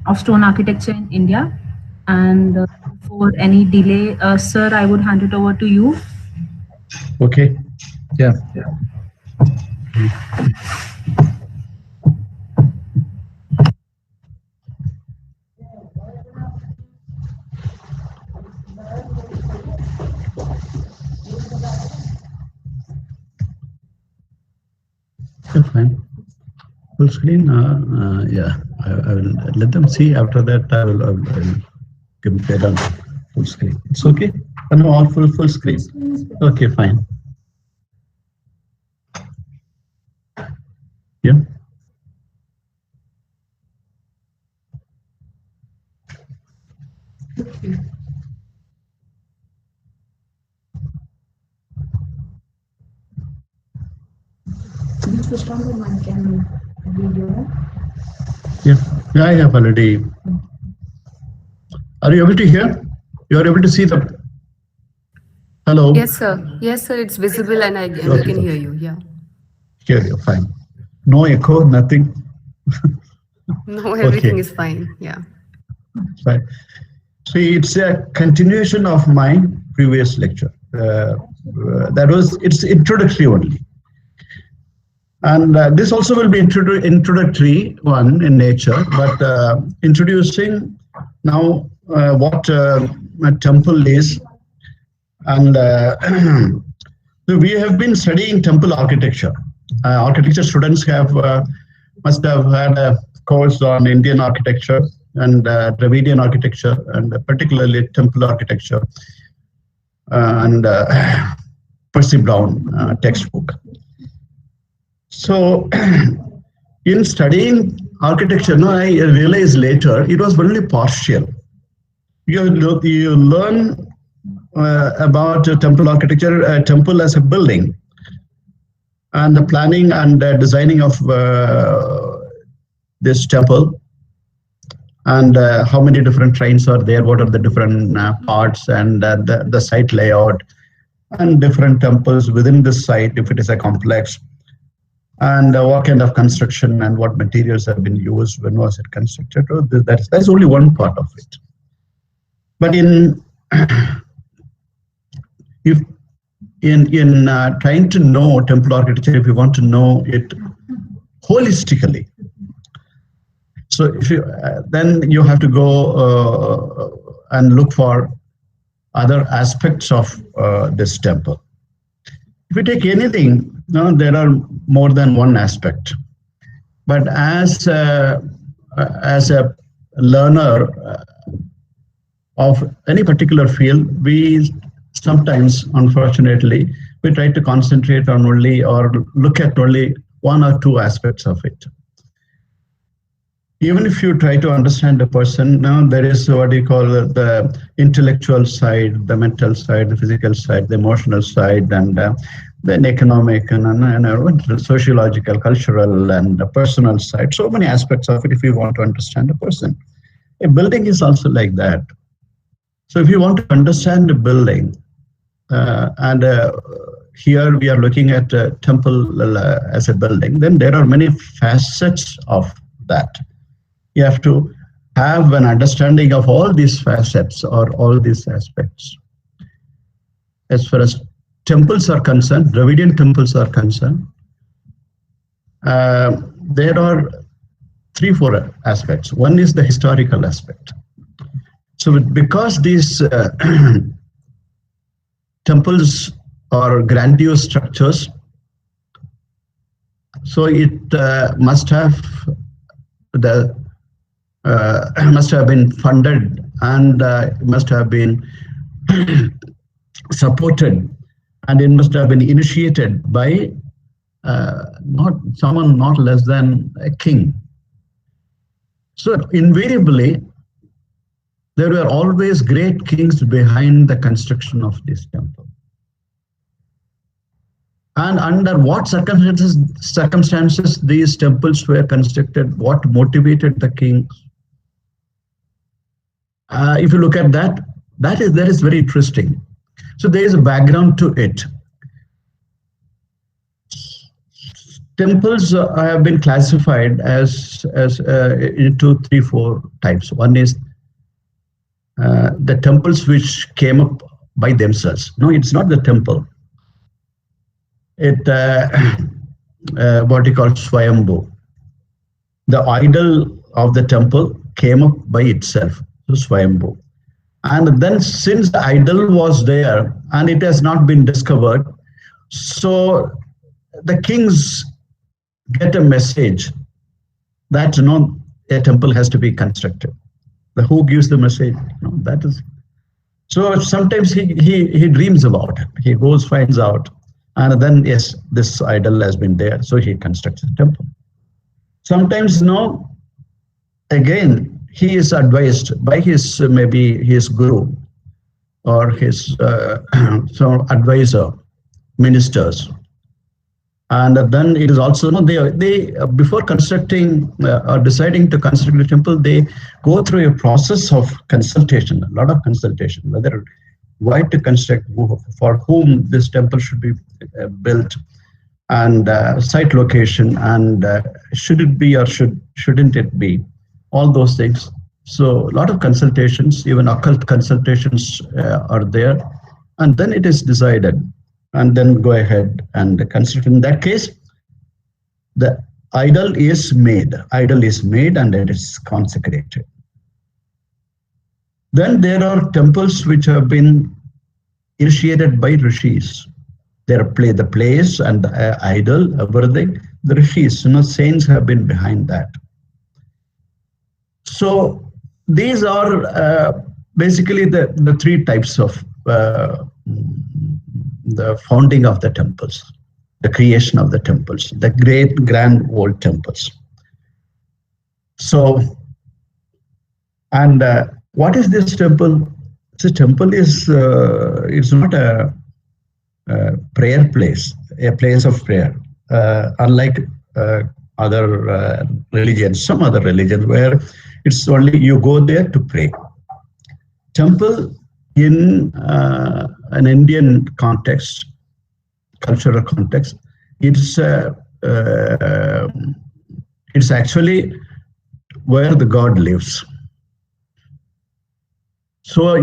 of stone architecture in India. And before any delay, sir, I would hand it over to you. Okay. Yeah. Fine. Full screen. Yeah, I will let them see. After that, I will give it on full screen. It's okay. No, all full screen. Okay, fine. Yeah. Yeah, yeah, I have already. Are you able to hear? You are able to see the. Hello. Yes, sir. Yes, sir. It's visible and we can hear you. Yeah. Hear you. Fine. No echo. Nothing. No, everything is fine. Yeah. Fine. See, it's a continuation of my previous lecture. It's introductory only. And this also will be introductory one in nature, but introducing now what a temple is. And so we have been studying temple architecture. Architecture students must have had a course on Indian architecture and Dravidian architecture, and particularly temple architecture, and Percy Brown textbook. So, in studying architecture, no, I realized later it was only partial. You learn about temple architecture, temple as a building, and the planning and designing of this temple, and how many different shrines are there, what are the different parts, and the site layout, and different temples within this site, if it is a complex, and what kind of construction and what materials have been used, when was it constructed. That's only one part of it. But in trying to know temple architecture, if you want to know it holistically, so if you then you have to go and look for other aspects of this temple. If you take anything, no, there are more than one aspect. But as a learner of any particular field, we sometimes, unfortunately, we try to concentrate on only or look at only one or two aspects of it. Even if you try to understand a person, now there is what you call the intellectual side, the mental side, the physical side, the emotional side, and then economic and sociological, cultural, and the personal side. So many aspects of it if you want to understand a person. A building is also like that. So if you want to understand a building, here we are looking at a temple as a building, then there are many facets of that. You have to have an understanding of all these facets or all these aspects. As far as temples are concerned, Dravidian temples are concerned, there are 3-4 aspects. One is the historical aspect. So because these temples are grandiose structures, so it must have been funded and must have been supported, and it must have been initiated by not less than a king. So invariably, there were always great kings behind the construction of this temple. And under what circumstances these temples were constructed, what motivated the kings. If you look at that is very interesting. So there is a background to it. temples have been classified as into three, four types. One is the temples which came up by themselves. No, it's not the temple. It what you call Swayambhu. The idol of the temple came up by itself, so Swayambhu. And then since the idol was there and it has not been discovered, so the kings get a message that a temple has to be constructed. The who gives the message? That is. So sometimes he dreams about it. He goes, finds out, and then yes, this idol has been there, so he constructs a temple. Sometimes again he is advised by his maybe his guru or his so advisor, ministers. And then it is also, they before constructing or deciding to construct a temple, they go through a process of consultation, a lot of consultation, whether why to construct, for whom this temple should be built, and site location, and should it be or shouldn't it be, all those things. So a lot of consultations, even occult consultations are there, and then it is decided. And then go ahead and construct. In that case, the idol is made. Idol is made and it is consecrated. Then there are temples which have been initiated by rishis. The place and the idol, everything. The rishis, saints have been behind that. So these are basically the three types of the founding of the temples, the creation of the temples, the great grand old temples. So, and what is this temple? This temple is it's not a prayer place, a place of prayer, unlike other religions, some other religions where it's only you go there to pray. Temple in an Indian context, cultural context, it's actually where the God lives. So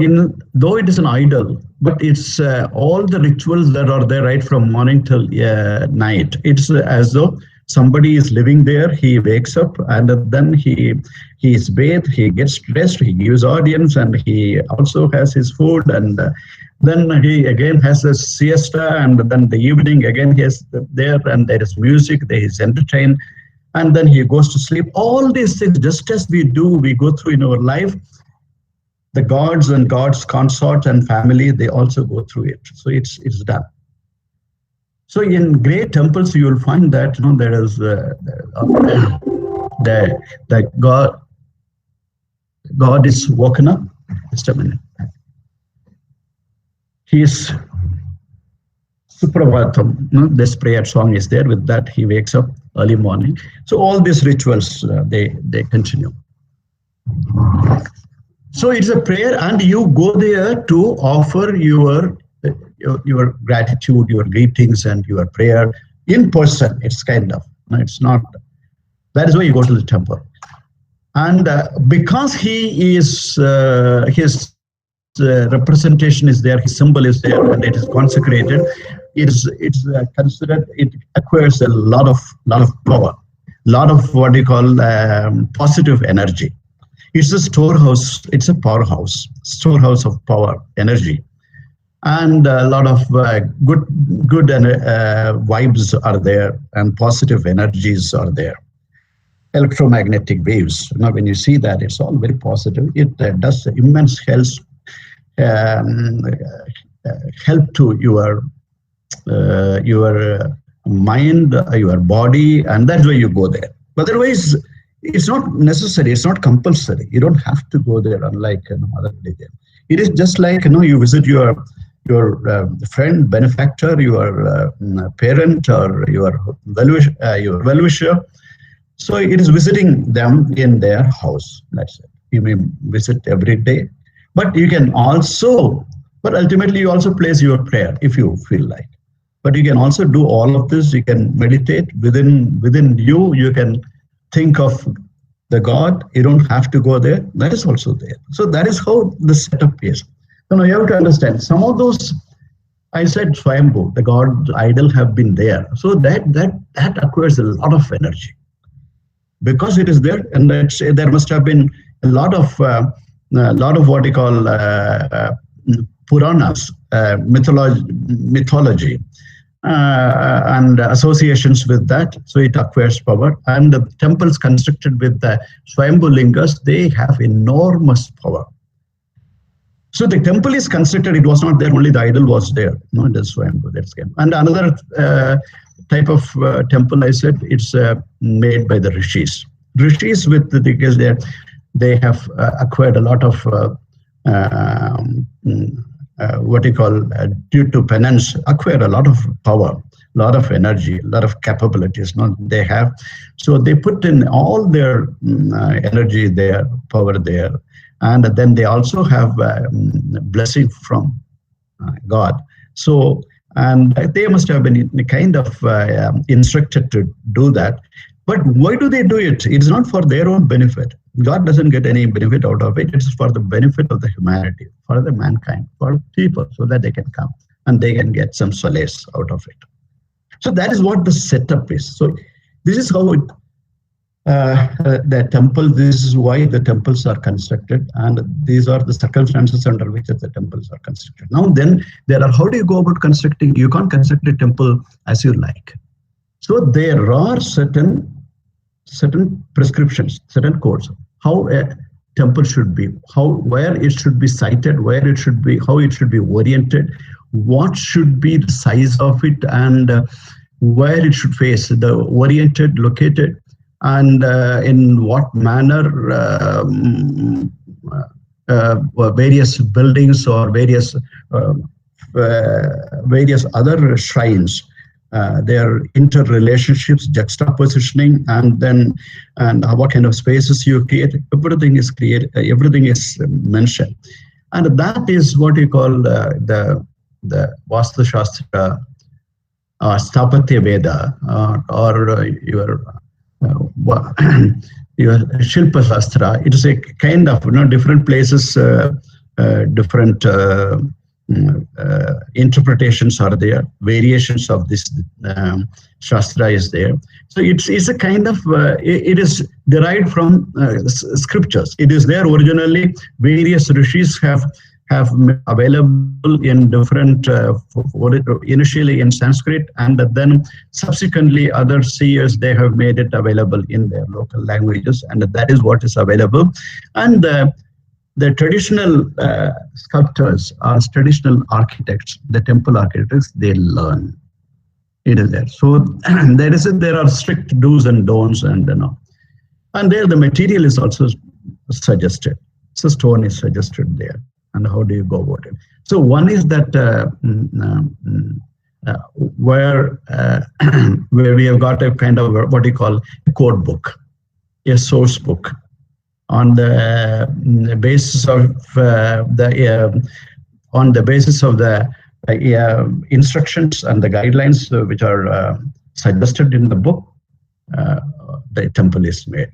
though it is an idol, but it's all the rituals that are there right from morning till night. It's as though somebody is living there. He wakes up and then he is bathed, he gets dressed, he gives audience, and he also has his food, and then he again has a siesta, and then the evening again he is there, and there is music, there is entertained, and then he goes to sleep. All these things, just as we go through in our life, the gods and gods consorts and family, they also go through it. So it's done. So in great temples, you will find that there is the God is woken up. Just a minute. He is Suprabhatam. This prayer song is there. With that, he wakes up early morning. So all these rituals they continue. So it's a prayer, and you go there to offer your gratitude, your greetings, and your prayer in person. It's kind of, it's not. That is why you go to the temple, and because he is his representation is there, his symbol is there, and it is consecrated. It's considered. It acquires a lot of power, lot of what you call positive energy. It's a storehouse. It's a powerhouse, storehouse of power, energy. And a lot of good vibes are there, and positive energies are there. Electromagnetic waves. When you see that, it's all very positive. It does immense help to your mind, your body, and that's why you go there. Otherwise, it's not necessary. It's not compulsory. You don't have to go there, unlike other religion. It is just like you visit your friend, benefactor, your parent, or your well-wisher. So it is visiting them in their house. That's it. You may visit every day, but you can also, but ultimately you also place your prayer if you feel like. But you can also do all of this. You can meditate within you. You can think of the God. You don't have to go there. That is also there. So that is how the setup is. So now you have to understand some of those. I said Swayambhu, the God idol have been there. So that acquires a lot of energy because it is there, and there must have been a lot of what you call Puranas, mythology, and associations with that. So it acquires power. And the temples constructed with the Swayambhu Lingas, they have enormous power. So the temple is constructed, it was not there, only the idol was there. No, it is Swayambhu, that's game. And another type of temple, I said, it's made by the rishis. Rishis, because they have acquired a lot of what you call due to penance, acquired a lot of power, a lot of energy, a lot of capabilities. No, they have, so they put in all their energy there, power there, and then they also have blessing from God. So, and they must have been kind of instructed to do that. But why do they do it? It's not for their own benefit. God doesn't get any benefit out of it. It's for the benefit of the humanity, for the mankind, for people, so that they can come and they can get some solace out of it. So that is what the setup is. So this is how it, the temple, this is why the temples are constructed, and these are the circumstances under which the temples are constructed. Now then, there are, how do you go about constructing? You can't construct a temple as you like. So there are certain prescriptions, certain codes, how a temple should be, where it should be sited, where it should be, how it should be oriented, what should be the size of it, and where it should face, the oriented, located, and in what manner various buildings or various other shrines, their interrelationships, juxtapositioning, and what kind of spaces you create. Everything is created. Everything is mentioned, and that is what you call the Vastu Shastra, Sthapatya Veda, or your Shilpa Shastra. It is a kind of, different places, different interpretations are there, variations of this Shastra is there. So it's a kind of, it is derived from scriptures. It is there originally. Various rishis have available in different, initially in Sanskrit, and then subsequently other seers, they have made it available in their local languages, and that is what is available. And the traditional sculptors, traditional architects, the temple architects, they learn. It is there. So there are strict do's and don'ts, and and there the material is also suggested. So stone is suggested there. And how do you go about it? So one is that where we have got a kind of what you call a code book, a source book, on the basis of the instructions and the guidelines which are suggested in the book, the temple is made.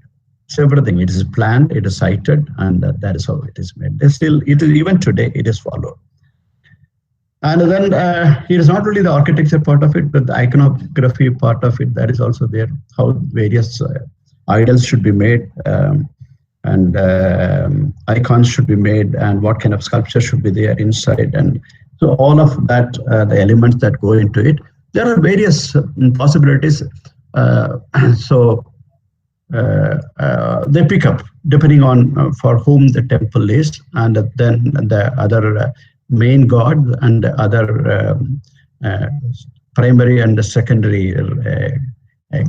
So everything, it is planned, it is cited, and that is how it is made. Even today, it is followed. And then it is not only the architecture part of it, but the iconography part of it, that is also there, how various idols should be made, and icons should be made, and what kind of sculpture should be there inside. And so all of that, the elements that go into it, there are various possibilities. They pick up depending on for whom the temple is, and then the other main god and the other primary and the secondary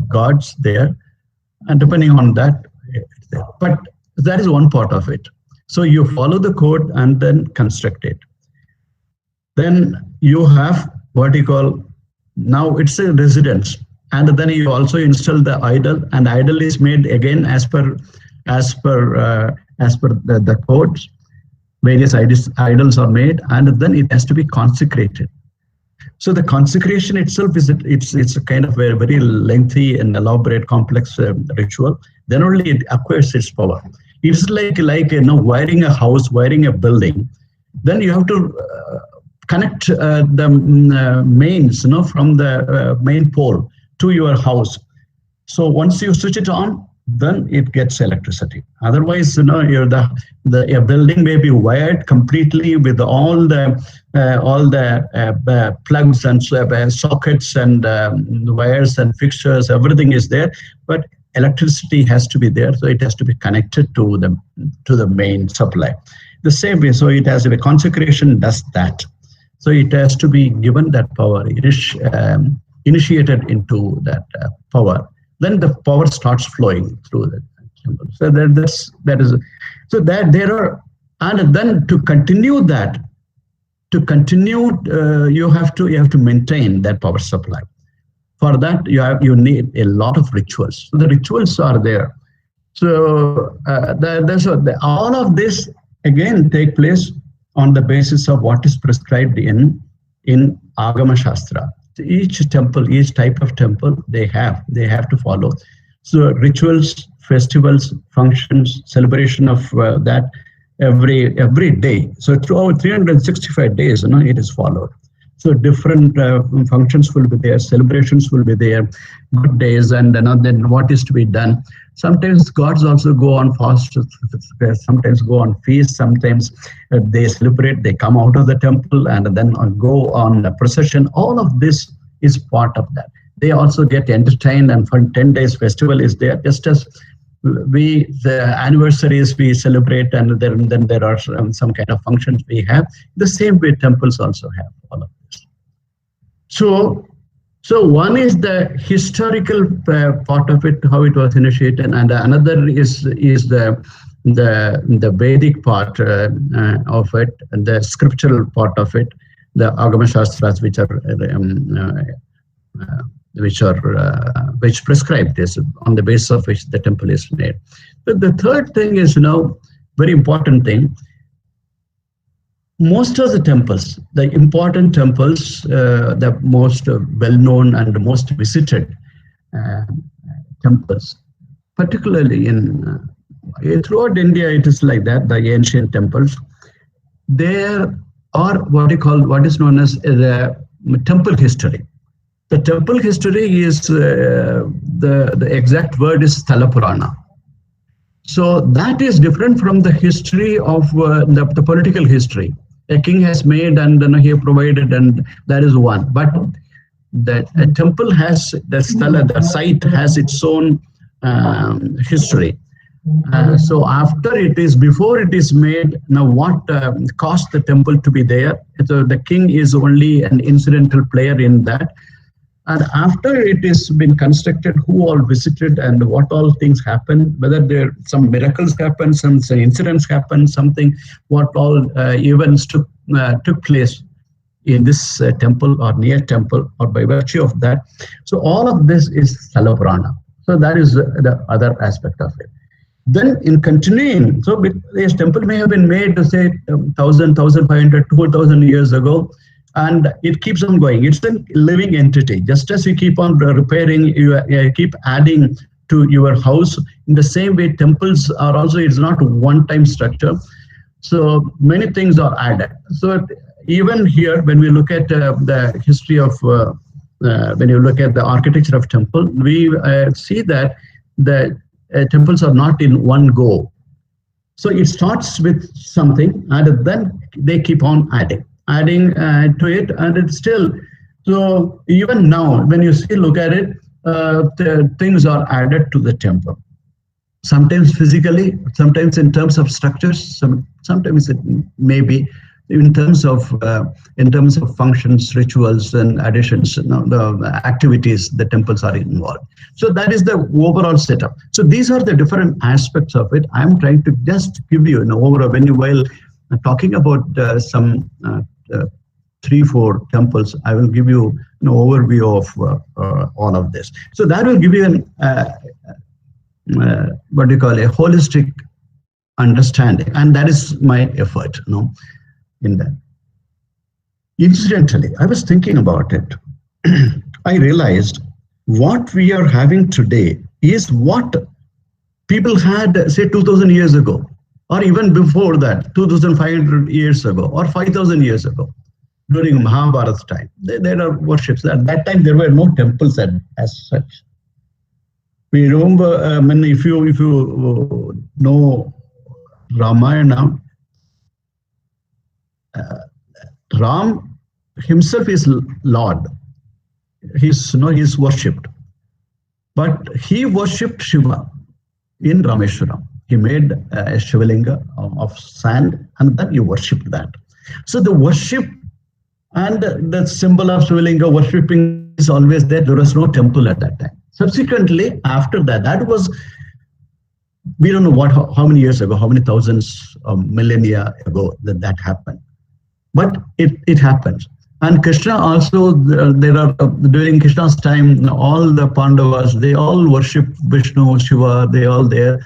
gods there, and depending on that, but that is one part of it. So you follow the code and then construct it. Then you have what you call, now it's a residence. And then you also install the idol, and idol is made again as per the codes. Various idols are made, and then it has to be consecrated. So the consecration itself is it's a kind of a very lengthy and elaborate, complex ritual. Then only it acquires its power. It's like wiring a house, wiring a building. Then you have to connect the mains, from the main pole to your house. So once you switch it on, then it gets electricity. Otherwise, a building may be wired completely with all the plugs and sockets and wires and fixtures. Everything is there, but electricity has to be there, so it has to be connected to the main supply. The same way, so it has to be consecration does that. So it has to be given that power, initiated into that power. Then the power starts flowing through the temple. So that is so that there are, and then to continue that, you have to maintain that power supply. For that, you need a lot of rituals. So the rituals are there. So all of this again take place on the basis of what is prescribed in Agama Shastra. Each temple, each type of temple, they have to follow. So rituals, festivals, functions, celebration of that every day. So throughout 365 days, it is followed. So different functions will be there, celebrations will be there, good days, and then what is to be done. Sometimes gods also go on fast, sometimes go on feast, sometimes they celebrate, they come out of the temple and then go on a procession. All of this is part of that. They also get entertained, and for 10 days festival is there, just as the anniversaries we celebrate, and then there are some kind of functions we have. The same way temples also have all of this. So one is the historical part of it, how it was initiated, and another is the Vedic part of it, the scriptural part of it, the Agama Shastras, which prescribe this, on the basis of which the temple is made. But the third thing is, very important thing. Most of the temples, the important temples, the most well-known and the most visited temples, particularly throughout India, it is like that. The ancient temples, there are what is known as the temple history. The temple history is the exact word is Sthala Purana. So that is different from the history of the political history. A king has made and then he provided, and that is one. But a temple has the sthala, the site has its own history. So before it is made, now what caused the temple to be there? So the king is only an incidental player in that. And after it has been constructed, who all visited and what all things happen, whether there some miracles happen, some incidents happen, what all events took place in this temple or near temple or by virtue of that. So all of this is Sthala Purana. So that is the other aspect of it. Then in continuing, so this temple may have been made, say, 1,000, 1,500, 2,000 years ago, and it keeps on going. It's a living entity. Just as you keep on repairing, you keep adding to your house. In the same way, temples are also, it's not a one-time structure. So many things are added. So even here, when we look at the history of, when you look at the architecture of temple, we see that the temples are not in one go. So it starts with something, and then they keep on adding to it, and it's still. So even now, when you look at it, the things are added to the temple. Sometimes physically, sometimes in terms of structures, sometimes it may be in terms of functions, rituals, and additions, the activities the temples are involved. So that is the overall setup. So these are the different aspects of it. I'm trying to just give you an overall, while talking about some 3-4 temples, I will give you an overview of all of this. So that will give you an what you call a holistic understanding, and that is my effort, in that. Incidentally, I was thinking about it. I realized what we are having today is what people had, say, 2000 years ago, or even before that, 2500 years ago, or 5000 years ago, during Mahabharata time. There are worships. At that time, there were no temples as such. We remember, if you know Ramayana, Ram himself is Lord. He's worshipped, but he worshipped Shiva in Rameshwaram. He made a Shivalinga of sand, and then he worshipped that. So the worship and the symbol of Shivalinga worshipping is always there. There was no temple at that time. Subsequently, after that, that was, we don't know how many years ago, how many thousands of millennia ago that happened. But it happens. And Krishna also, there are, during Krishna's time, all the Pandavas, they all worship Vishnu, Shiva, they all there.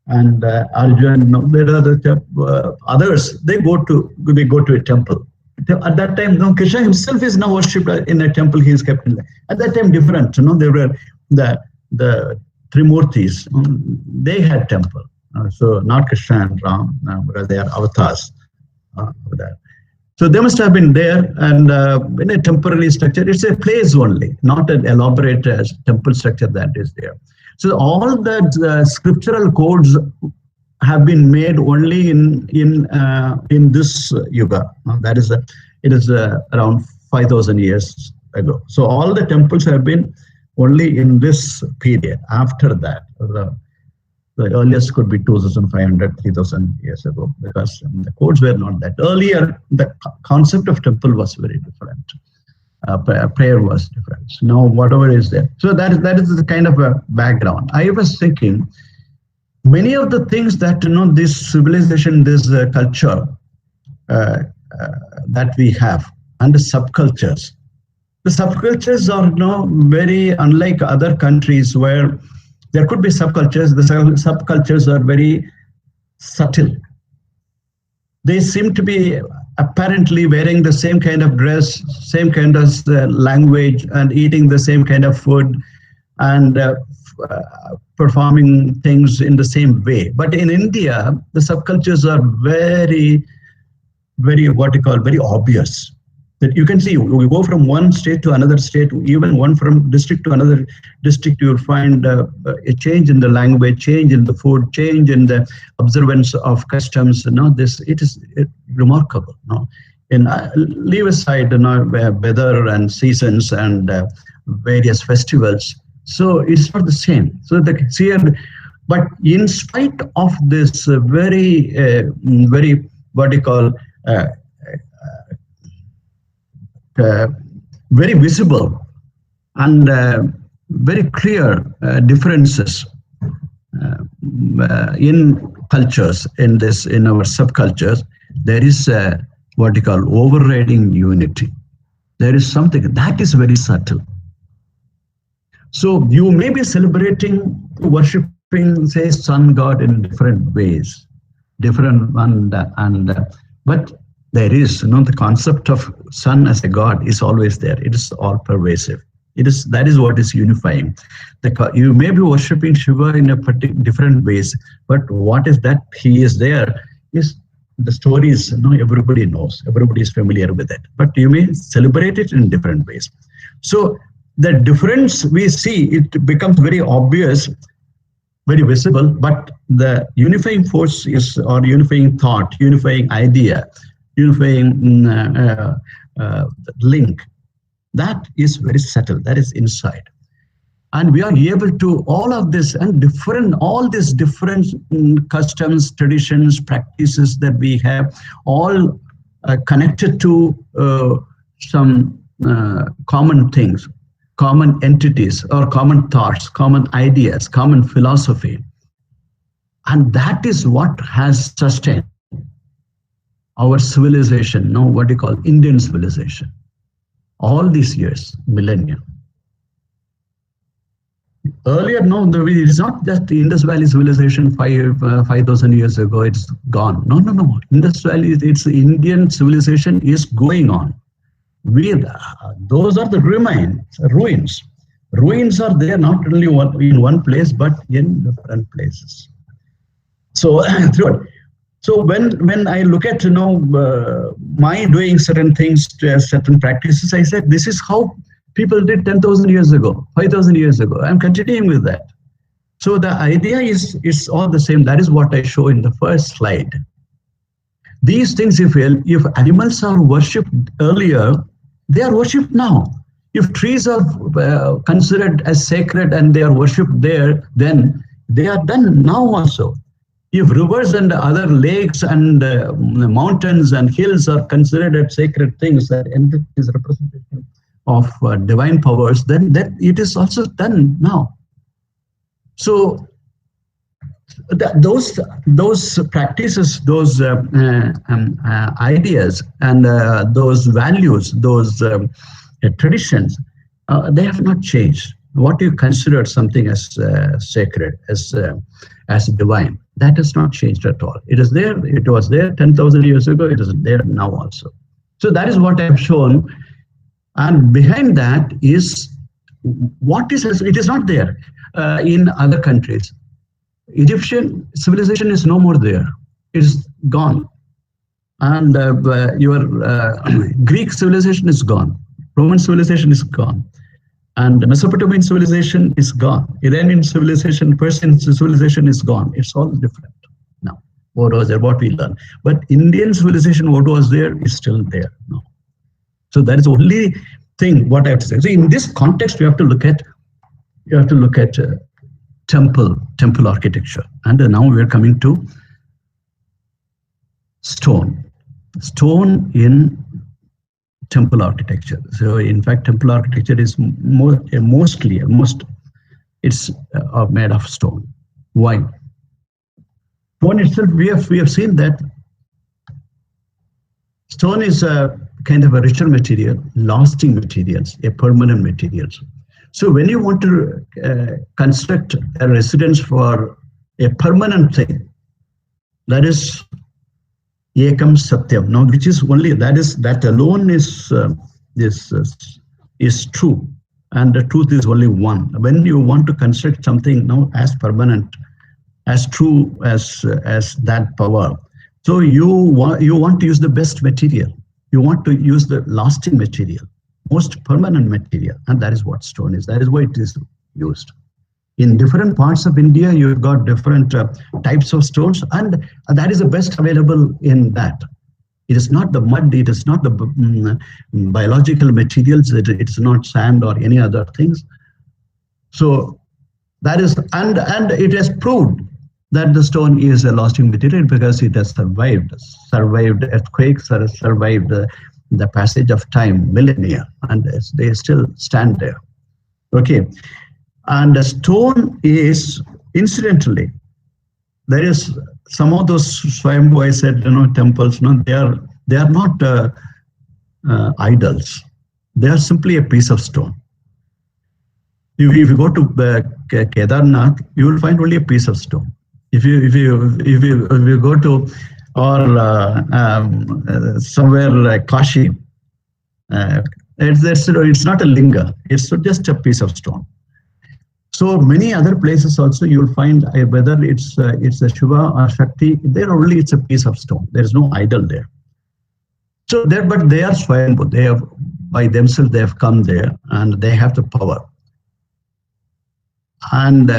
And Arjun, there are the others, they go to a temple. At that time, Krishna himself is now worshipped in a temple. He is kept in. At that time, different. There were the Trimurtis. They had temple. So not Krishna and Ram, because they are avatars. So they must have been there, and in a temporary structure. It's a place only, not an elaborate temple structure that is there. So all the scriptural codes have been made only in this yuga. That is, it is around 5000 years ago. So all the temples have been only in this period. After that, the earliest could be 2500, 3000 years ago, because the codes were not that. Earlier, the concept of temple was very different. Prayer was different. So now, whatever is there. So that is the kind of a background. I was thinking, many of the things that this civilization, this culture that we have, and the subcultures. The subcultures are very unlike other countries where there could be subcultures. The subcultures are very subtle. They seem to be apparently wearing the same kind of dress, same kind of language, and eating the same kind of food, and performing things in the same way. But in India, the subcultures are very, very, very obvious. That you can see, we go from one state to another state, even one from district to another district, you'll find a change in the language, change in the food, change in the observance of customs. It is remarkable. And leave aside weather and seasons and various festivals. So it's not the same. So but in spite of this very, what do you call, very visible and very clear differences in cultures, in our subcultures, there is what you call overriding unity. There is something that is very subtle. So you may be celebrating, worshipping, say, sun god in different ways, but there is, the concept of sun as a god is always there. It is all pervasive. That is what is unifying. You may be worshipping Shiva in a different ways, but what is that he is there is the stories. Everybody knows. Everybody is familiar with it. But you may celebrate it in different ways. So the difference we see, it becomes very obvious, very visible. But the unifying force is, or unifying thought, unifying idea, unifying link, that is very subtle. That is inside. And we are able to, all of this and all these different customs, traditions, practices that we have, all connected to some common things, common entities, or common thoughts, common ideas, common philosophy. And that is what has sustained our civilization, what you call Indian civilization, all these years, millennia. Earlier, it is not just the Indus Valley civilization 5,000 years ago, it's gone. No. Indus Valley, it's the Indian civilization is going on. those are the ruins. Ruins are there not only in one place, but in different places. So, so when I look at my doing certain things, certain practices, I said this is how people did 10,000 years ago, 5,000 years ago. I'm continuing with that. So the idea is all the same. That is what I show in the first slide. These things, if animals are worshipped earlier, they are worshipped now. If trees are considered as sacred and they are worshipped there, then they are done now also. If rivers and other lakes and mountains and hills are considered as sacred things, that is representation of divine powers, then that it is also done now. So those practices, those ideas, and those values, those traditions, they have not changed. What you considered something as sacred, as divine, that has not changed at all. It is there. It was there 10,000 years ago. It is there now also. So that is what I have shown. And behind that is what is, it is not there in other countries. Egyptian civilization is no more there. It is gone. And your Greek civilization is gone. Roman civilization is gone. And Mesopotamian civilization is gone. Iranian civilization, Persian civilization is gone. It's all different now. What was there, what we learned. But Indian civilization, what was there, is still there now. So that is the only thing what I have to say. So in this context, you have to look at temple architecture. And now we are coming to stone in temple architecture. So in fact, temple architecture is mostly it's made of stone. Why? Stone itself, we have seen that stone is a kind of a richer material, lasting materials, a permanent materials. So when you want to construct a residence for a permanent thing, that is Ekam Satyam. Now, which is only that alone is true, and the truth is only one. When you want to construct something now as permanent, as true as that power, so you want to use the best material. You want to use the lasting material, most permanent material, and that is what stone is. That is why it is used. In different parts of India, you've got different types of stones, and that is the best available in that. It is not the mud, it is not the biological materials, it's not sand or any other things. So that is, and it has proved that the stone is a lasting material because it has survived earthquakes, or survived the passage of time, millennia, and they still stand there. Okay. And the stone is, incidentally, there is some of those Swayambhu, I said, temples, they are not idols. They are simply a piece of stone. If you go to Kedarnath, you will find only a piece of stone. If you go to somewhere like Kashi, it's not a linga. It's just a piece of stone. So many other places also you will find whether it's a Shiva or Shakti, there only it's a piece of stone. There is no idol there. So but they are Swayambhu. They have by themselves they have come there and they have the power. And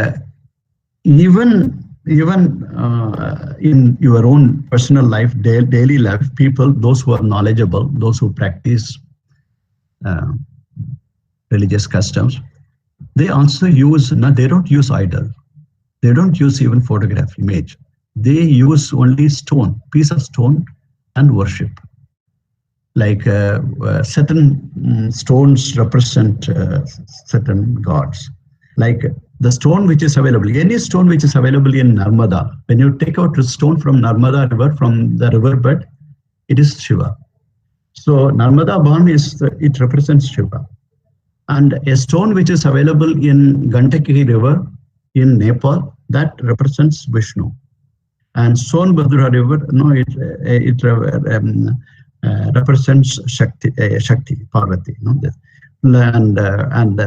even in your own personal life, daily life, people, those who are knowledgeable, those who practice religious customs, they also use, they don't use idol. They don't use even photograph image. They use only stone, piece of stone, and worship. Like certain stones represent certain gods. Like the stone which is available, any stone which is available in Narmada, when you take out a stone from Narmada river, from the riverbed, it is Shiva. So Narmada Ban it represents Shiva. And a stone which is available in Gandaki river in Nepal, that represents Vishnu. And Sonbhadra river, represents Shakti, Parvati. And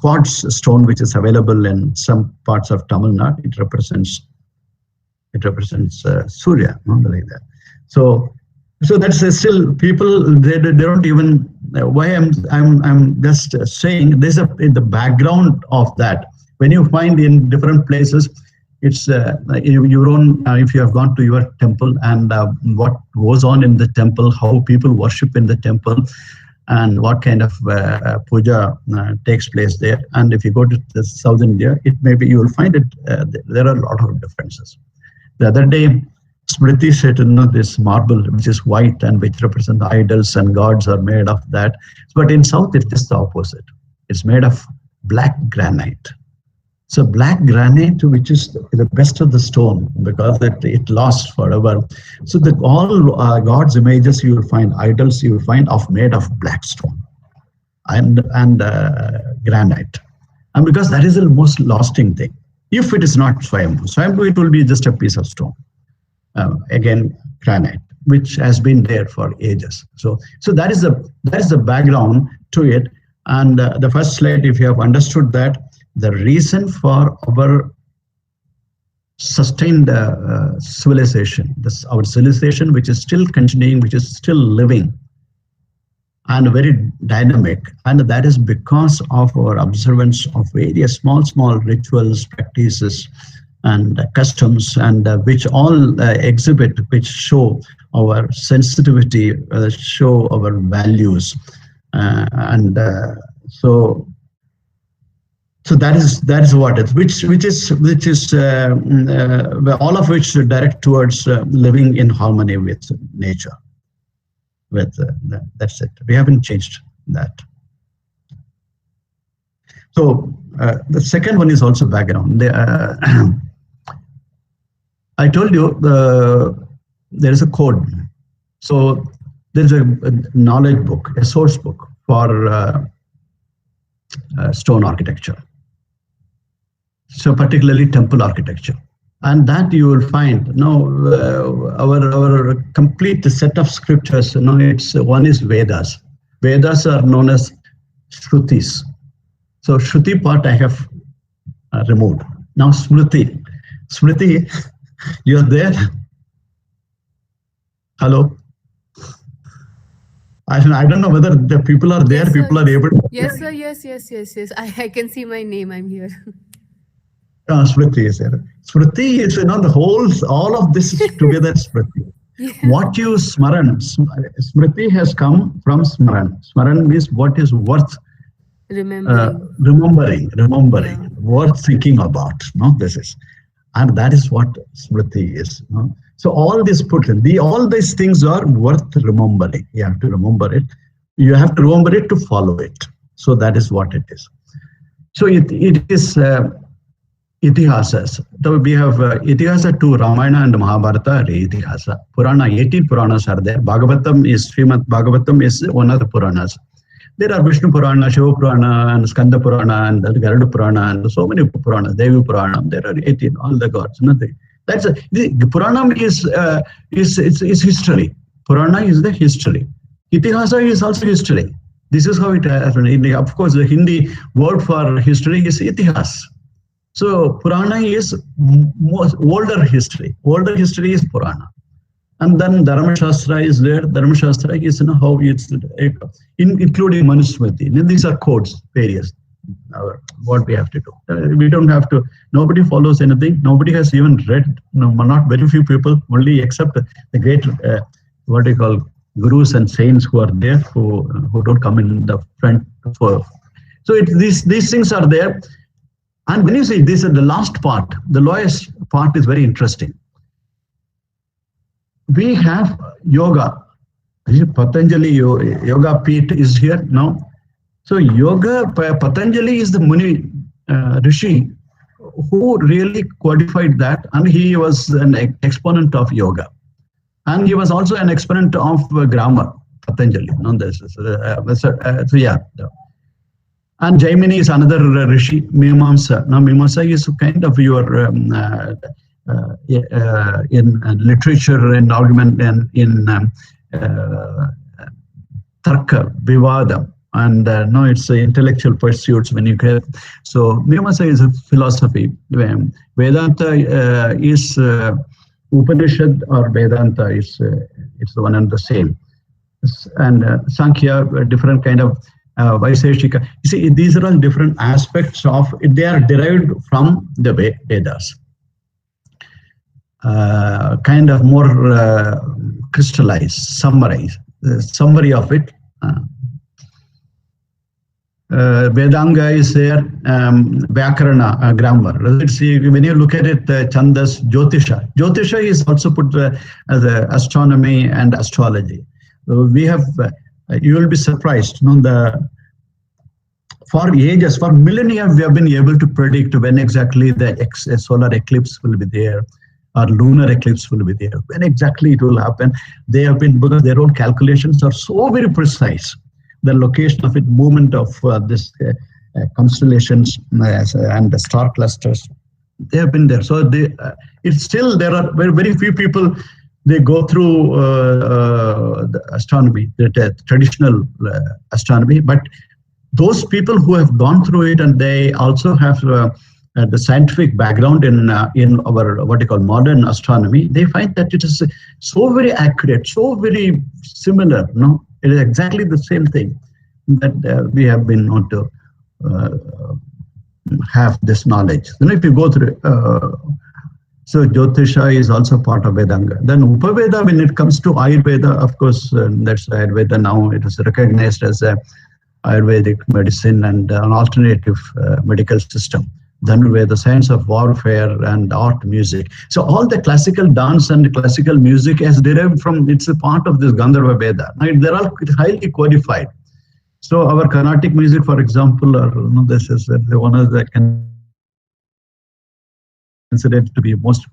quartz stone, which is available in some parts of Tamil Nadu, it represents Surya, like that. So that's still people they don't even why I'm just saying there's in the background of that. When you find in different places, it's your own. If you have gone to your temple and what goes on in the temple, how people worship in the temple, and what kind of puja takes place there. And if you go to the South India, it maybe you will find it. There are a lot of differences. The other day, Smriti said, this marble which is white and which represents idols and gods are made of that. But in South, it's just the opposite. It's made of black granite. So black granite, which is the best of the stone, because it lasts forever. So all God's images you will find, idols you will find made of black stone and granite. And because that is the most lasting thing. If it is not Swayambhu, it will be just a piece of stone. Again, granite, which has been there for ages. So that is the background to it. And the first slide, if you have understood that, the reason for our sustained civilization, our civilization, which is still continuing, which is still living, and very dynamic, and that is because of our observance of various small rituals, practices, and customs, and which all exhibit, which show our sensitivity, show our values, so that is what it which is all of which direct towards living in harmony with nature. That's it. We haven't changed that. So the second one is also background. I told you there is a code. So there is a knowledge book, a source book for stone architecture. So particularly temple architecture. And that you will find our complete set of scriptures. One is Vedas. Vedas are known as Shrutis. So Shruti part I have removed. Now Smriti. Smriti, you're there? Hello? I don't know whether the people are there. Yes, people sir. are able to. Yes, sir. Yes. I can see my name. I'm here. Smriti is there. Smriti is, all of this is together Smriti. Yeah. What you smaran, Smriti has come from smaran. Smaran means what is worth remembering, Yeah. worth thinking about. This is, and that is what Smriti is. So all this all these things are worth remembering. You have to remember it. You have to remember it to follow it. So that is what it is. So it is itihasas. So we have itihasa to Ramayana and Mahabharata are itihasa. Purana, 18 Puranas are there. Bhagavatam is Srimad Bhagavatam is one of the Puranas. There are Vishnu Purana, Shiva Purana, and Skanda Purana, and Garuda Purana, and so many Puranas. Devi Purana. There are 18, all the gods. Nothing. That's the Puranam is history. Purana is the history. Itihasa is also history. This is how it happened. Of course, the Hindi word for history is itihas. So Purana is older history. Older history is Purana. And then Dharma Shastra is there. Dharma Shastra is how it's including Manusmriti. These are codes, various. What we have to do. We don't have to. Nobody follows anything. Nobody has even read. Not very few people. Only except the great what you call gurus and saints who are there, who don't come in the front. So these things are there. And when you see this is the last part, the lowest part is very interesting. We have yoga. Patanjali Yoga Peeth is here now. So yoga, Patanjali is the Muni Rishi who really codified that, and he was an exponent of yoga. And he was also an exponent of grammar, Patanjali. So yeah. And Jaimini is another Rishi, Mimamsa. Now Mimamsa is kind of your in literature and argument and in uh, tarka, vivada, and no, it's intellectual pursuits when you get. So Mimamsa is a philosophy. Vedanta is Upanishad or Vedanta is it's the one and the same. And Sankhya, a different kind of Vaiseshika. You see, these are all different aspects of it. They are derived from the Vedas. Kind of more crystallized, summarize, summary of it. Vedanga is there, Vyakarana, grammar. Let's see, when you look at it, Chandas, Jyotisha. Jyotisha is also put as astronomy and astrology. We have, you will be surprised, for ages, for millennia, we have been able to predict when exactly the solar eclipse will be there, or lunar eclipse will be there, when exactly it will happen. They have been, because their own calculations are so very precise. The location of it, movement of this constellations and the star clusters, they have been there. So it's still, there are very few people, they go through the astronomy, the traditional astronomy, but those people who have gone through it, and they also have the scientific background in our what you call modern astronomy, they find that it is so very accurate, so very similar. It is exactly the same thing that we have been known to have this knowledge. If you go through, so Jyotisha is also part of Vedanga. Then Upaveda, when it comes to Ayurveda, of course, that's Ayurveda now. It is recognized as a Ayurvedic medicine and an alternative medical system. Dhanurveda, the science of warfare and art, music. So all the classical dance and classical music has derived from, it's a part of this Gandharva Veda. They're all highly codified. So our Carnatic music, for example, or this is one of the considered to be most,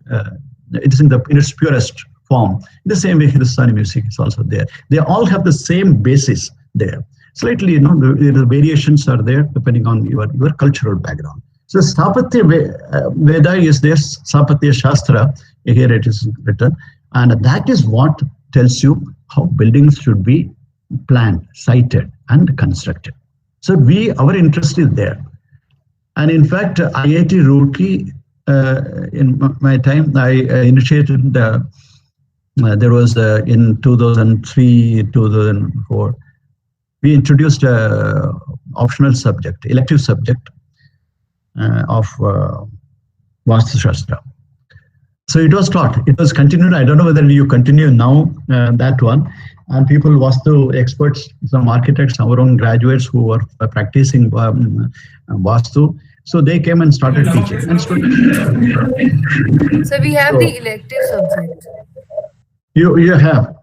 it is in its purest form. In the same way, Hindustani music is also there. They all have the same basis there. Slightly, the variations are there depending on your cultural background. So Sthapatya Veda is there, Sthapatya Shastra, here it is written, and that is what tells you how buildings should be planned, sited, and constructed. So our interest is there. And in fact, IIT Roorkee, in my time, I initiated, there was in 2003, 2004, we introduced a optional subject, elective subject of Vastu Shastra. So it was taught, it was continued. I don't know whether you continue now that one. And people, Vastu experts, some architects, our own graduates who were practicing Vastu, so they came and started teaching. And So we have the elective subject. You have.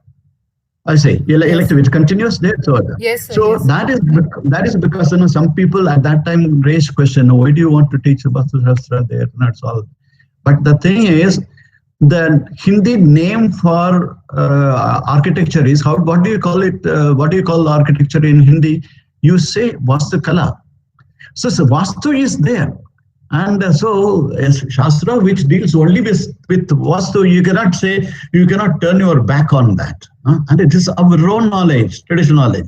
I say elective. Yes. It continues there. Yes, sir. So Yes. that is because some people at that time raised question: why do you want to teach Vastu Shastra there? That's all. But the thing is, the Hindi name for architecture is what do you call it? What do you call architecture in Hindi? You say Vastu Kala. So Vastu is there. And so Shastra, which deals only with Vastu, you cannot say, you cannot turn your back on that. And it is our own knowledge, traditional knowledge.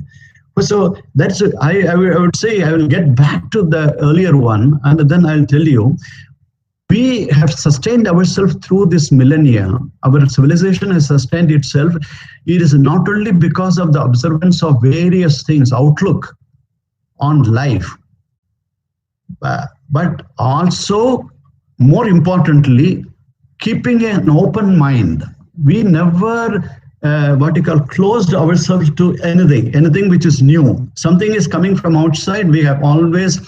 So that's, I would say, I will get back to the earlier one, and then I'll tell you, we have sustained ourselves through this millennia. Our civilization has sustained itself. It is not only because of the observance of various things, outlook on life, but also, more importantly, keeping an open mind. We never, closed ourselves to anything which is new. Something is coming from outside. We have always,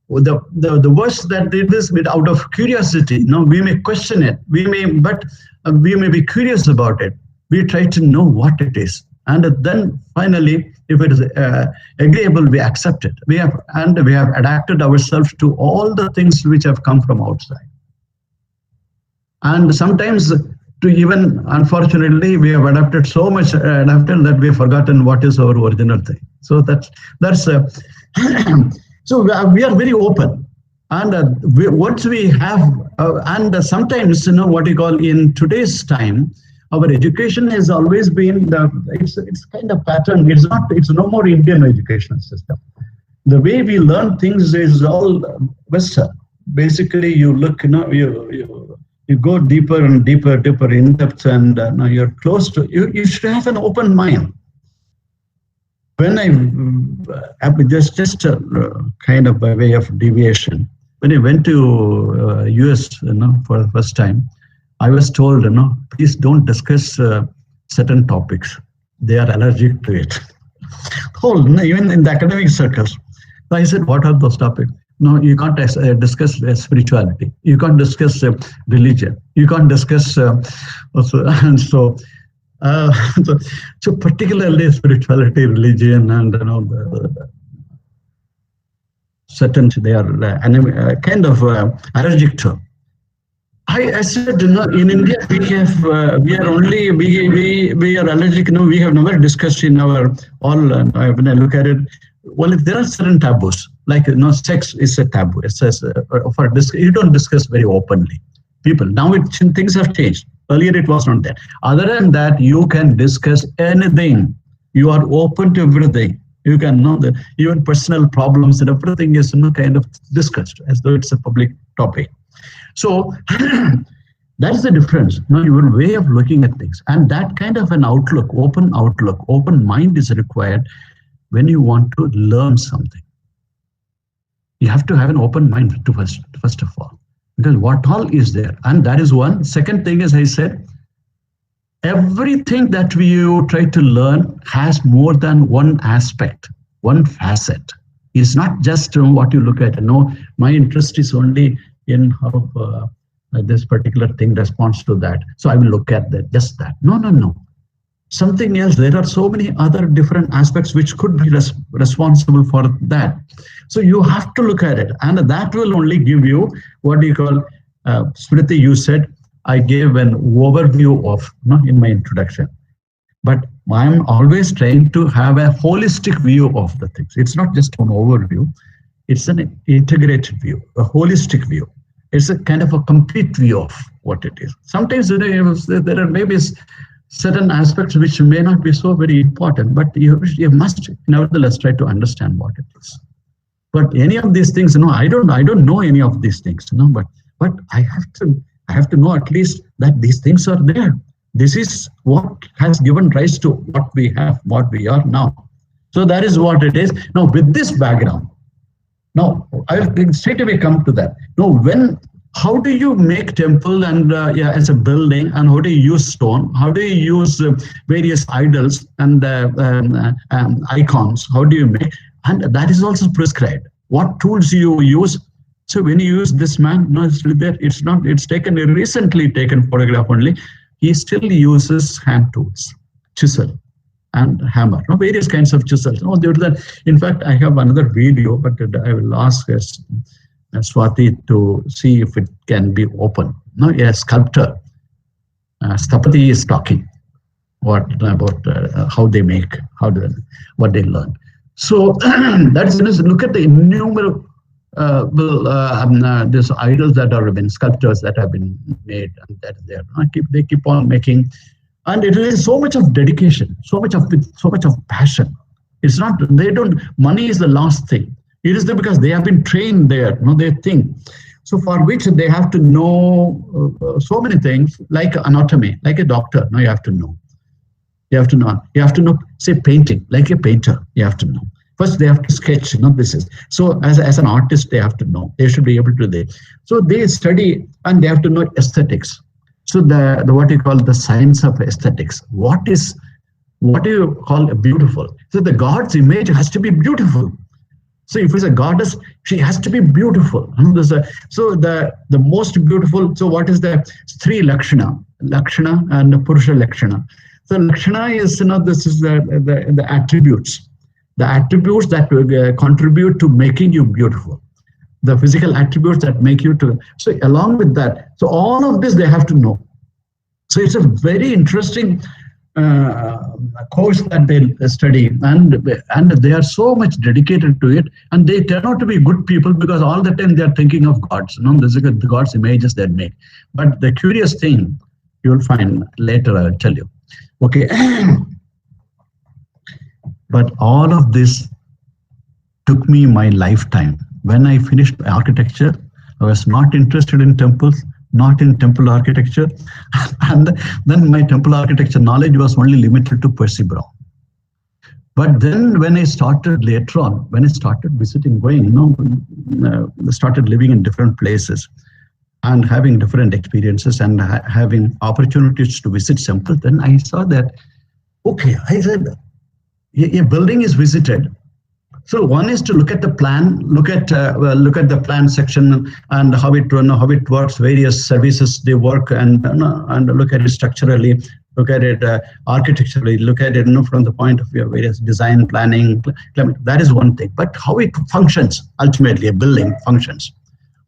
the worst that it is out of curiosity. We may question it. But we may be curious about it. We try to know what it is. And then finally, if it is agreeable, we accept it. We have adapted ourselves to all the things which have come from outside. And sometimes, to even unfortunately, we have adapted so much that we have forgotten what is our original thing. So that's so we are very open. And once we have, and sometimes what you call in today's time, Our education has always been it's kind of pattern. It's no more Indian educational system. The way we learn things is all Western. Basically, you look, you go deeper and deeper in depth, and now you're close to. You should have an open mind. When just kind of by way of deviation, when I went to US, for the first time, I was told, please don't discuss certain topics. They are allergic to it. Even in the academic circles. So I said, what are those topics? No, you can't discuss spirituality. You can't discuss religion. You can't discuss also, and so, so particularly spirituality, religion, and certain they are kind of allergic to. I said, in India we are allergic. We have never discussed in our all. When I look at it, well, there are certain taboos, like sex is a taboo. It says you don't discuss very openly. People now things have changed. Earlier it was not there. Other than that, you can discuss anything. You are open to everything. You can know that even personal problems and everything is kind of discussed as though it's a public topic. So that's the difference. Your way of looking at things, and that kind of an outlook, open mind is required when you want to learn something. You have to have an open mind first of all, because what all is there, and that is one. Second thing, as I said, everything that you try to learn has more than one aspect, one facet. It's not just what you look at. My interest is only in how this particular thing responds to that. So I will look at that, just that. No. Something else. There are so many other different aspects which could be responsible for that. So you have to look at it, and that will only give you what do you call, Smriti, you said, I gave an overview of in my introduction. But I'm always trying to have a holistic view of the things. It's not just an overview. It's an integrated view, a holistic view. It's a kind of a complete view of what it is. Sometimes there are maybe certain aspects which may not be so very important, but you must nevertheless try to understand what it is. But any of these things, I don't know any of these things, but I have to know at least that these things are there. This is what has given rise to what we have, what we are now. So that is what it is. Now, with this background, now I will straight away come to that. Now, how do you make temple and as a building, and how do you use stone? How do you use various idols and icons? How do you make? And that is also prescribed. What tools you use? So when you use this man, it's still there. It's not. It's taken a recently taken photograph only. He still uses hand tools, chisel and hammer. Various kinds of chisels. In fact, I have another video, but I will ask Swati to see if it can be open. A sculptor, Stapati, is talking about how they make, what they learn. So that's look at the innumerable these idols that are been sculptures that have been made, and that they keep on making, and it is so much of dedication, so much of passion. It's not money is the last thing. It is because they have been trained there. They think. So for which they have to know so many things, like anatomy, like a doctor. You have to know. You have to know. Say painting, like a painter. You have to know. First, they have to sketch. This is so. As an artist, they have to know. They should be able to do. So they study, and they have to know aesthetics. So the what you call the science of aesthetics. What do you call beautiful? So the God's image has to be beautiful. So if it's a goddess, she has to be beautiful. So the most beautiful. So what is the three lakshana and Purusha lakshana? So lakshana is this is the attributes. The attributes that contribute to making you beautiful, the physical attributes that make you to. So along with that, so all of this they have to know. So it's a very interesting course that they study, and they are so much dedicated to it, and they turn out to be good people because all the time they are thinking of gods. This is the God's images they make. But the curious thing You will find later. I'll tell you. Okay, but all of this took me my lifetime. When I finished architecture, I was not interested in temples, not in temple architecture, and then my temple architecture knowledge was only limited to Percy Brown. But then when I started later on, when I started visiting, started living in different places and having different experiences and having opportunities to visit temples, then I saw that, okay, I said, a building is visited. So one is to look at the plan, look at the plan section and how it works, various services they work, and look at it structurally, look at it architecturally, look at it from the point of view of various design, planning. That is one thing. But how it functions, ultimately, a building functions.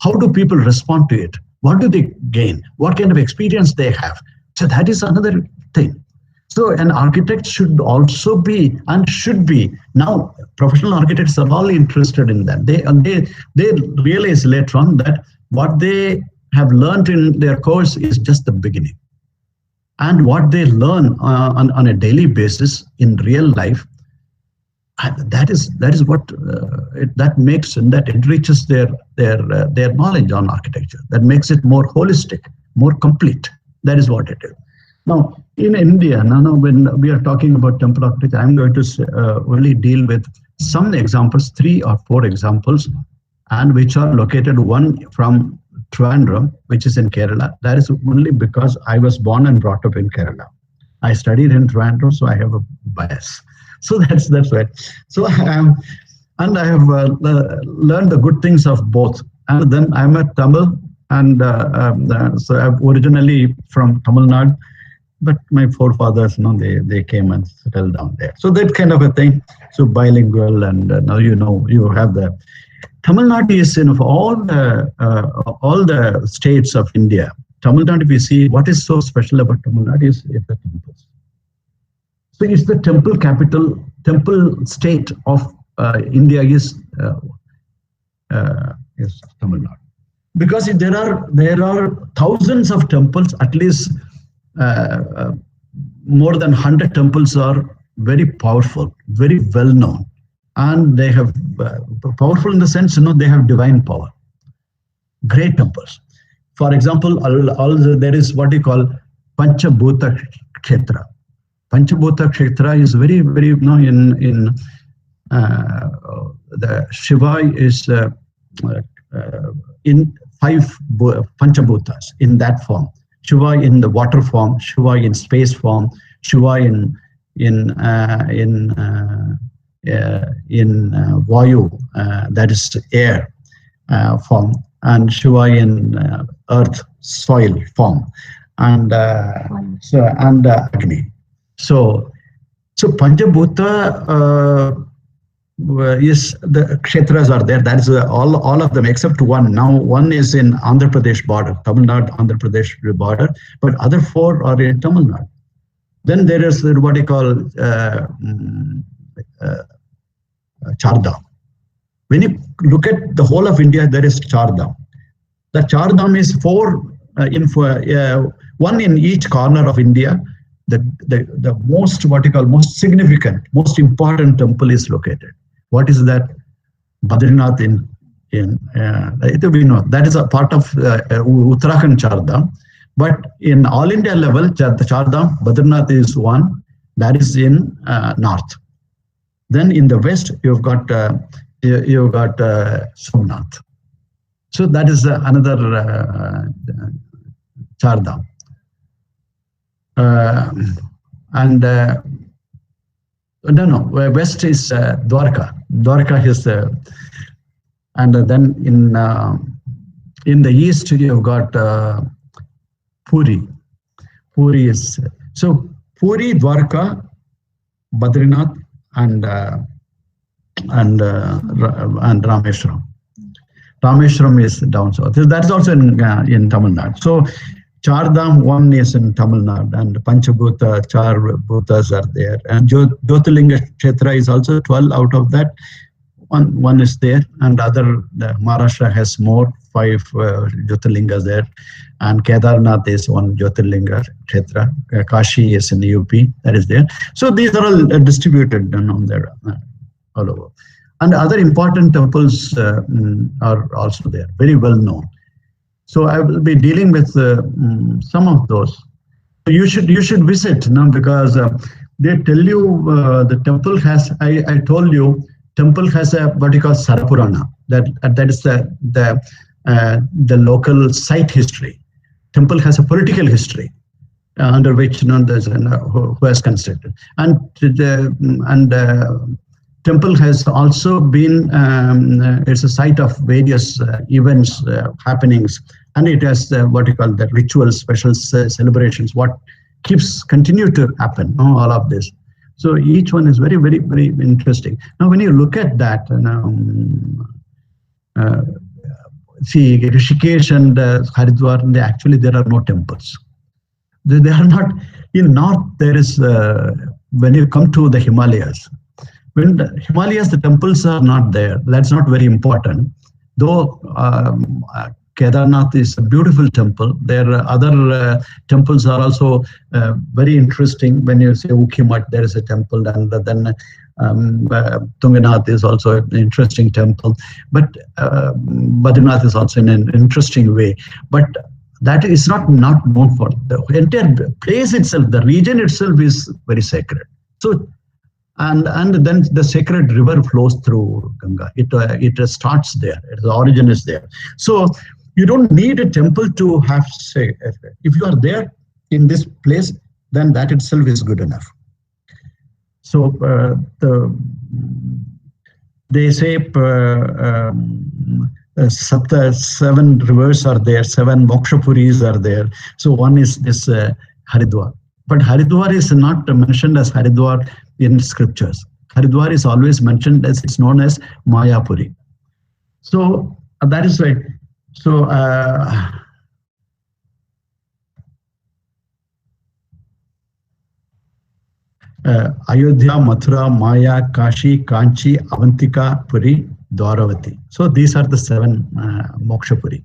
How do people respond to it? What do they gain? What kind of experience they have? So that is another thing. So an architect should also be and should be. Now, professional architects are all interested in that. They realize later on that what they have learned in their course is just the beginning. And what they learn on a daily basis in real life, that is what that makes and that enriches their knowledge on architecture. That makes it more holistic, more complete. That is what it is. Now, in India, when we are talking about temple architecture, I'm going to only deal with some examples, 3 or 4 examples, and which are located, one from Trivandrum, which is in Kerala. That is only because I was born and brought up in Kerala. I studied in Trivandrum, so I have a bias. So that's right. So and I have learned the good things of both. And then I'm a Tamil, and so I'm originally from Tamil Nadu. But my forefathers, they came and settled down there. So that kind of a thing. So bilingual, and now you have the Tamil Nadu is of all the states of India. Tamil Nadu, if you see what is so special about Tamil Nadu is the temples. So it's the temple capital, temple state of India is Tamil Nadu, because there are thousands of temples, at least. More than 100 temples are very powerful, very well known, and they have powerful in the sense they have divine power. Great temples. For example, there is what you call Panchabhuta Kshetra. Panchabhuta Kshetra is very, very in the Shiva is in 5 Panchabhutas in that form. Shiva in the water form, Shiva in space form, Shiva in Vayu, that is air form, and Shiva in earth, soil form, and Agni. So Panchabhuta is the kshetras are there. That is all of them except one. Now one is in Andhra Pradesh border, Tamil Nadu, Andhra Pradesh border, but other 4 are in Tamil Nadu. Then there is what you call Chardham. When you look at the whole of India, there is Chardham. The Chardham is 4 one in each corner of India. The most what you call most significant, most important temple is located. What is that? Badrinath we know that is a part of Uttarakhand Chardham. But in all India level, the Chardham, Badrinath is one. That is in north. Then in the west, you've got Somnath. So that is another Chardham. West is Dwarka. Dwarka is and then in the east you've got Puri. Puri is so Puri, Dwarka, Badrinath, and Rameshwaram. Rameshwaram is down south. That is also in Tamil Nadu. So Chardham, one is in Tamil Nadu, and Panchabhuta, Char Bhutas are there. And Jyotirlinga Kshetra is also 12 out of that. One is there, and the Maharashtra has more, 5 Jyotirlingas there, and Kedarnath is one Jyotirlinga Kshetra. Kashi is in the UP, that is there. So these are all distributed there all over. And other important temples are also there, very well known. So I will be dealing with some of those. You should visit, because they tell you the temple has. I told you, temple has a what you call Sarapurana. That is the local site history. Temple has a political history under which there's who has constructed, and temple has also been it's a site of various events happenings, and it has what you call the rituals, special celebrations, what continue to happen, all of this. So each one is very, very, very interesting. Now when you look at that, see Rishikesh and Haridwar, actually there are no temples. They are not. In north there is when you come to the Himalayas. When the Himalayas, the temples are not there. That's not very important. Though Kedarnath is a beautiful temple. There are other temples are also very interesting. When you say Ukimat, there is a temple, and then Tunganath is also an interesting temple. But Badrinath is also in an interesting way. But that is not known for. The entire place itself, the region itself is very sacred. So. And then the sacred river flows through Ganga. It starts there. The origin is there. So you don't need a temple to have say. If you are there in this place, then that itself is good enough. So they say 7 rivers are there, 7 mokshapuris are there. So one is this Haridwar. But Haridwar is not mentioned as Haridwar in scriptures. Haridwar is always mentioned as, it's known as Mayapuri. So that is right. So Ayodhya, Mathura, Maya, Kashi, Kanchi, Avantika, Puri, Dwaravati. So these are the 7 Mokshapuri.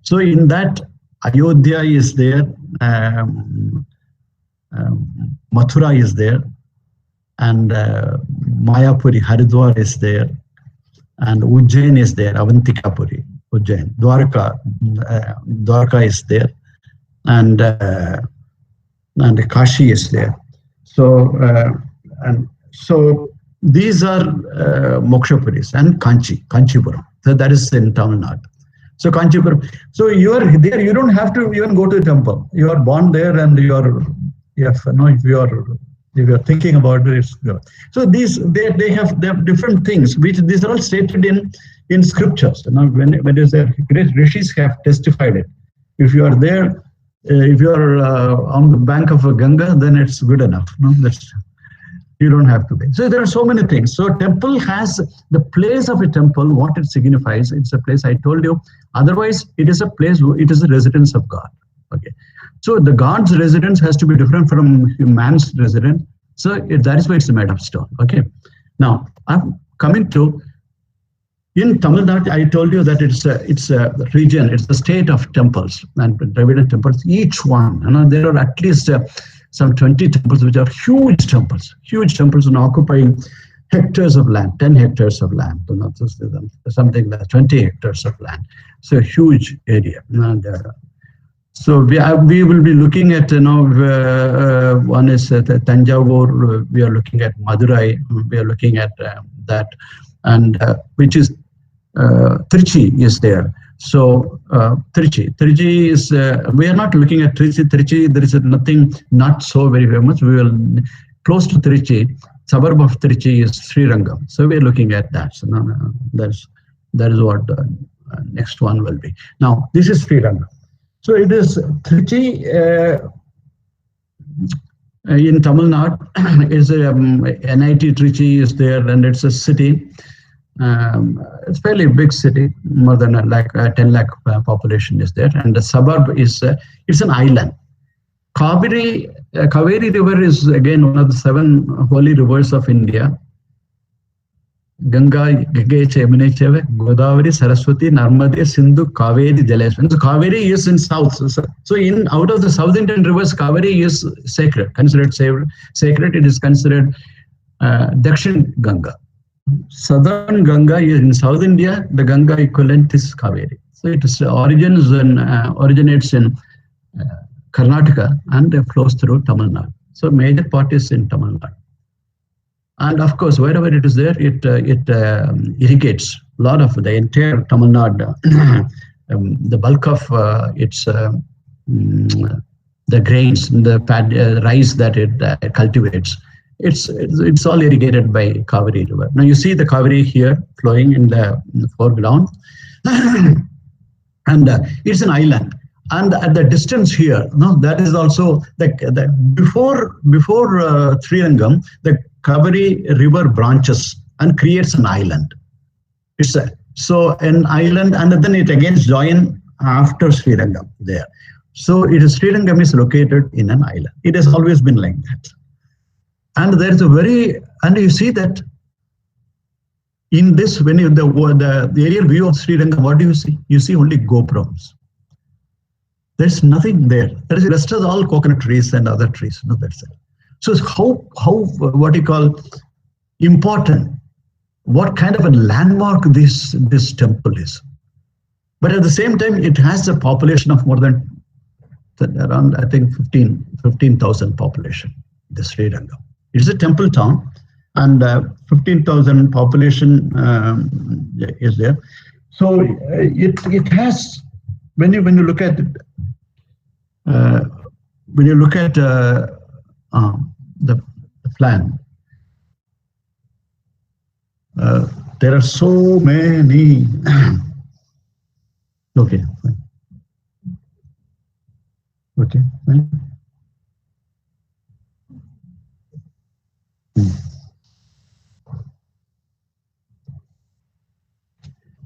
So in that, Ayodhya is there, Mathura is there, and Mayapuri, Haridwar is there, and Ujjain is there, Avantikapuri, Ujjain, Dwarka is there, and Kashi is there. So these are Mokshapuris, and Kanchipuram. So that is in Tamil Nadu. So Kanchipuram. So you are there. You don't have to even go to the temple. You are born there, and you are. If you are thinking about it, it's good. So they have different things, which these are all stated in scriptures. When is there, great rishis have testified it. If you are there, if you are on the bank of a Ganga, then it's good enough. You don't have to be. So there are so many things. So temple has the place of a temple, what it signifies. It's a place, I told you. Otherwise, it is a place. It is a residence of God. Okay. So the God's residence has to be different from man's residence. So that is why it's made of stone. Okay. Now I'm coming to in Tamil Nadu. I told you that it's a region. It's the state of temples and Dravidian temples. Each one, there are at least some 20 temples, which are huge temples and occupying hectares of land, 10 hectares of land, something like 20 hectares of land. So a huge area. So we will be looking at, one is Tanjavur, we are looking at Madurai, we are looking at that, and which is Trichy is there. So Trichy is, we are not looking at Trichy, there is nothing not so very famous. We will, close to Trichy, suburb of Trichy is Srirangam. So we are looking at that. So that is what next one will be. Now, this is Srirangam. So it is Trichy in Tamil Nadu is NIT Trichy is there, and it's a city. It's fairly big city, more than 10 lakh population is there, and the suburb is it's an island. Kaveri River is again one of the 7 holy rivers of India. Ganga, Yamuna, Godavari, Saraswati, Narmade, Sindhu, Kaveri, Jaleshwan. So Kaveri is in south. So in out of the South Indian rivers, Kaveri is sacred, considered sacred. It is considered Dakshin Ganga. Southern Ganga is in South India. The Ganga equivalent is Kaveri. So it is originates in Karnataka and flows through Tamil Nadu. So major part is in Tamil Nadu. And of course, wherever it is there, it irrigates a lot of the entire Tamil Nadu. The bulk of its the grains, the rice that it cultivates, it's all irrigated by Kaveri River. Now you see the Kaveri here flowing in the foreground, and it's an island. And at the distance here, no, that is also before Srirangam, the Kaveri River branches and creates an island. It's so an island, and then it again joins after Srirangam there. So Srirangam is located in an island. It has always been like that. And there's and you see that in this, when you the aerial view of Srirangam, what do you see? You see only Gopurams. There's nothing there. The rest is all coconut trees and other trees. No, that's it. So how what you call important, what kind of a landmark this temple is. But at the same time, it has a population of more than around, I think, 15,000 population, the Srirangam. It's a temple town, and 15,000 population is there. So it has, when you look at it, the plan, there are so many. Okay, fine. Okay, fine.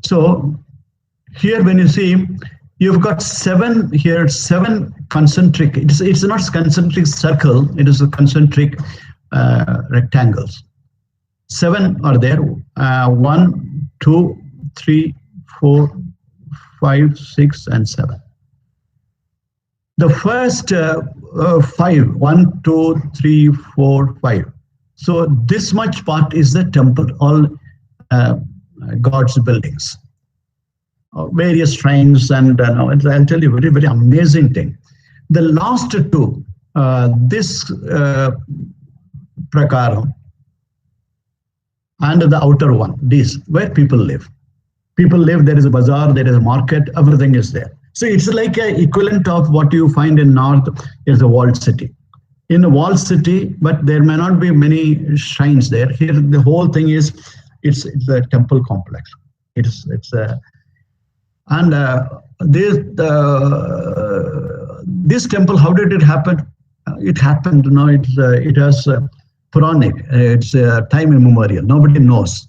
So here, when you see, you've got seven concentric. It's not concentric circle. It is a concentric rectangles. 7 are there. 1, 2, 3, 4, 5, 6, and 7. The first 5, 1, 2, 3, 4, 5. So this much part is the temple, all God's buildings, various shrines, and I'll tell you very, very amazing thing. The last two, this prakaram and the outer one, these, where people live. People live, there is a bazaar, there is a market, everything is there. So it's like an equivalent of what you find in North is a walled city. In a walled city, but there may not be many shrines there. Here, the whole thing is, it's a temple complex. It's this temple, how did it happen? It happened, it has Puranic, it's time immemorial. Nobody knows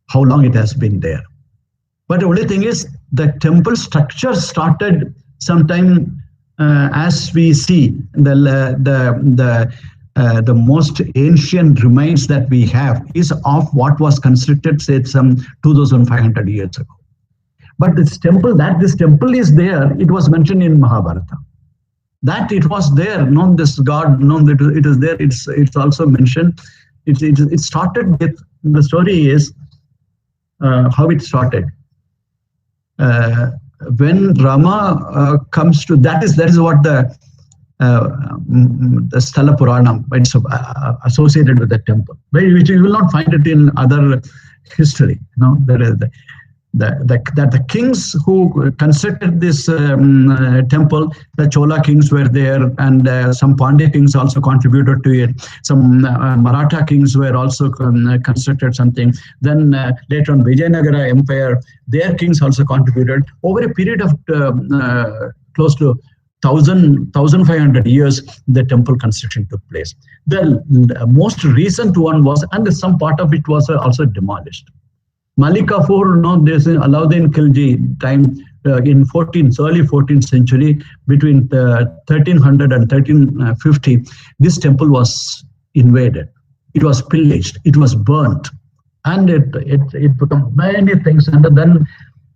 how long it has been there. But the only thing is, the temple structure started sometime, as we see the most ancient remains that we have is of what was constructed, say, some 2,500 years ago. But this temple is there, it was mentioned in Mahabharata. That it was there, known this God, known that it is there, it's also mentioned. It started with, the story is how it started. When Rama comes to, that is what the Sthala Puranam, it's associated with the temple, which you will not find it in other history. There is the kings who constructed this temple, the Chola kings were there, and some Pandya kings also contributed to it. Some Maratha kings were also constructed something. Then later on, Vijayanagara Empire, their kings also contributed. Over a period of close to 1,500 years, the temple construction took place. The most recent one was, and some part of it was also demolished. Malik Kafur, there's Alauddin Khilji time in early 14th century, between 1300 and 1350, this temple was invaded. It was pillaged. It was burnt. and it become many things. And then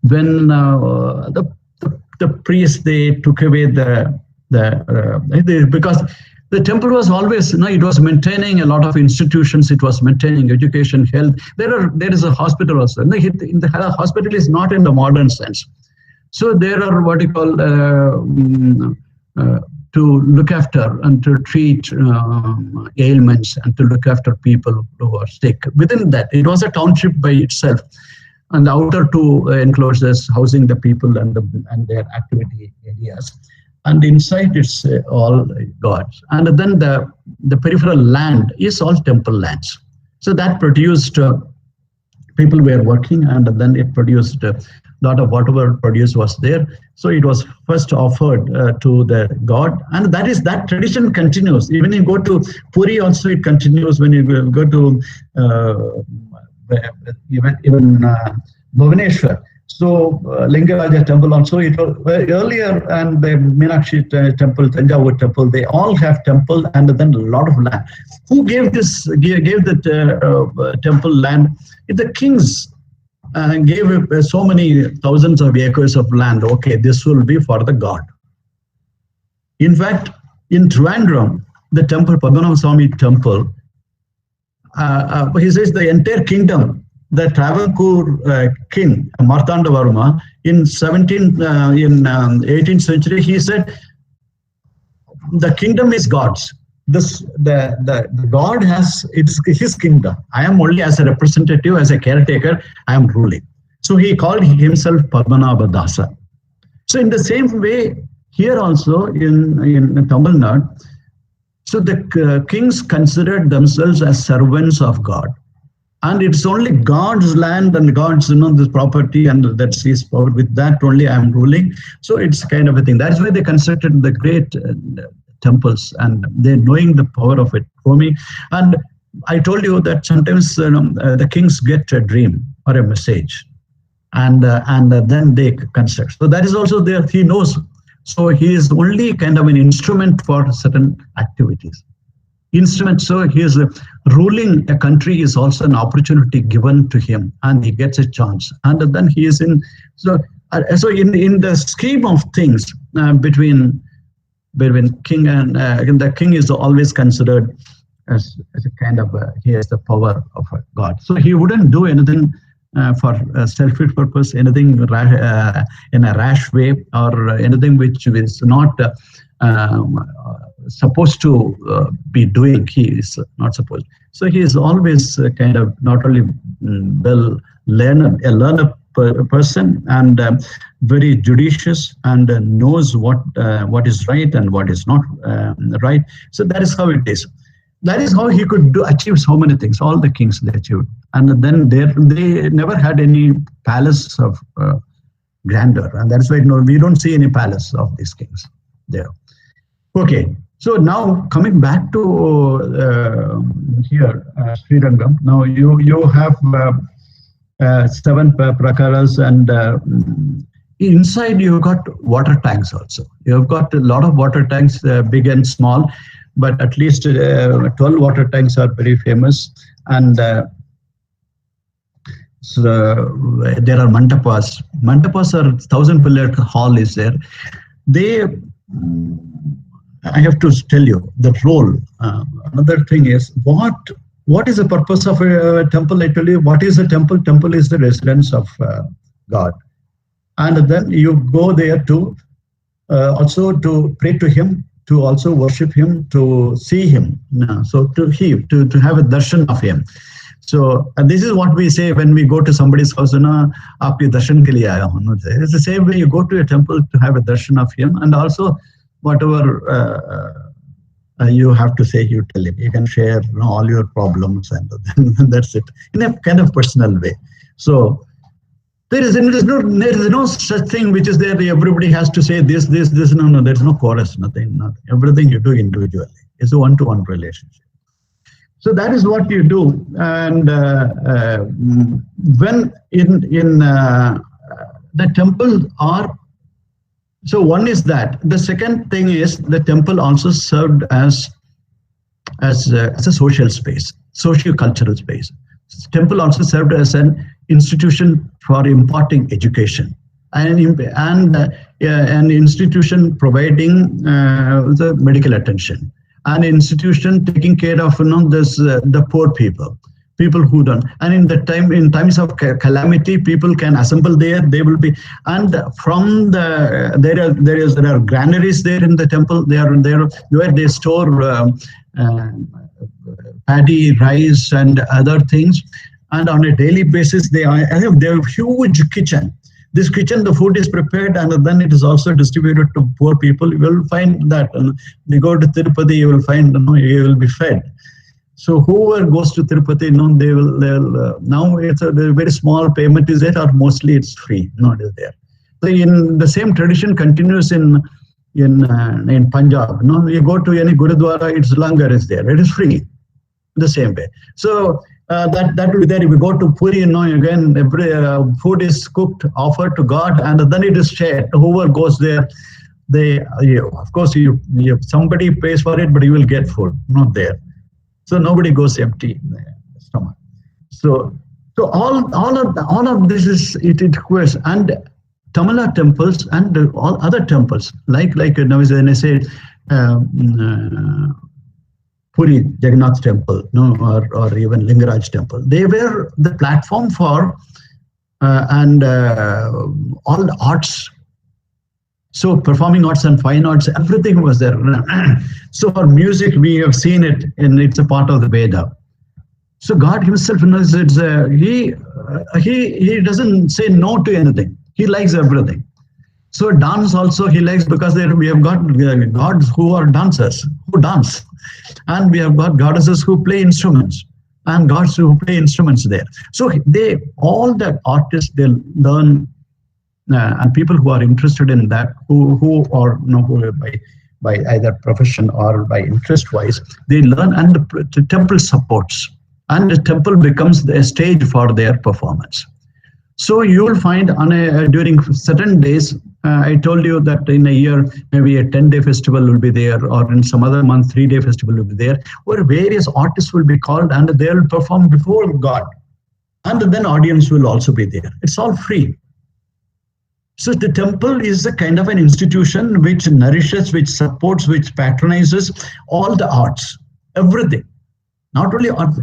when the priests, they took away because the temple was always, it was maintaining a lot of institutions. It was maintaining education, health. There is a hospital also. The hospital is not in the modern sense. So there are what you call to look after and to treat ailments and to look after people who are sick. Within that, it was a township by itself, and the outer two enclosures housing the people and their activity areas. And inside it's all gods. And then the peripheral land is all temple lands. So that produced people were working, and then it produced a lot of whatever produce was there. So it was first offered to the god, and that tradition continues. Even you go to Puri also, it continues. When you go to even Bhubaneswar. So Lingaraja temple also, it was earlier, and the Meenakshi temple, Tanjavur temple, they all have temple and then a lot of land. Who gave the temple land? The kings gave so many thousands of acres of land. Okay, this will be for the god. In fact, in Trivandrum, the temple, Padmanabha Swami temple, he says the entire kingdom, the Travancore king, Marthandavarma, in 18th century, he said, the kingdom is God's. The God has, it's his kingdom. I am only as a representative, as a caretaker, I am ruling. So he called himself Padmanabha Dasa. So in the same way, here also in Tamil Nadu, so the kings considered themselves as servants of God. And it's only God's land and God's, this property, and that's his power. With that only I am ruling. So it's kind of a thing. That's why they constructed the great temples, and they're knowing the power of it for me. And I told you that sometimes the kings get a dream or a message, and then they construct. So that is also there. He knows. So he is only kind of an instrument for certain activities. Instrument. So he is ruling a country is also an opportunity given to him, and he gets a chance. And then he is in. So in the scheme of things between king and the king is always considered as a kind of he has the power of a god. So he wouldn't do anything for a selfish purpose, anything in a rash way, or anything which is not supposed to be doing. He is not supposed. So he is always kind of not only a learned person, and very judicious, and knows what is right and what is not right. So that is how it is. That is how he could achieve so many things. All the kings they achieved, and then they never had any palace of grandeur, and that's why we don't see any palace of these kings there. Okay, so now coming back to here, Srirangam. Now you have 7 prakaras, and inside you've got water tanks also. You've got a lot of water tanks, big and small, but at least 12 water tanks are very famous. And so there are mantapas. Mantapas are 1,000-pillared hall is there. I have to tell you the role. Another thing is what is the purpose of a temple? I tell you, what is a temple? Temple is the residence of God, and then you go there to also to pray to Him, to also worship Him, to see Him. So to have a darshan of Him. So and this is what we say when we go to somebody's house. Aapke darshan ke liye aaya hu. It's the same way you go to a temple to have a darshan of Him, and also whatever you have to say, you tell Him. You can share all your problems, and that's it, in a kind of personal way. So there is no such thing which is there. Everybody has to say this. No. There is no chorus. Nothing. Everything you do individually. It's a one-to-one relationship. So that is what you do. And when in the temple are. So one is that. The second thing is the temple also served as a social space, socio-cultural space. temple also served as an institution for imparting education, and an institution providing the medical attention, an institution taking care of this the poor people who don't. And in times of calamity, people can assemble there. They will be, and from there are granaries there in the temple. They are there where they store paddy, rice, and other things. And on a daily basis, they have huge kitchen. This kitchen, the food is prepared, and then it is also distributed to poor people. You will find that you go to Tirupati, you will find you will be fed. So whoever goes to Tirupati, they will now it's a very small payment is there, or mostly it's free. It is there. So in the same tradition continues in Punjab. You go to any Gurudwara, its langar is there. It is free, the same way. So that will be there. If you go to Puri, again every food is cooked, offered to God, and then it is shared. Whoever goes there, of course somebody pays for it, but you will get food, not there. So nobody goes empty in the stomach. So all of this is it requires. And Tamala temples and all other temples like when I say Puri Jagannath temple, or even Lingaraj temple, they were the platform for and all the arts. So performing arts and fine arts, everything was there. So for music, we have seen it, and it's a part of the Veda. So God Himself knows He doesn't say no to anything. He likes everything. So dance also He likes, because we have got gods who are dancers, who dance, and we have got goddesses who play instruments, and gods who play instruments there. So all the artists, they learn. And people who are interested in that, who are by either profession or by interest wise, they learn, and the temple supports, and the temple becomes the stage for their performance. So you will find during certain days, I told you that in a year maybe a 10-day festival will be there, or in some other month 3-day festival will be there, where various artists will be called and they will perform before God, and then audience will also be there. It's all free. So the temple is a kind of an institution which nourishes, which supports, which patronizes all the arts, everything, not only art,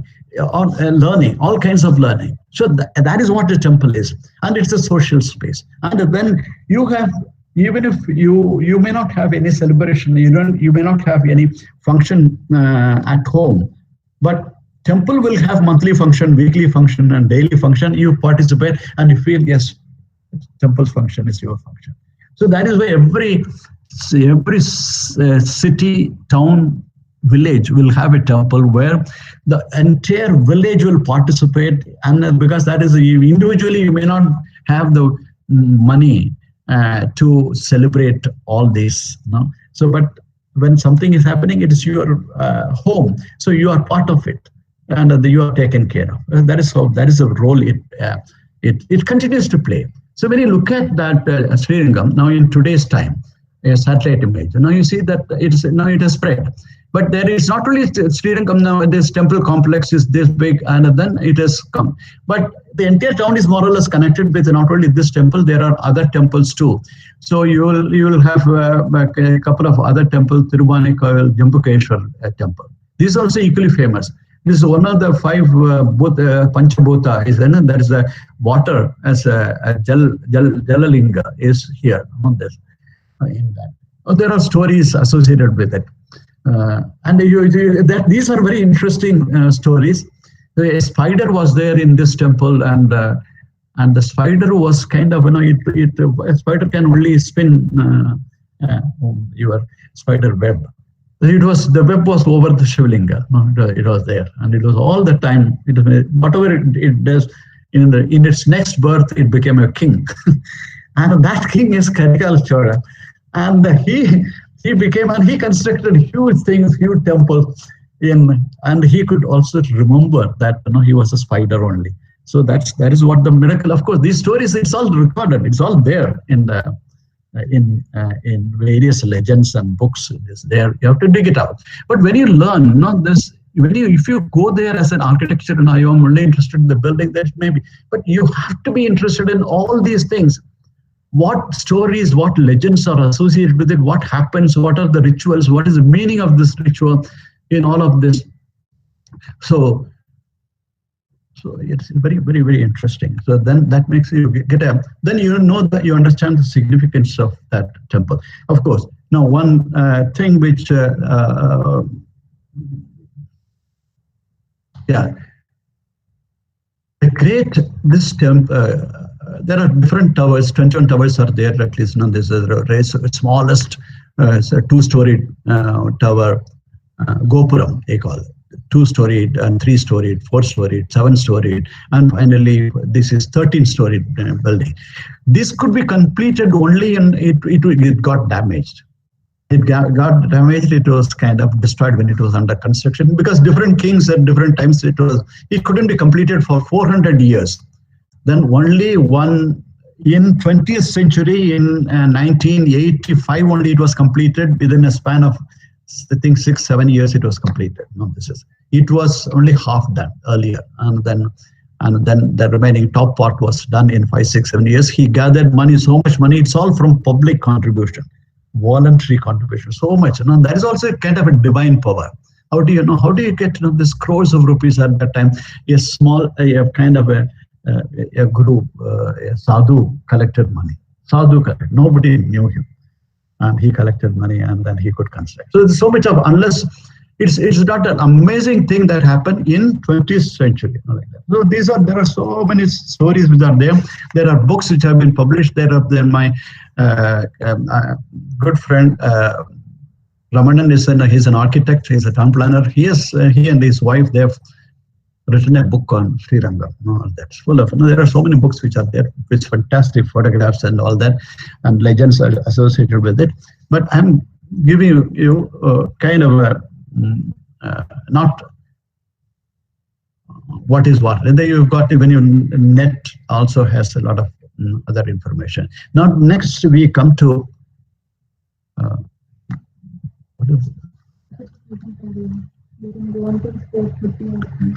learning, all kinds of learning. So that is what the temple is, and it's a social space. And then you have, even if you may not have any celebration, you may not have any function at home, but temple will have monthly function, weekly function, and daily function. You participate and you feel, yes, temple's function is your function. So that is why every city, town, village will have a temple where the entire village will participate, and because that is individually you may not have the money to celebrate all this. So but when something is happening, it is your home, so you are part of it, and you are taken care of. And that is a role it continues to play. So when you look at that Srirangam now in today's time, a satellite image, now you see that it has spread. But there is not only Srirangam now, this temple complex is this big, and then it has come. But the entire town is more or less connected with not only this temple, there are other temples too. So you will have a couple of other temples, Tirubhanekoil, Jambukeshwar temple. These are also equally famous. This is one of the 5 Panchabhuta, that is the water as a Jalalinga is here among this. In that. There are stories associated with it. And these are very interesting stories. A spider was there in this temple, and the spider was kind of, a spider can only spin your spider web. The web was over the Shivlinga. It was there, and it was all the time. Whatever it does, in its next birth, it became a king, and that king is Karikal Chora, and he became, and he constructed huge things, huge temples and he could also remember that he was a spider only. So that is what the miracle. Of course, these stories, it's all recorded, it's all there in various legends and books. It is there. You have to dig it out. But when you learn, this if you go there as an architecture and I am only interested in the building, that maybe, but you have to be interested in all these things. What stories, what legends are associated with it, what happens, what are the rituals, what is the meaning of this ritual in all of this. So it's very interesting. So then that makes you get a, then you know that you understand the significance of that temple. Of course, now one thing which yeah, this temple. There are different towers. 21 towers are there. At least, this is the smallest two-storied tower, Gopuram, they call it. 2-storied and 3-storied, 4-storied, 7-storied, and finally this is 13-storied building. This could be completed only, and it got damaged. It got damaged. It was kind of destroyed when it was under construction because different kings at different times it couldn't be completed for 400 years. Then only one in 20th century, in 1985 only it was completed. Within a span of I think 6-7 years it was completed. No, it was only half done earlier, and then the remaining top part was done in 5-6-7 years. He gathered money, so much money. It's all from public contribution, voluntary contribution, so much. That is also kind of a divine power. How do you know? How do you get this crores of rupees at that time? A small, kind of a guru, a sadhu collected money. Sadhu collected. Nobody knew him, and he collected money, and then he could construct. So there's so much of, unless it's not an amazing thing that happened in 20th century. Like that. So there are so many stories which are there. There are books which have been published. There are my good friend Ramanan he's an architect. He's a town planner. He and his wife, they have written a book on Sri Rangam. That's full of. There are so many books which are there with fantastic photographs and all that, and legends are associated with it. But I'm giving you kind of a not what is what. And then you've got, when you net also has a lot of other information. Now next we come to what is it?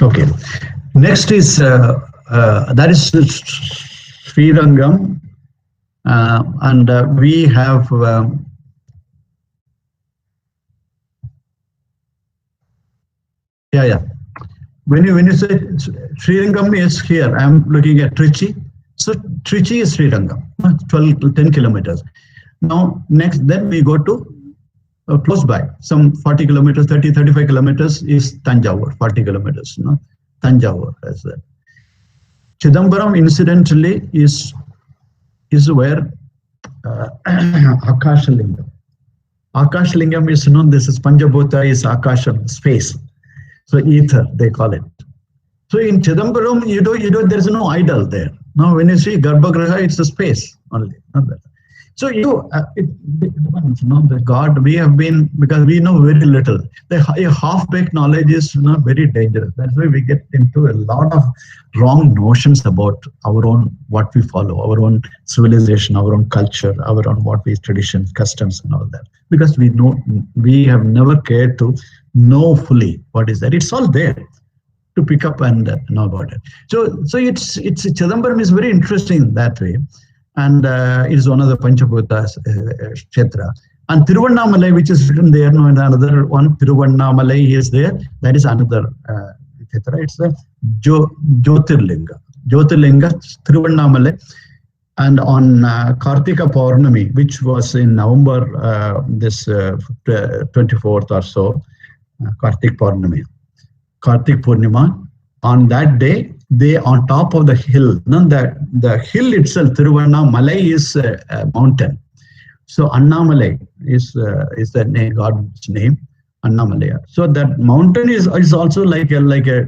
Okay. Next is that is Sri Rangam, and we have yeah. When you say Sri Rangam is here, I'm looking at Trichy. So Trichy is Sri Rangam, 10 kilometers. Now next, then we go to close by, some 40 kilometers, 35 kilometers is Tanjavur, 40 kilometers. Tanjavur as that. Chidambaram, incidentally, is where Akashalingam. Akashalingam is known. This is Panjabhuta, is Akasham, space. So ether, they call it. So in Chidambaram, there is no idol there. Now when you see Garbhagriha, it's a space only, not that. So it depends, the God, we have been, because we know very little. A half-baked knowledge is very dangerous. That's why we get into a lot of wrong notions about our own, what we follow, our own civilization, our own culture, our own traditions, customs and all that. Because we have never cared to know fully what is that. It's all there to pick up and know about it. So it's Chidambaram is very interesting that way. And it is one of the Panchabhutas Kshetra. And Tiruvannamalai, which is written there, and another one, Tiruvannamalai is there. That is another Kshetra. It's the Jyotirlinga. Jyotirlinga, Tiruvannamalai. And on Kartika Purnami, which was in November, this 24th or so, Kartik Purnami, Kartik Purnima, on that day, they on top of the hill. The hill itself, Tiruvannamalai, is a mountain. So Annamalai is the name, God's name, Annamalai. So that mountain is also like a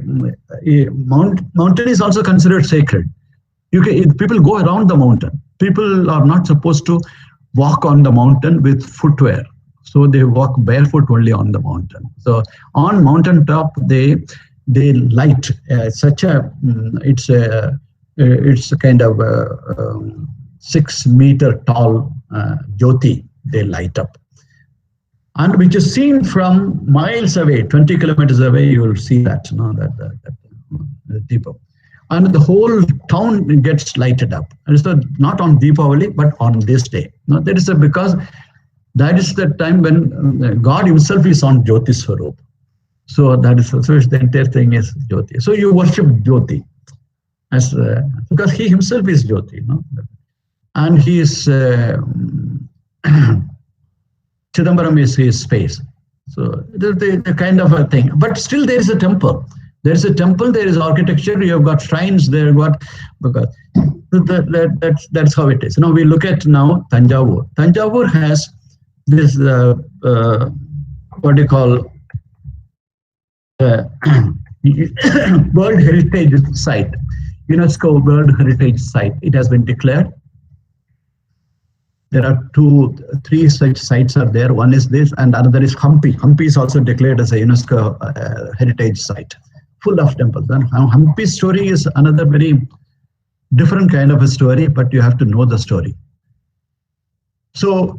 mountain is also considered sacred. People go around the mountain. People are not supposed to walk on the mountain with footwear. So they walk barefoot only on the mountain. So on mountain top, they light such a it's a kind of 6 meter tall jyoti they light up, and which is seen from miles away, 20 kilometers away. You will see that, Deepam, and the whole town gets lighted up. And so not on Deepavali, but on this day. Now, that is because that is the time when God Himself is on Jyoti Swarup. So that is so the entire thing is Jyoti. So you worship Jyoti as because He Himself is Jyoti, and He is Chidambaram is His space. So the kind of a thing, but still there is a temple. There is a temple. There is architecture. You have got shrines. There, got because that's how it is. Now we look at Tanjavur. Tanjavur has this what do you call uh, World Heritage Site, UNESCO World Heritage Site. It has been declared. There are three such sites are there. One is this, and another is Hampi. Hampi is also declared as a UNESCO heritage site, full of temples. And Hampi's story is another very different kind of a story, but you have to know the story. So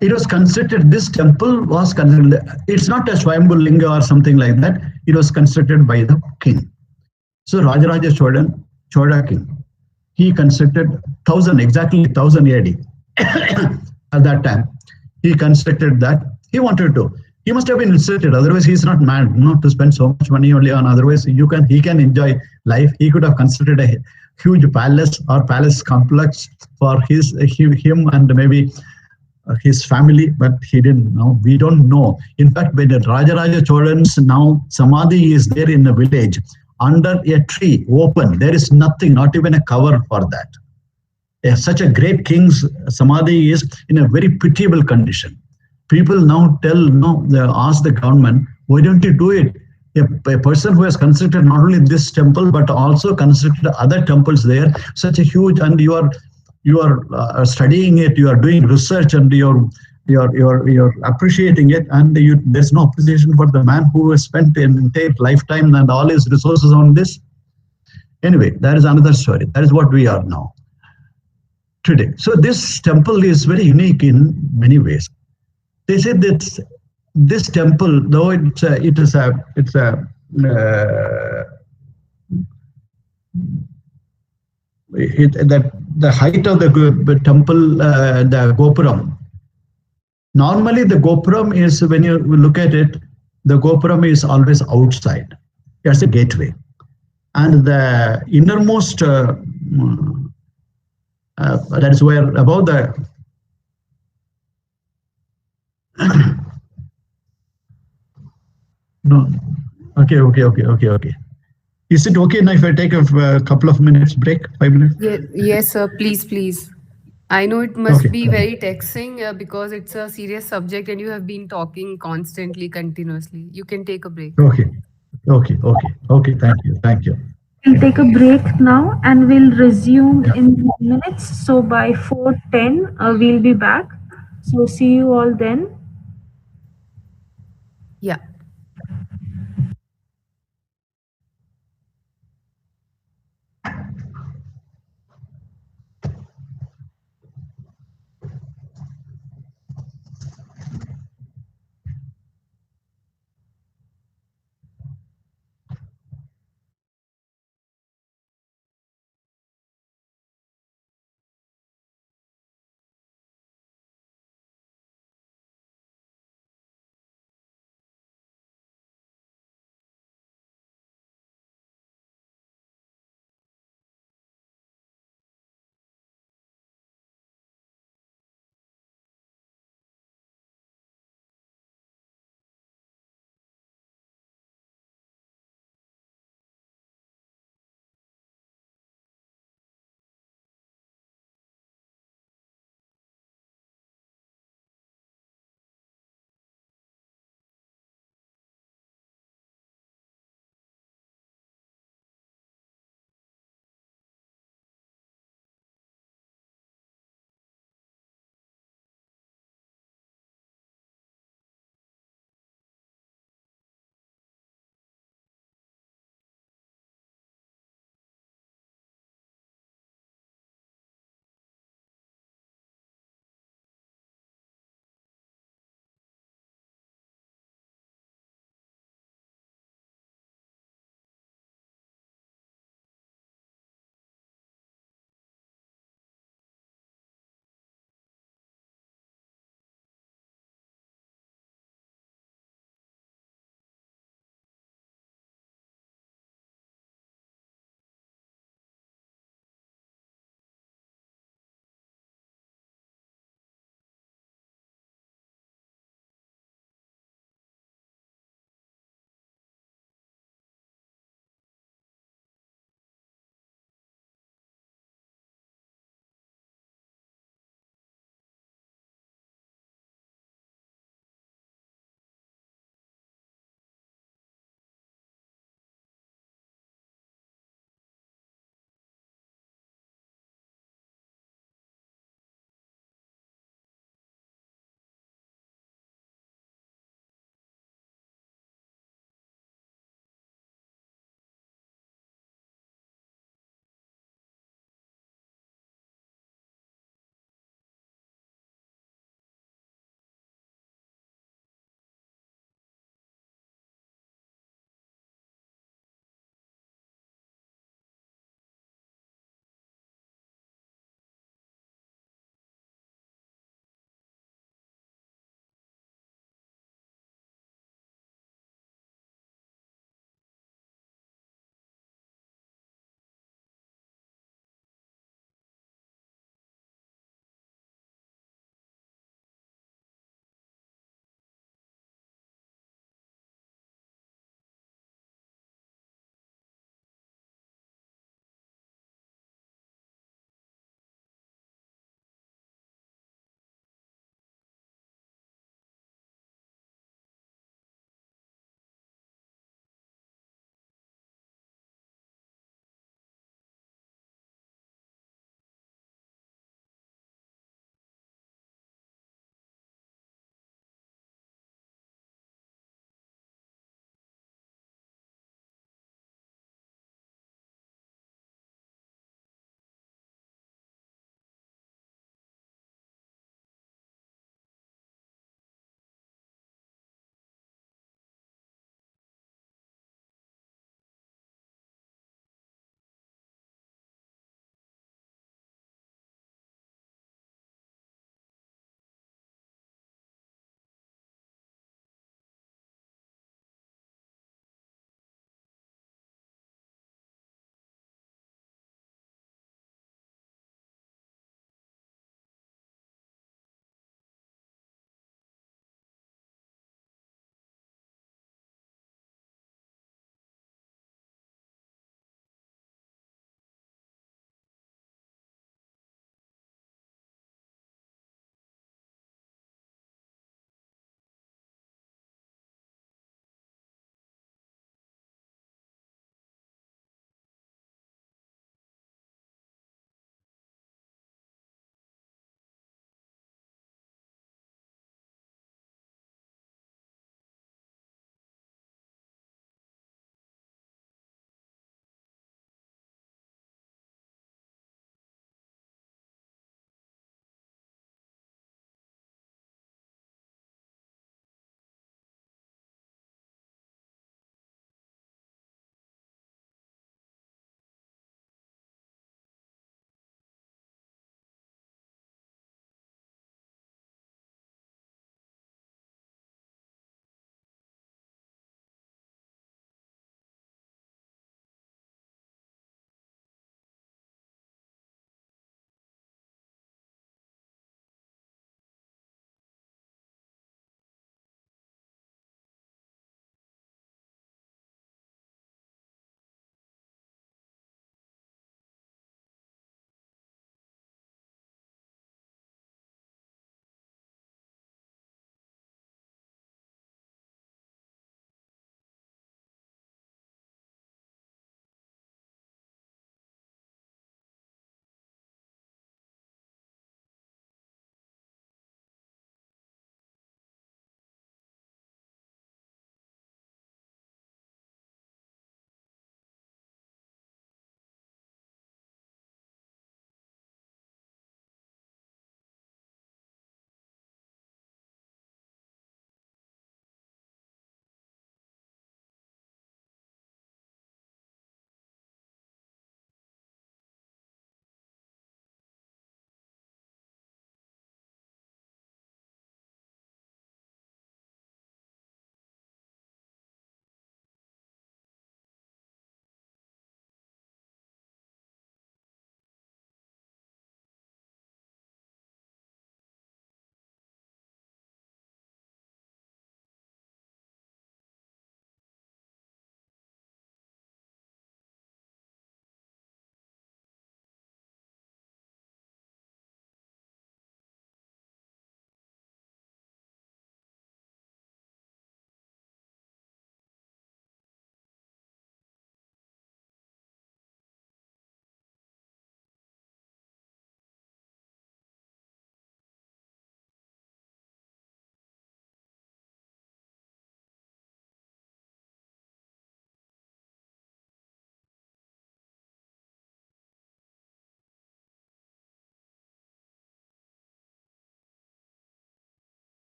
it was constructed. This temple was constructed. It's not a Swayambhu Linga or something like that. It was constructed by the king. So Rajaraja Chola king, he constructed 1000 AD. At that time, he constructed that. He wanted to. He must have been instructed. Otherwise, he's not mad not to spend so much money only on. Otherwise, he can enjoy life. He could have constructed a huge palace or palace complex for him and maybe his family, but he didn't know. We don't know. In fact, when the Rajaraja Cholan's now Samadhi is there in a village under a tree, open. There is nothing, not even a cover for that. Such a great king's Samadhi is in a very pitiable condition. People now ask the government, why don't you do it? A person who has constructed not only this temple but also constructed other temples there, such a huge, and you are studying it, you are doing research, and you're appreciating it, and there's no appreciation for the man who has spent an entire lifetime and all his resources on this. Anyway, that is another story. That is what we are now today. So this temple is very unique in many ways. They say that this temple, though that the height of the temple, the gopuram. Normally, the gopuram is, when you look at it, the gopuram is always outside. It's a gateway, and the innermost that is where above the no. Okay. Is it okay now if I take a couple of minutes break? 5 minutes? Yes, sir. Please, please. I know it must Okay. be very taxing because it's a serious subject and you have been talking constantly, continuously. You can take a break. Okay. Thank you. We'll take a break now and we'll resume Yeah. in minutes. So by 4:10, we'll be back. So see you all then. Yeah.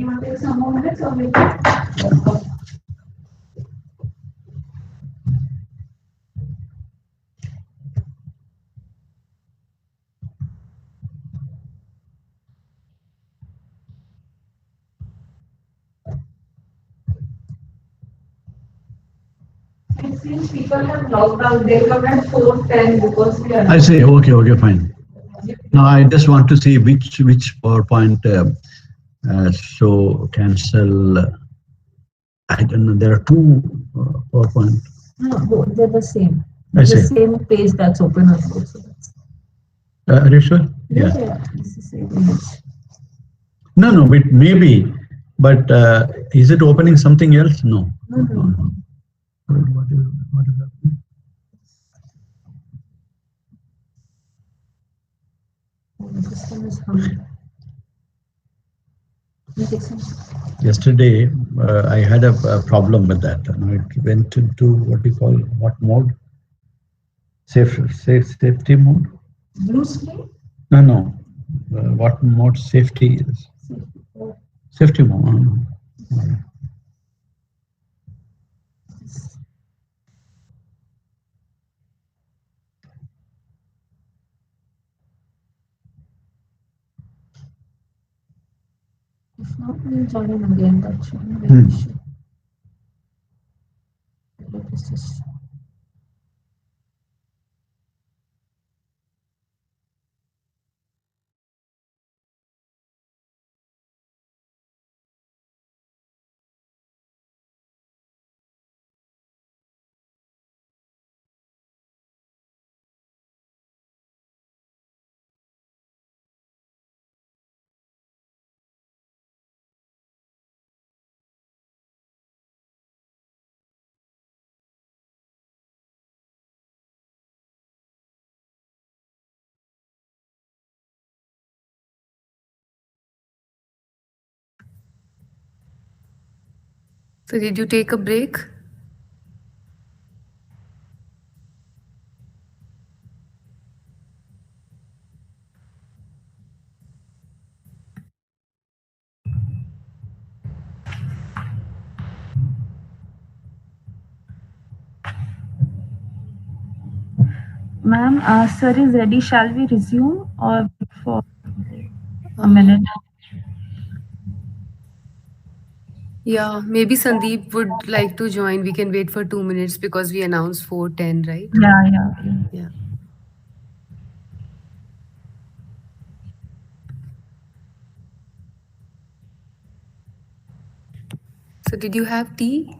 want to take some more minutes or maybe? It seems people have logged out. They come at 4:10 because we are. I say, okay, okay, fine. Now I just want to see which PowerPoint show cancel. I don't know. There are two PowerPoint. No, they're the same. I The see. same page that's open on both. So that's, Are you sure? yeah, Yeah. yeah, it's the same image. No, no, it maybe, but is it opening something else? No. No, no, no. What is happening? The system is humming. You take some. Yesterday, I had a problem with that. Now it went into what we call what mode? Safety mode? Blue screen? No, no. What mode safety is? Safety. Oh, Safety mode. this. If not, we'll join in again. That shouldn't be an issue. Let us just. So did you take a break? Ma'am, sir is ready. Shall we resume or for a Uh, minute? Yeah, maybe Sandeep would like to join. We can wait for 2 minutes because we announced 4:10, right? Yeah, yeah, yeah. Yeah. So did you have tea?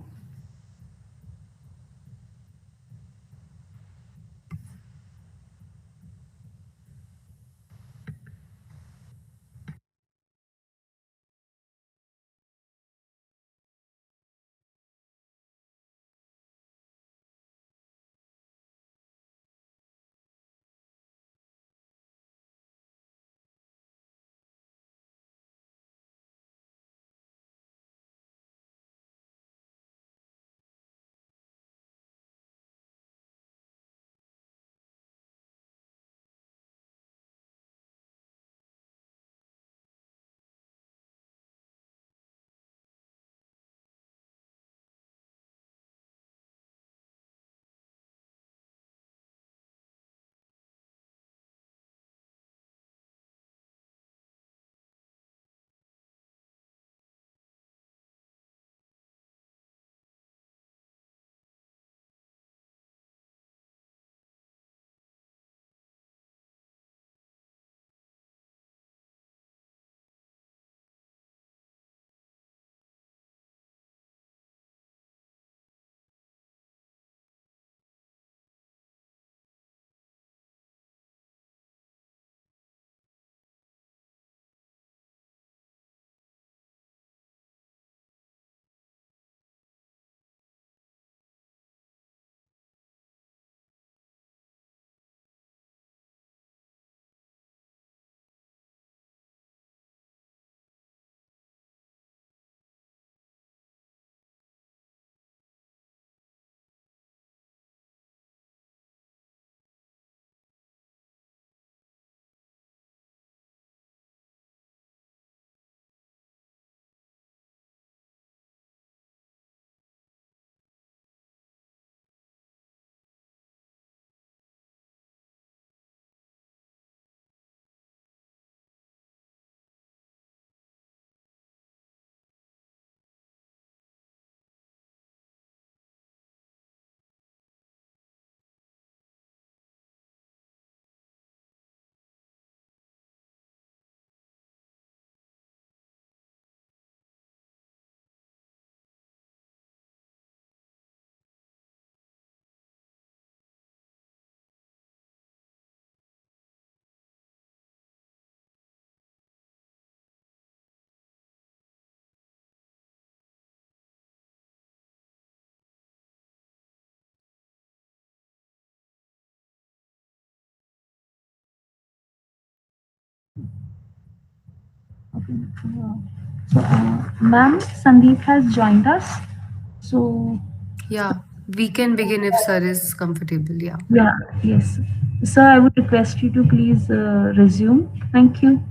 Ma'am, Sandeep has joined us. So, Yeah, we can begin if sir is comfortable. Yeah. yeah, yes. Sir, I would request you to please resume. Thank you.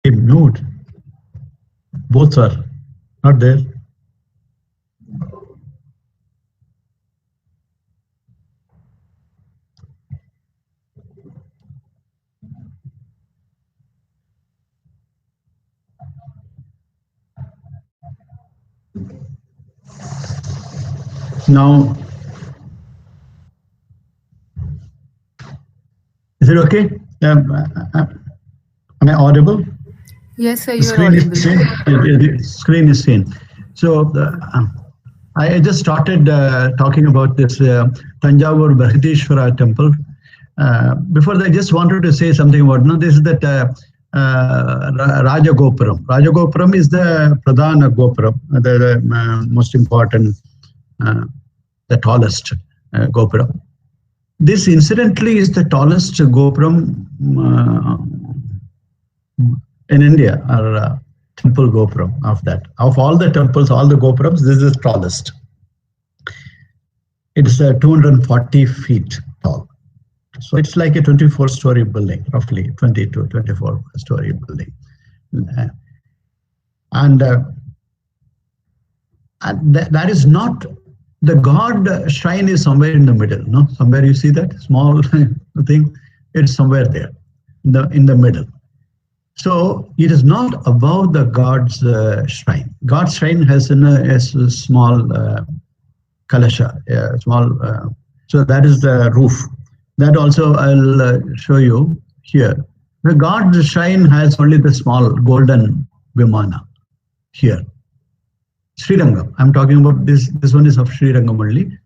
Note, both are not there. Now, is it okay? Am I audible? Yes, sir, The you are screen is audible. seen. The screen is seen. So I just started talking about this Tanjavur Brihadishwara temple. Before that, I just wanted to say something about, no, this is that Raja Gopuram. Raja Gopuram is the Pradhana Gopuram, the most important, uh, the tallest Gopuram. This incidentally is the tallest Gopuram in India, or temple Gopuram of that. Of all the temples, all the Gopurams, this is the tallest. It's 240 feet tall. So it's like a 24-story building, roughly 20 to 24-story building. Uh, And, that is not, the God shrine is somewhere in the middle, no? Somewhere you see that small thing, it's somewhere there, in the middle. So it is not above the God's shrine. God's shrine has a small kalasha, a small. So that is the roof. That also I'll show you here. The God's shrine has only the small golden vimana here. Srirangam. I'm talking about this. This one is of Srirangam only.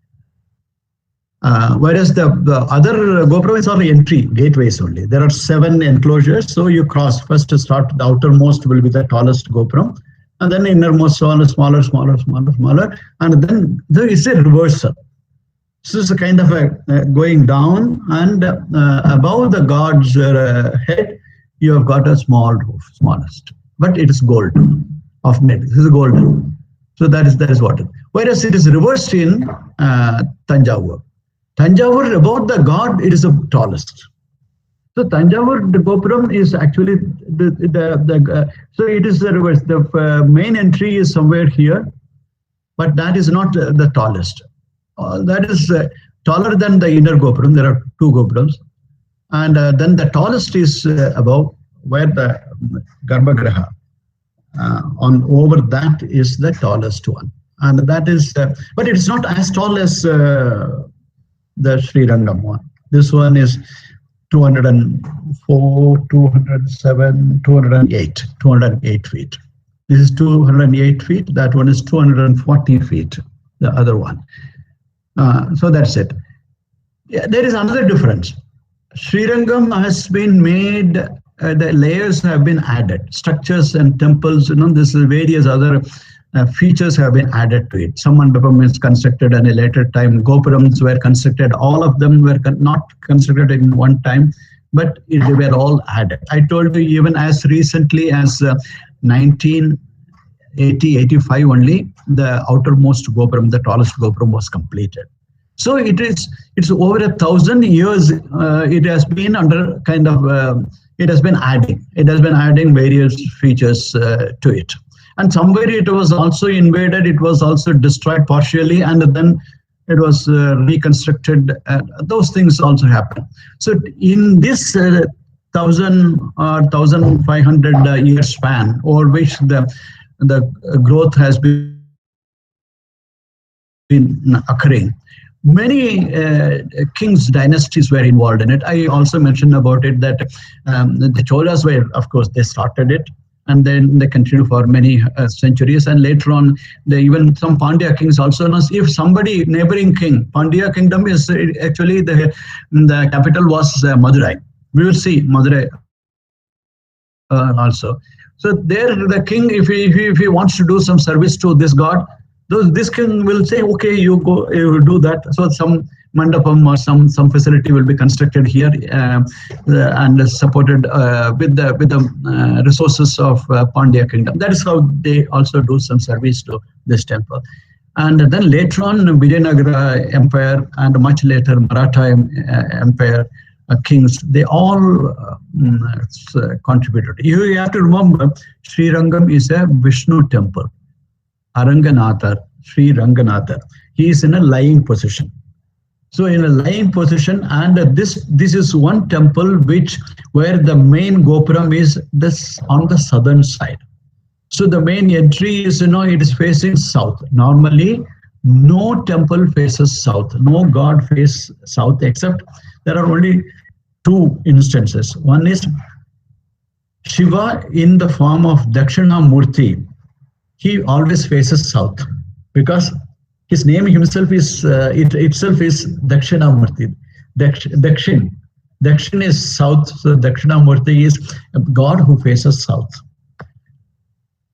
Whereas the other Gopurams are entry gateways only. There are 7 enclosures, so you cross. First to start, the outermost will be the tallest Gopuram, and then innermost smaller, and then there is a reversal. So it's a kind of a going down, and above the god's head, you have got a small roof, smallest, but it is gold of made. This is golden. So that is what. Whereas it is reversed in Tanjavur. Tanjavur, about the god, it is the tallest. So Tanjavur, the Gopuram is actually so it is the reverse. The main entry is somewhere here, but that is not the tallest. That is taller than the inner Gopuram. There are 2 Gopurams, and then the tallest is above, where the Garbhagriha. On over that is the tallest one, and that is, but it's not as tall as the Srirangam one. This one is 204, 207, 208 feet. This is 208 feet. That one is 240 feet. The other one. So that's it. Yeah, there is another difference. Srirangam has been made. The layers have been added. Structures and temples. This is various other features have been added to it. Some mandapam is constructed at a later time. Gopurams were constructed. All of them were not constructed in one time, but they were all added. I told you, even as recently as 1980, 85 only, the outermost Gopuram, the tallest Gopuram, was completed. So it's over 1,000 years. It has been under kind of. It has been adding. It has been adding various features to it. And somewhere it was also invaded, it was also destroyed partially, and then it was reconstructed. Those things also happen. So in this 1,000 or 1,500 year span over which the growth has been occurring. Many kings dynasties were involved in it. I also mentioned about it that the Cholas were, of course, they started it, and then they continued for many centuries. And later on, even some Pandya kings also knows. If somebody neighboring king, Pandya kingdom is actually the capital was Madurai. We will see Madurai also. So there, the king, if he wants to do some service to this god, this king will say, okay, you go, you do that. So some mandapam or some facility will be constructed here, and supported with the resources of Pandya kingdom. That is how they also do some service to this temple. And then later on, Vijayanagara Empire and much later Maratha Empire kings, they all contributed. You have to remember, Sri Rangam is a Vishnu temple. Aranganatha, Sri Ranganatha. He is in a lying position. So in a lying position, and this is one temple which where the main gopuram is this on the southern side. So the main entry is, it is facing south. Normally, no temple faces south. No god faces south, except there are only two instances. One is Shiva in the form of Dakshinamurti. He always faces south because his name himself is it itself is Dakshinamurti. Dakshin. Dakshin is south, so Dakshinamurti is a god who faces south.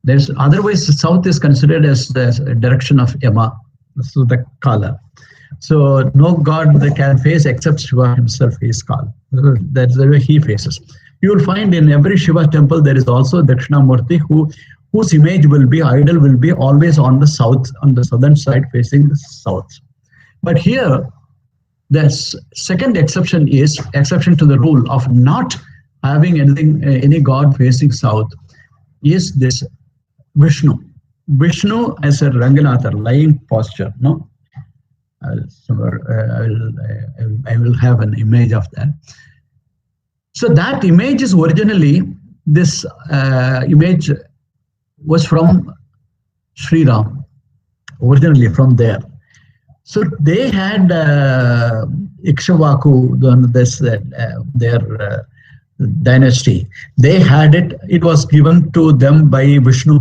There's otherwise south is considered as the direction of Yama, so the Kala. So no god that can face except Shiva himself is Kala. That's the way he faces. You will find in every Shiva temple there is also Dakshinamurti whose image will be, idol will be always on the south, on the southern side facing the south. But here, the second exception is exception to the rule of not having any god facing south is this Vishnu. Vishnu as a Ranganatha, lying posture. No, I will have an image of that. So that image is originally, this image was from Sri Ram, originally from there. So they had Ikshvaku, their dynasty. They had it. It was given to them by Vishnu,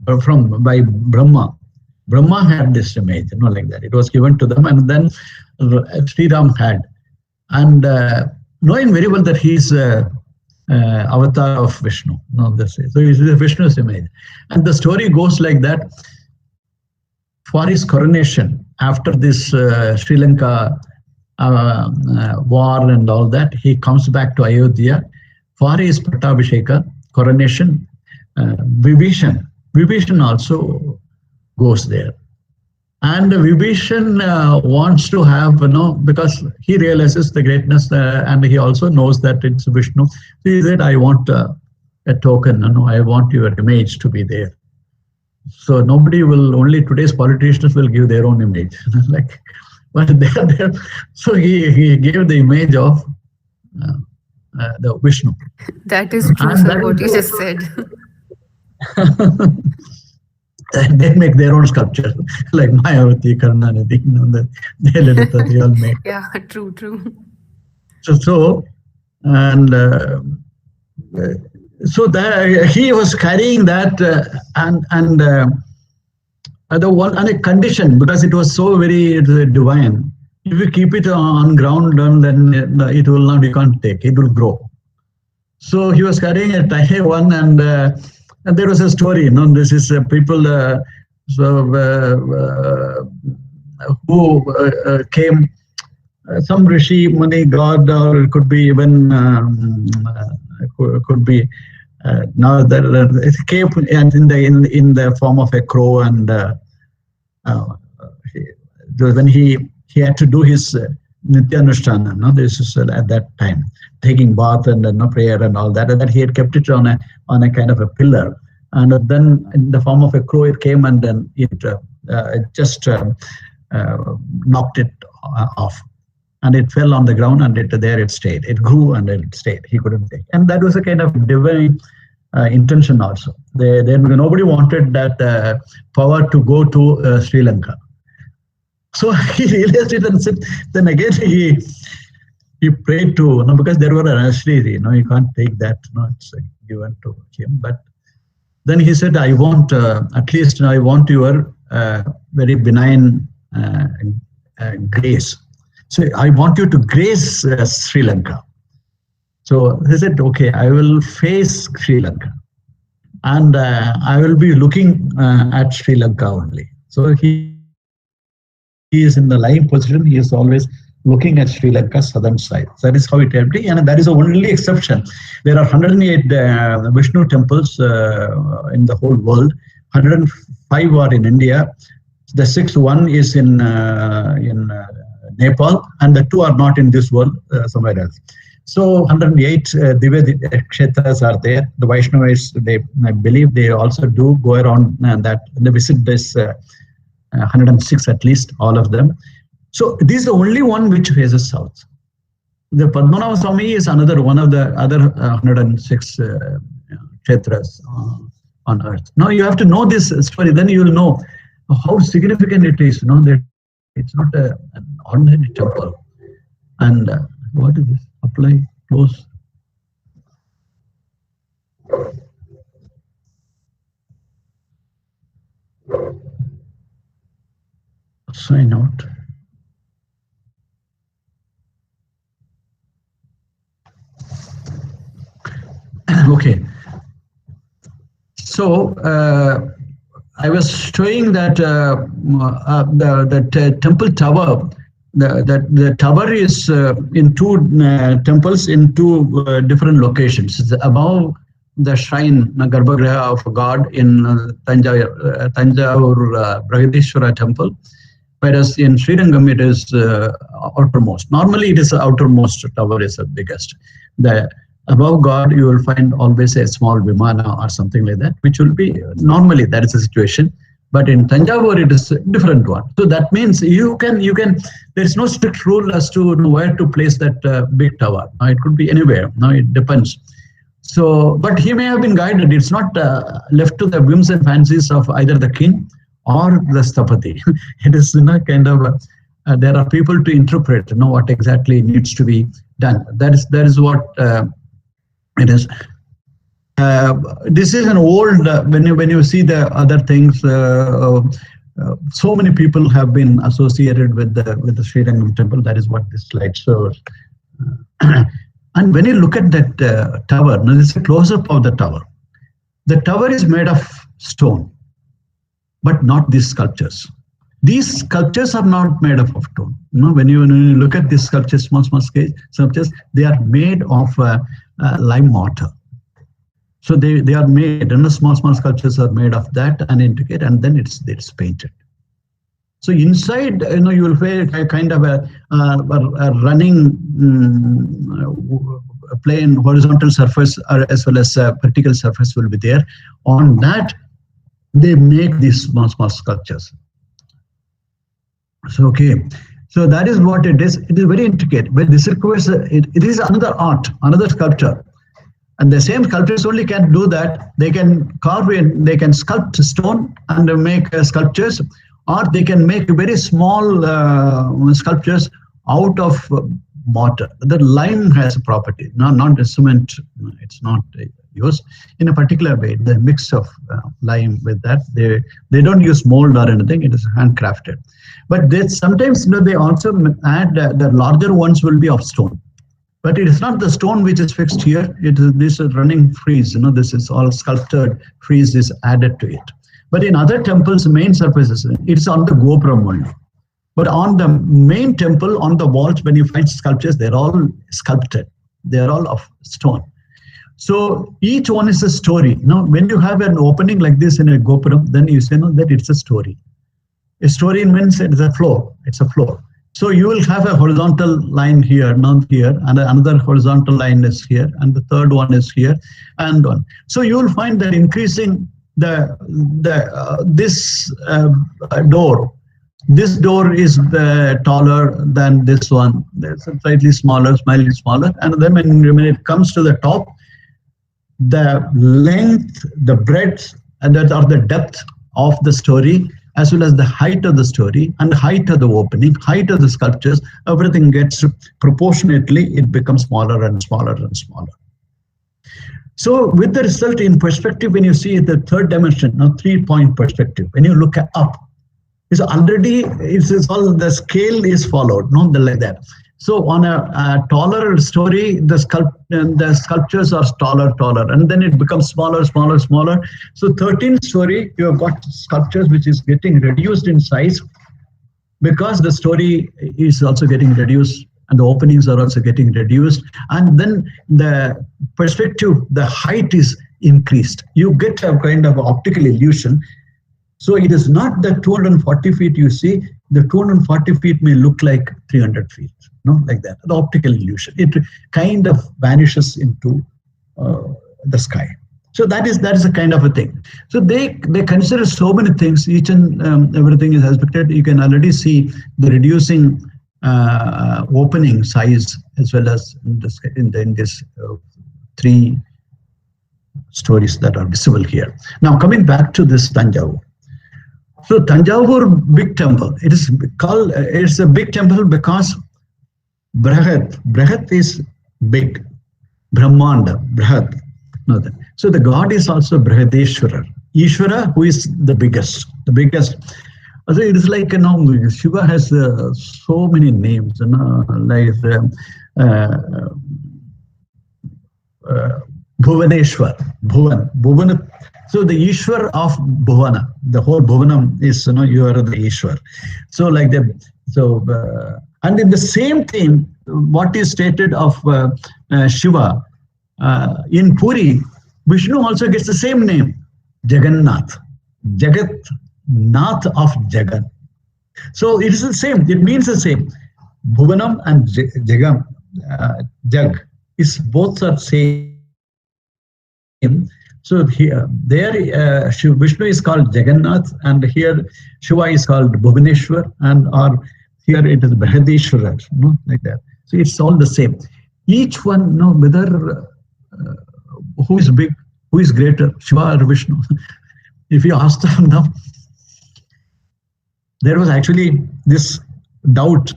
by Brahma. Brahma had this image, like that. It was given to them, and then Sri Ram had, and knowing very well that he is avatar of Vishnu. So it is Vishnu's image, and the story goes like that. For his coronation, after this Sri Lanka war and all that, he comes back to Ayodhya for his Pattabhisheka coronation. Vibhishan also goes there. And Vibhishan wants to have, because he realizes the greatness and he also knows that it's Vishnu. So he said, I want a token, I want your image to be there. So nobody will, only today's politicians will give their own image. But they're there. So he gave the image of the Vishnu. That is true, sir, what you just said. They make their own sculpture, like Mayavati, Karnanidhi, they all make. Yeah, true. So that he was carrying that, and the one and a condition, because it was so very divine. If you keep it on ground, then it will not. You can't take. It will grow. So he was carrying a tiny one, and there was a story. This is people who came. Some rishi, muni, god, or it could be even could be now that it came in the form of a crow, and when he had to do his Nityanushtana, this is at that time, taking bath and prayer and all that, and then he had kept it on a kind of a pillar, and then in the form of a crow it came, and then it just knocked it off. and it fell on the ground, and there it stayed. It grew and it stayed. He couldn't take, and that was a kind of divine intention also. Nobody wanted that power to go to Sri Lanka. So he realized it, and said, then again he prayed to, because there were anesthesia, you can't take that, it's given to him. But then he said, I want, at least I want your very benign grace. So I want you to grace Sri Lanka. So he said, okay, I will face Sri Lanka, and I will be looking at Sri Lanka only. So he is in the lying position. He is always looking at Sri Lanka southern side. That is how it happened, and that is the only exception. There are 108 Vishnu temples in the whole world. 105 are in India. The sixth one is in Nepal, and the 2 are not in this world, somewhere else. So 108 Divya Kshetras are there. The Vaishnavas, I believe they also do go around that. They visit this 106 at least, all of them. So this is the only one which faces south. The Padmanabha Swami is another one of the other 106 Kshetras on earth. Now you have to know this story, then you will know how significant it is. That it's not an ordinary temple. And what is this? Apply, close. Sign out. Okay. So I was showing that the temple tower. The tower is in 2 temples in 2 different locations. It's above the shrine, Garbhagriha of God in Tanjavur Brihadishwara temple, whereas in Srirangam it is outermost. Normally it is the outermost tower is the biggest. The above God you will find always a small Vimana or something like that, which will be normally that is the situation. But in Tanjavur, it is a different one. So that means you can. There is no strict rule as to where to place that big tower. It could be anywhere. It depends. So, but he may have been guided. It's not left to the whims and fancies of either the king or the Sthapati. It is kind of. There are people to interpret. What exactly needs to be done. That is what it is. This is an old, when you see the other things, so many people have been associated with the Sri Rangam temple. That is what this slide shows. And when you look at that tower, now this is a close-up of the tower. The tower is made of stone, but not these sculptures. These sculptures are not made of stone. When you look at these sculptures, small scale sculptures, they are made of lime mortar. So they are made, and the small sculptures are made of that and intricate, and then it's painted. So inside, you will find a kind of a running plane horizontal surface, as well as a vertical surface will be there. On that, they make these small sculptures. So so that is what it is. It is very intricate, but this requires it is another art, another sculpture. And the same sculptors only can do that. They can carve in, they can sculpt stone and make sculptures, or they can make very small sculptures out of mortar. The lime has a property, not the cement. It's not used in a particular way. The mix of lime with that. They don't use mold or anything. It is handcrafted. But they sometimes they also add the larger ones will be of stone. But it is not the stone which is fixed here. It is this running frieze. This is all sculptured frieze is added to it. But in other temples, main surfaces, it's on the gopuram only. But on the main temple, on the walls, when you find sculptures, they're all sculpted. They're all of stone. So each one is a story. When you have an opening like this in a gopuram, then you say that it's a story. A story means it's a floor. It's a floor. So you will have a horizontal line here, not here, and another horizontal line is here, and the third one is here, and on. So you will find that increasing this door this door is taller than this one. There's a slightly smaller, slightly smaller. And then when it comes to the top, the length, the breadth, and that are the depth of the story, as well as the height of the story and height of the opening, height of the sculptures, everything gets proportionately, it becomes smaller and smaller and smaller. So with the result in perspective, when you see the third dimension, now 3-point perspective, when you look up, it's already, it's all, the scale is followed, not like that. So on a taller story, the sculptures are taller, and then it becomes smaller. So 13th story, you have got sculptures which is getting reduced in size because the story is also getting reduced and the openings are also getting reduced. And then the perspective, the height is increased. You get a kind of optical illusion. So it is not the 240 feet you see, the 240 feet may look like 300 feet, no, like that, the optical illusion. It kind of vanishes into the sky. So that is a kind of a thing. So they consider so many things, each and everything is aspected. You can already see the reducing opening size as well as in this 3 stories that are visible here. Now coming back to this Tanjavur. So Tanjavur big temple, it is called, it's a big temple because Brahat is big, Brahmanda, Brahat. No, so the god is also Brihadeshwara, Ishvara, who is the biggest. So it is like, Shiva has so many names, like Bhuvaneshwar, Bhuvan. So the Ishwar of Bhuvana, the whole Bhuvanam is, you are the Ishwar. So like and in the same thing, what is stated of Shiva in Puri, Vishnu also gets the same name, Jagannath, Jagat Nath of Jagan. So it is the same, it means the same. Bhuvanam and Jag is both are same. So here, Vishnu is called Jagannath, and here Shiva is called Bhuvaneshwar, and here it is Brihadeshwara, like that. So it's all the same. Each one, whether who is big, who is greater, Shiva or Vishnu. If you ask them now, there was actually this doubt.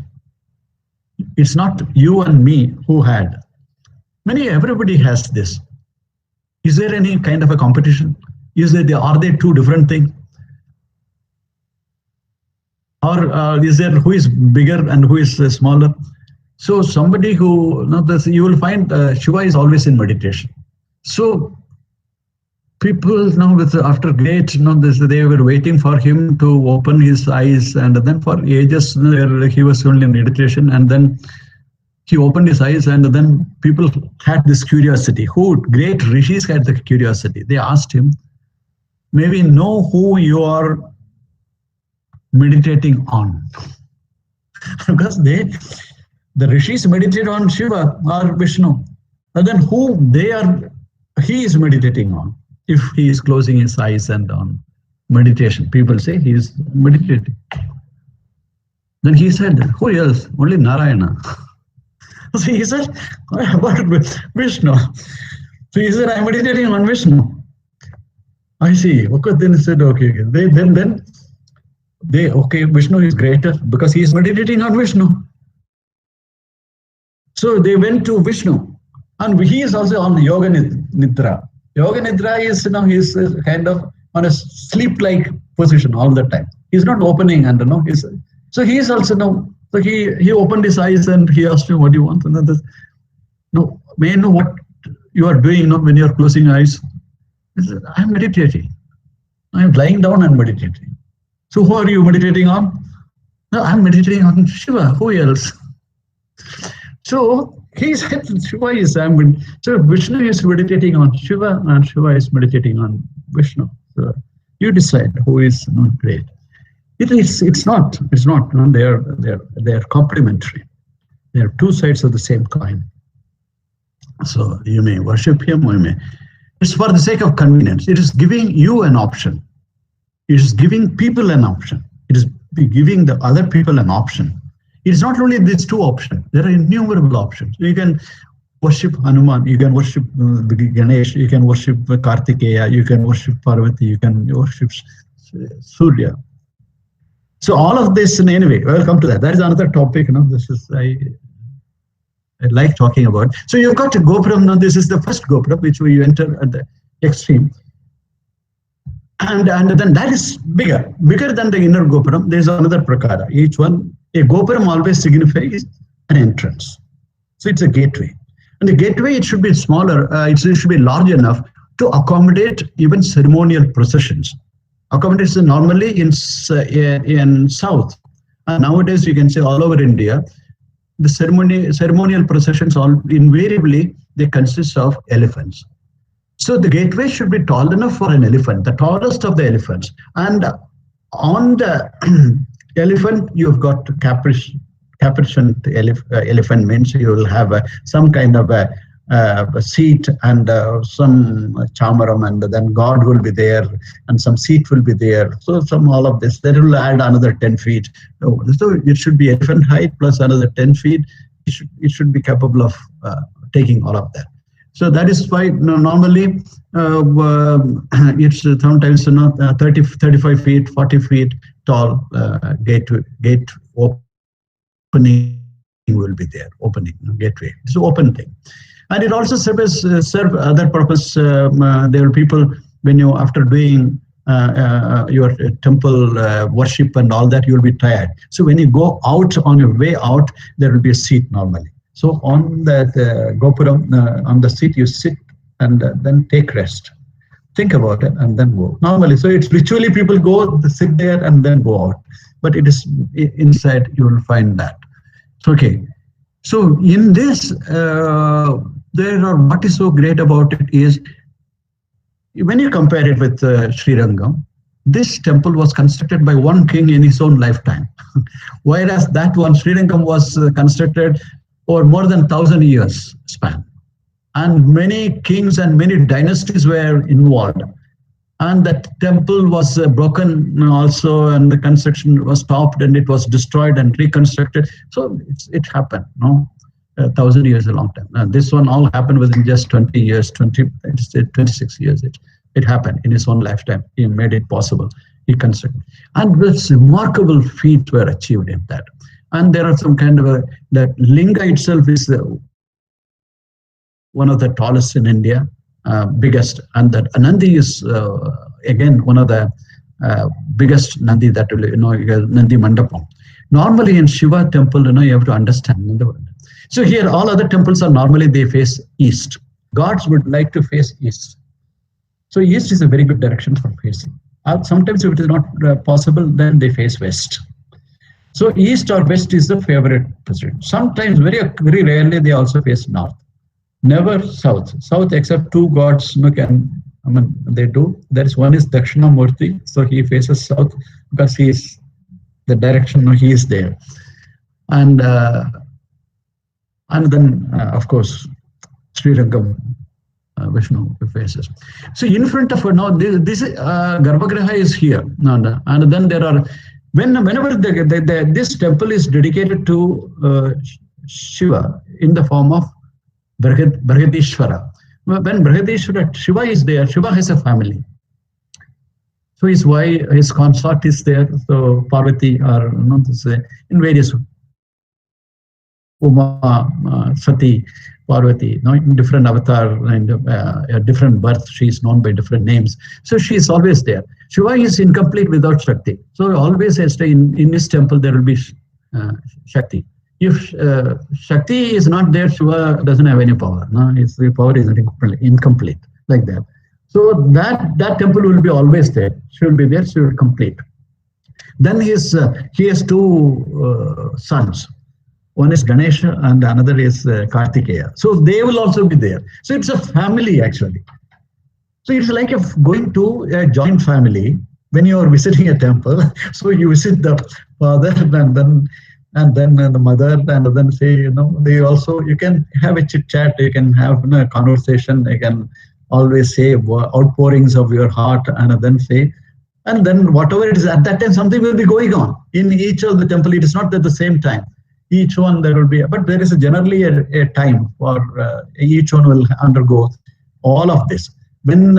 It's not you and me who had. Everybody has this. Is there any kind of a competition? Are they two different things? Or is there who is bigger and who is smaller? So somebody who, you will find Shiva is always in meditation. So people now after great, they were waiting for him to open his eyes, and then for ages he was only in meditation, and then he opened his eyes, and then people had this curiosity. Great rishis had the curiosity. They asked him, may we know who you are meditating on? Because the rishis meditate on Shiva or Vishnu, and then he is meditating on. If he is closing his eyes and on meditation, people say he is meditating. Then he said, who else? Only Narayana. So he said, about Vishnu. So he said, I'm meditating on Vishnu. I see. Okay, then he said, okay. Then Vishnu is greater because he is meditating on Vishnu. So they went to Vishnu, and he is also on Yoga Nidra. Yoga Nidra is, he's kind of on a sleep-like position all the time. He's not opening, and so he is also So he opened his eyes and he asked me, what do you want? And then may I know what you are doing when you are closing your eyes? He said, I'm meditating. I'm lying down and meditating. So who are you meditating on? No, I'm meditating on Shiva. Who else? So he said, Shiva is, so Vishnu is meditating on Shiva and Shiva is meditating on Vishnu. So you decide who is great. It's not. They're complementary. They are two sides of the same coin. So you may worship him, or you may. It's for the sake of convenience. It is giving you an option. It is giving people an option. It is be giving the other people an option. It's not only these two options. There are innumerable options. You can worship Hanuman, you can worship Ganesh, you can worship Kartikeya, you can worship Parvati, you can worship Surya. So all of this, anyway, we'll come to that. That is another topic. This is I like talking about. So you've got a Gopuram. Now this is the first Gopuram which we enter at the extreme, and then that is bigger than the inner Gopuram. There is another Prakara. Each one, a Gopuram always signifies an entrance. So it's a gateway. And the gateway, it should be smaller, it should be large enough to accommodate even ceremonial processions. Accommodation normally in South. And nowadays, you can say all over India, the ceremonial processions all invariably, they consist of elephants. So the gateway should be tall enough for an elephant, the tallest of the elephants. And on the elephant, you've got capuchined elephant, means you will have some kind of a seat and some chamaram, and then God will be there, and some seat will be there. So all of this, that will add another 10 feet. So it should be elephant height plus another 10 feet. It should be capable of taking all of that. So that is why normally it's sometimes 30, 35 feet, 40 feet tall gate opening will be there. Opening, gateway. It's an open thing. And it also serve other purpose. There are people, when you, after doing your temple worship and all that, you'll be tired. So when you go out, on your way out, there will be a seat normally. So on that Gopuram, on the seat, you sit and then take rest. Think about it and then go. Normally, so it's ritually people go, sit there and then go out. But it is inside, you will find that. Okay. So in this, what is so great about it is, when you compare it with Srirangam, this temple was constructed by one king in his own lifetime. Whereas that one, Srirangam, was constructed over more than 1,000 years span. And many kings and many dynasties were involved. And that temple was broken also, and the construction was stopped, and it was destroyed and reconstructed. So it happened, 1,000 years is a long time. This one all happened within just 20 years, 26 years. It happened in his own lifetime. He made it possible. He constructed. And this remarkable feat were achieved in that. And there are some kind of that linga itself is one of the tallest in India, biggest. And that Nandi is again one of the biggest Nandi that Nandi Mandapam. Normally in Shiva temple, you have to understand. So here, all other temples are normally they face east. Gods would like to face east. So east is a very good direction for facing. Sometimes if it is not possible, then they face west. So east or west is the favorite position. Sometimes, very rarely, they also face north. Never south. South, except two gods, they do. There is one is Dakshinamurti, so he faces south because he is the direction he is there. And then, of course, Srirangam, Vishnu faces. So in front of her now, this Garbhagriha is here, and then there are whenever this temple is dedicated to Shiva in the form of Brihadishvara. When Brihadishvara, Shiva is there, Shiva has a family. So his wife, his consort is there. So Parvati are in various Uma, Sati, Parvati, in different avatar and different birth. She is known by different names. So she is always there. Shiva is incomplete without Shakti. So always has to, in this temple there will be Shakti. If Shakti is not there, Shiva doesn't have any power. The power is incomplete, like that. So that temple will be always there. She will be there. She will complete. Then he has two sons. One is Ganesha and another is Kartikeya. So they will also be there. So it's a family actually. So it's like going to a joint family when you are visiting a temple. So you visit the father and then the mother, and then say, they also, you can have a chit chat, you can have a conversation, you can always say outpourings of your heart, and then say, and then whatever it is at that time, something will be going on in each of the temple. It is not at the same time. Each one there will be, but there is generally a time for each one will undergo all of this. When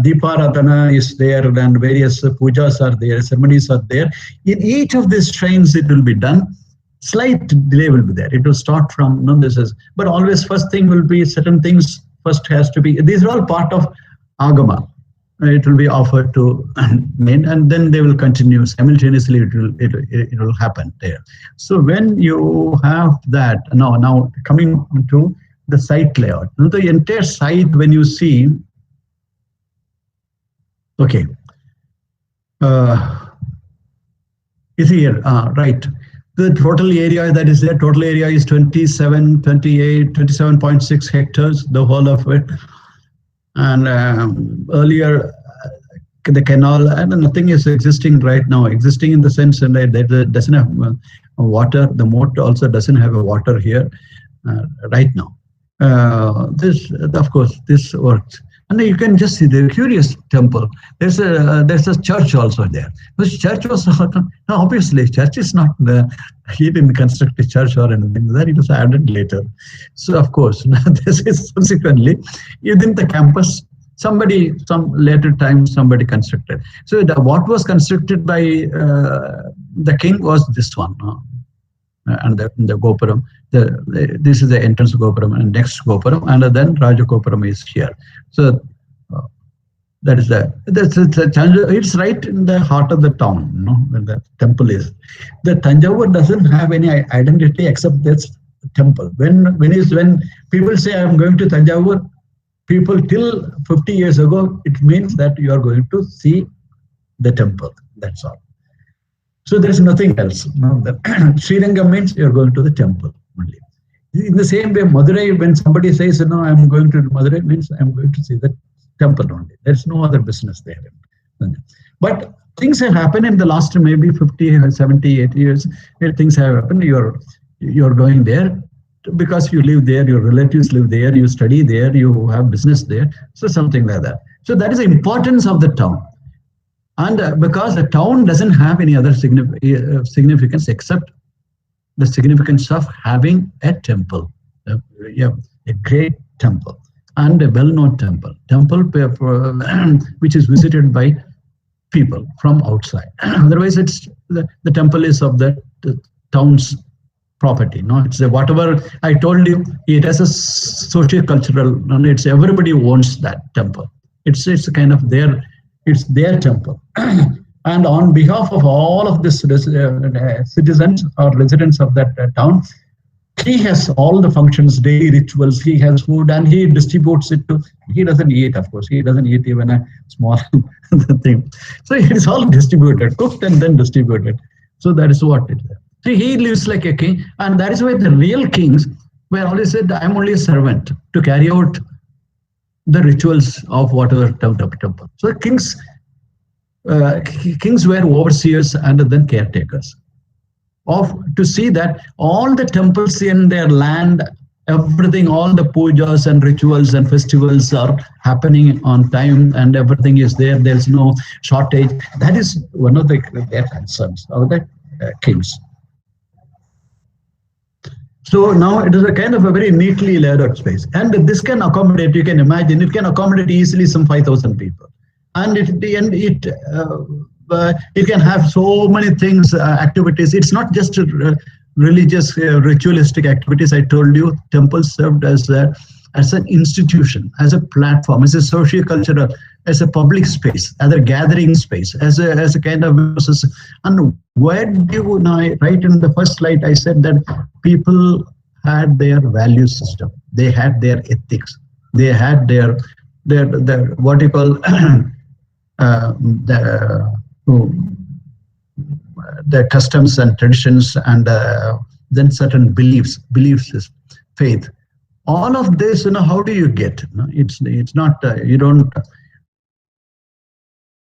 Deeparadhana is there and various pujas are there, ceremonies are there, in each of these shrines it will be done. Slight delay will be there. It will start from, no, this is, but always first thing will be certain things first has to be, these are all part of Agama. It will be offered to men, and then they will continue simultaneously. It will happen there. So when you have that, now coming to the site layout, the entire site, when you see, okay, is here, right. The total area that is there, total area is 27.6 hectares, the whole of it. And earlier, the canal, and nothing is existing right now. Existing in the sense that it doesn't have water. The moat also doesn't have a water here right now. This, of course, this works. And you can just see the curious temple. There's a church also there. This church was obviously church is not he didn't construct a church or anything. That it was added later. So of course, this is subsequently within the campus. Some later time somebody constructed. So what was constructed by the king was this one, and the Gopuram. This is the entrance Gopuram and next Gopuram, and then Raja Gopuram is here. So that is it's right in the heart of the town, where the temple is. The Tanjavur doesn't have any identity except this temple. When people say I'm going to Tanjavur, people till 50 years ago, it means that you are going to see the temple. That's all. So there is nothing else. Srirangam means you are going to the temple only. In the same way, Madurai, when somebody says, I'm going to Madurai, means I'm going to see the temple only. There's no other business there. But things have happened in the last maybe 50, 70, 80 years. Things have happened. You're going there because you live there, your relatives live there, you study there, you have business there. So something like that. So that is the importance of the town. And because the town doesn't have any other significance except the significance of having a temple, a great temple and a well-known temple which is visited by people from outside. Otherwise, it's the temple is of the town's property. It's whatever I told you. It has a socio-cultural. It's everybody owns that temple. It's kind of it's their temple. And on behalf of all of this citizens or residents of that town, he has all the functions, daily rituals, he has food, and he distributes it to, he doesn't eat, of course, he doesn't eat even a small thing. So it is all distributed, cooked and then distributed. So that is what it is. So he lives like a king, and that is why the real kings were always said, I'm only a servant to carry out the rituals of whatever temple. So kings were overseers and then caretakers to see that all the temples in their land, everything, all the pujas and rituals and festivals are happening on time and everything is there. There's no shortage. That is one of their concerns of the kings. So now it is a kind of a very neatly laid out space, and this can accommodate. You can imagine it can accommodate easily some 5,000 people. And it can have so many things, activities. It's not just religious, ritualistic activities. I told you, temples served as an institution, as a platform, as a socio-cultural, as a public space, as a gathering space, as a kind of process. And where do you right in the first slide? I said that people had their value system, they had their ethics, they had their what you call the customs and traditions, and then certain beliefs, faith. All of this, how do you get? It's not you don't.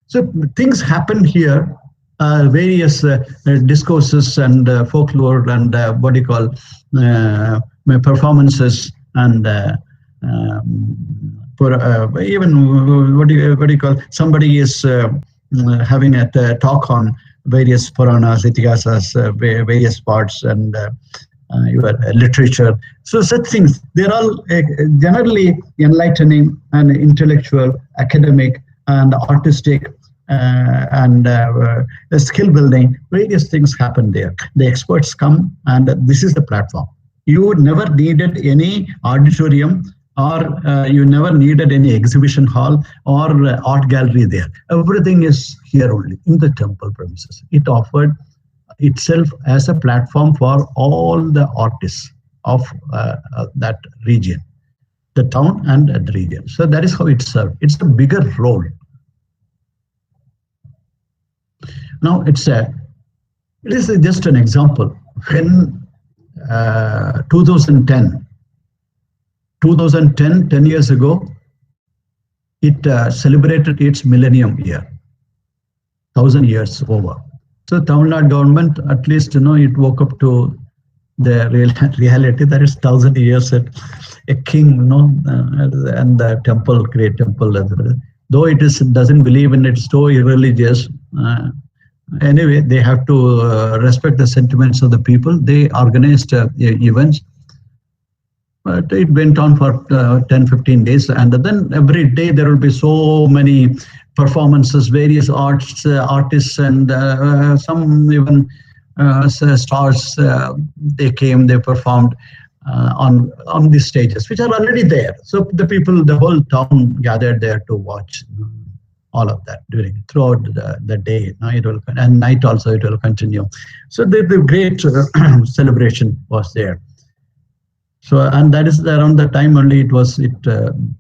So things happen here. Various discourses and folklore and what you call performances and for even what do you call, somebody is having a talk on various Puranas, Itihasas, various parts, and your literature. So such things, they're all generally enlightening and intellectual, academic, and artistic, and skill building. Various things happen there. The experts come, and this is the platform. You never needed any auditorium, or you never needed any exhibition hall or art gallery there. Everything is here only in the temple premises. It offered itself as a platform for all the artists of that region, the town and the region. So that is how it served. It's a bigger role. Now it is just an example. When 2010, 10 years ago, it celebrated its millennium year, 1,000 years over. So Tamil Nadu government, at least, it woke up to the reality that it's 1,000 years that a king, and the temple, great temple, though it doesn't believe in it, so irreligious. Anyway, they have to respect the sentiments of the people. They organized events. But it went on for 10, 15 days. And then every day there will be so many performances, various artists, and some even stars. They came, they performed on these stages, which are already there. So the people, the whole town gathered there to watch all of that throughout the day. It will, and night also it will continue. So the great celebration was there. So, and that is around the time only it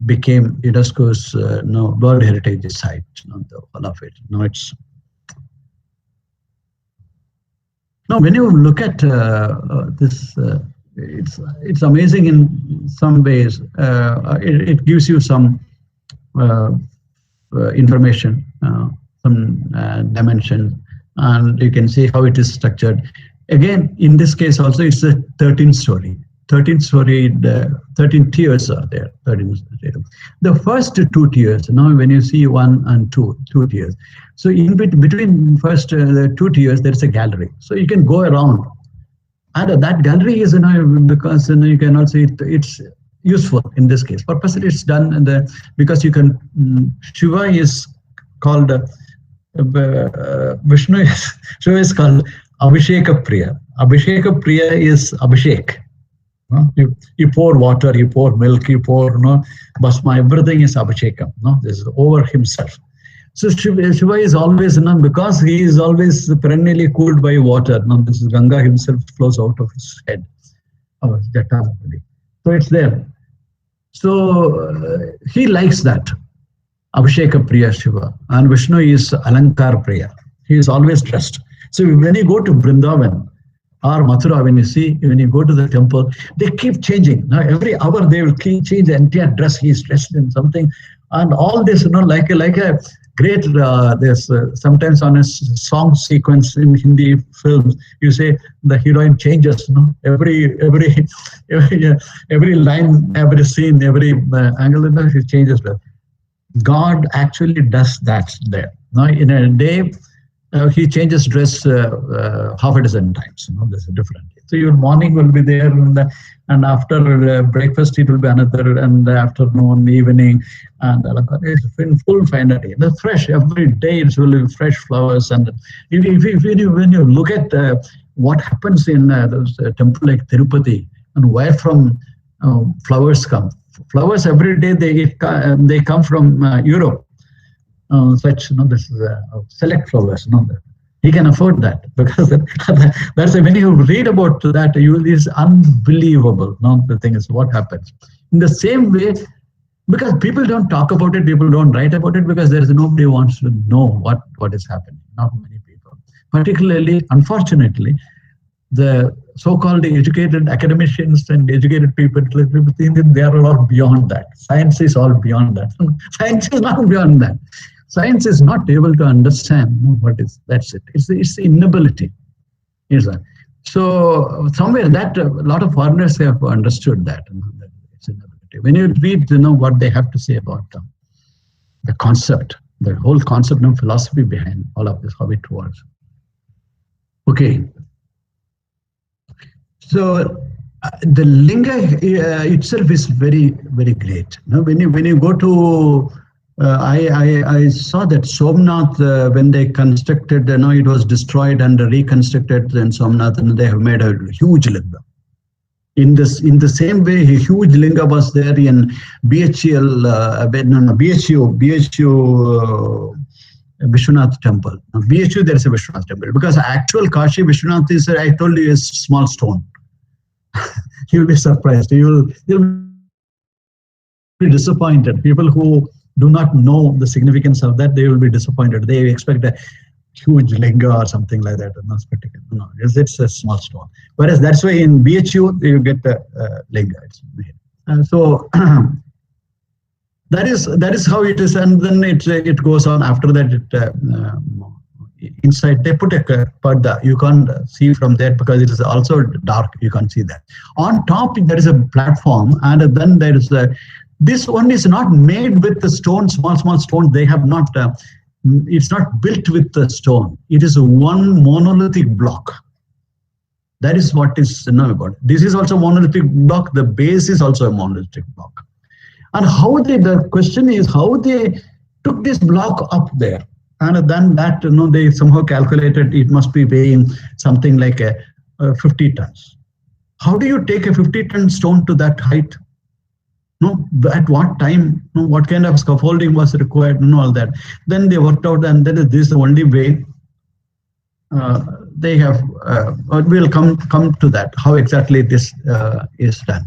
became UNESCO's World Heritage Site. All of it. It's now when you look at this, it's amazing in some ways. It gives you some information, some dimension, and you can see how it is structured. Again, in this case also, it's a 13-story. 13 tiers are there. 13 the first 2 tiers. Now, when you see 1 and 2 tiers, so in between first the 2 tiers, there is a gallery. So you can go around, and that gallery is because you can also it's useful in this case. Purposely, it's done because you can. Shiva is called Vishnu. Shiva is called Abhisheka Priya. Abhisheka Priya is Abhishek. You pour water, you pour milk, you pour basma, everything is Abhishekam. This is over himself. So Shiva is always, because he is always perennially cooled by water. This is Ganga himself flows out of his head. So it's there. So he likes that. Abhisheka Priya Shiva. And Vishnu is Alankar Priya. He is always dressed. So when you go to Vrindavan, or Mathura, when you go to the temple, they keep changing. Now every hour they will change the entire dress. He is dressed in something, and all this, like a great. There's sometimes on a song sequence in Hindi films, you say the heroine changes. Every line, every scene, every angle, she changes. God actually does that there. Now in a day. He changes dress half a dozen times. There's a different. So your morning will be there, and after breakfast it will be another, and afternoon, evening, and it's in full finality. The fresh every day. It's really fresh flowers, and when you look at what happens in those temple like Tirupati, and where from flowers come. Flowers every day they come from Europe. This is select flowers. He can afford that because that's when you read about that, it's unbelievable. The thing is, what happens in the same way, because people don't talk about it, people don't write about it, because there is nobody wants to know what is happening. Not many people, particularly, unfortunately, the so-called educated academicians and educated people think that they are all beyond that. Science is all beyond that. Science is not beyond that. Science is not able to understand what is. That's it. It's the inability. So somewhere that a lot of foreigners have understood that. It's inability. When you read, what they have to say about the concept, The whole concept and philosophy behind all of this, how it works. Okay. So the linga itself is very, very great. Now, when you go to I saw that Somnath when they constructed, it was destroyed and reconstructed. Then Somnath, and they have made a huge linga. In the same way, a huge linga was there in BHL, BHU Vishwanath temple. Now, BHU there is a Vishwanath temple because actual Kashi Vishwanath is, I told you, a small stone. You'll be surprised. You'll be disappointed. People who do not know the significance of that, they will be disappointed. They expect a huge linga or something like that. Not spectacular. No, it's a small stone. Whereas that's why in BHU you get the linga. It's made. So that is how it is, and then it goes on. After that, inside they put a parda. You can't see from there because it is also dark. You can't see that. On top there is a platform, and then there is this one is not made with the stone, small stones. They have not. It's not built with the stone. It is one monolithic block. That is what is known about. This is also a monolithic block. The base is also a monolithic block. And the question is how they took this block up there. And then that, they somehow calculated it must be weighing something like 50 tons. How do you take a 50-ton stone to that height? No, at what time? No, what kind of scaffolding was required? No, all that. Then they worked out, and then this is the only way they have. We'll come to that. How exactly this is done.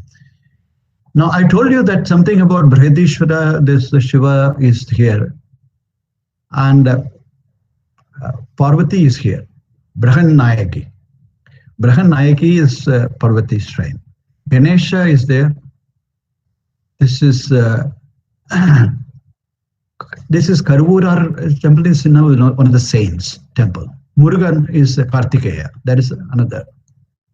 Now I told you that something about Brihadishwara. This Shiva is here, and Parvati is here. Brahanayaki. Brahanayaki is Parvati's shrine. Ganesha is there. This is Karuvurar temple is one of the saints temple. Murugan is Kartikeya. That is another.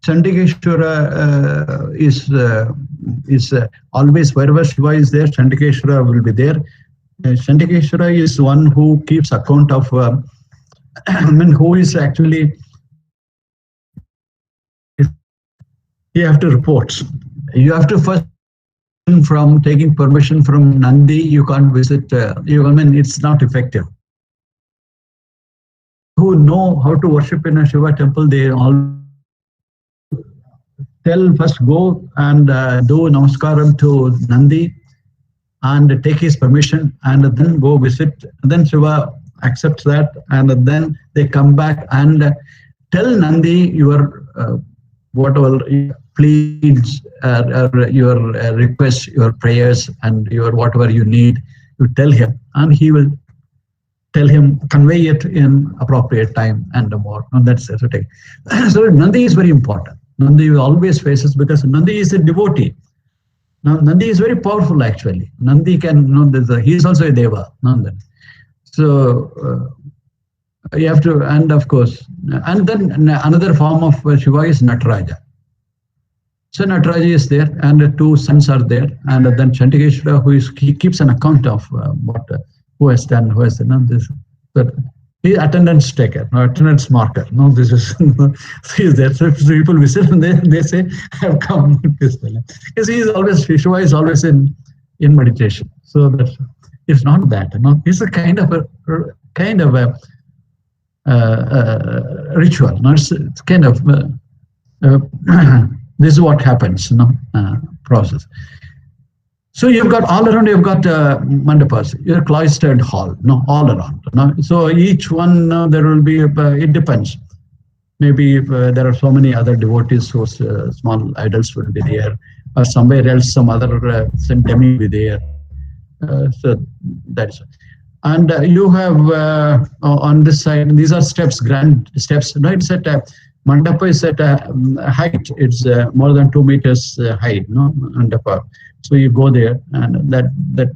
Chandikeshwara is always wherever Shiva is there. Chandikeshwara will be there. Chandikeshwara is one who keeps account of. Who is actually. You have to report. You have to first. From taking permission from Nandi, you can't visit. It's not effective. Who know how to worship in a Shiva temple, they all tell first go and do namaskaram to Nandi and take his permission and then go visit. Then Shiva accepts that, and then they come back and tell Nandi your whatever pleads, your requests, your prayers, and your whatever you need. You tell him, and he will tell him, convey it in appropriate time and more. And that's it. So Nandi is very important. Nandi always faces, because Nandi is a devotee. Now Nandi is very powerful actually. Nandi can, he is also a deva. So you have to, and of course, and then another form of Shiva is Nataraja. So Nataraja is there, and the two sons are there, and then Chandikeshwara, he keeps an account of who has done this. But he attendance taker, attendance marker. No, this is he is there. So people visit and they say, I have come this way. Because he is always, Shiva is always in meditation. So that's, it's not that. No, it's a kind of a ritual. No, it's kind of this is what happens. Process. So you've got all around. You've got mandapas, your cloistered hall. All around. So each one there will be. It depends. Maybe there are so many other devotees whose small idols will be there, or somewhere else some other demi will be there. So that's. And you have on this side. These are steps, grand steps. No, it's at mandapa is at a height. It's more than 2 meters height. Mandapa. So you go there, and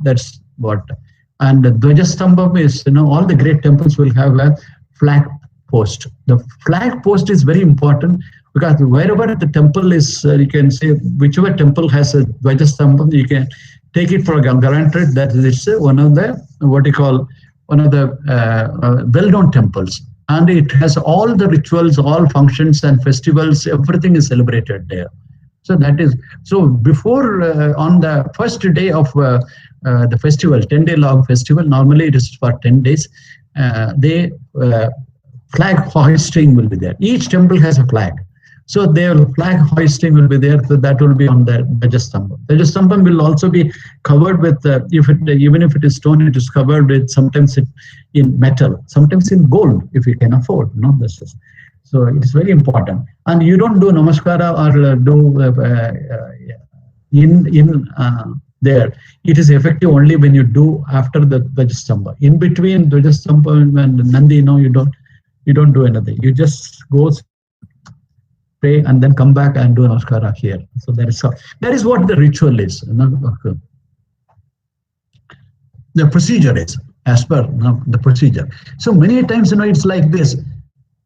that's what. And the Dvajastambham is, all the great temples will have a flag post. The flag post is very important, because wherever the temple is, you can say whichever temple has a Dvajastambham, you can take it for granted that it's one of the what you call one of the well-known temples, and it has all the rituals, all functions and festivals. Everything is celebrated there. So that is so. Before on the first day of the festival, 10-day long festival. Normally it is for 10 days. They flag hoisting will be there. Each temple has a flag. So their flag hoisting will be there. So that will be on the Dvajastambham. Dvajastambham will also be covered with, even if it is stone, it is covered with sometimes in metal, sometimes in gold, if you can afford. No, this is. So it is very important. And you don't do namaskara or do in there. It is effective only when you do after the Dvajastambha. In between Dvajastambha and Nandi, no, you don't do anything. You just go pray and then come back and do namaskara here. So that is what the ritual is. The procedure is as per the procedure. So many times, it's like this.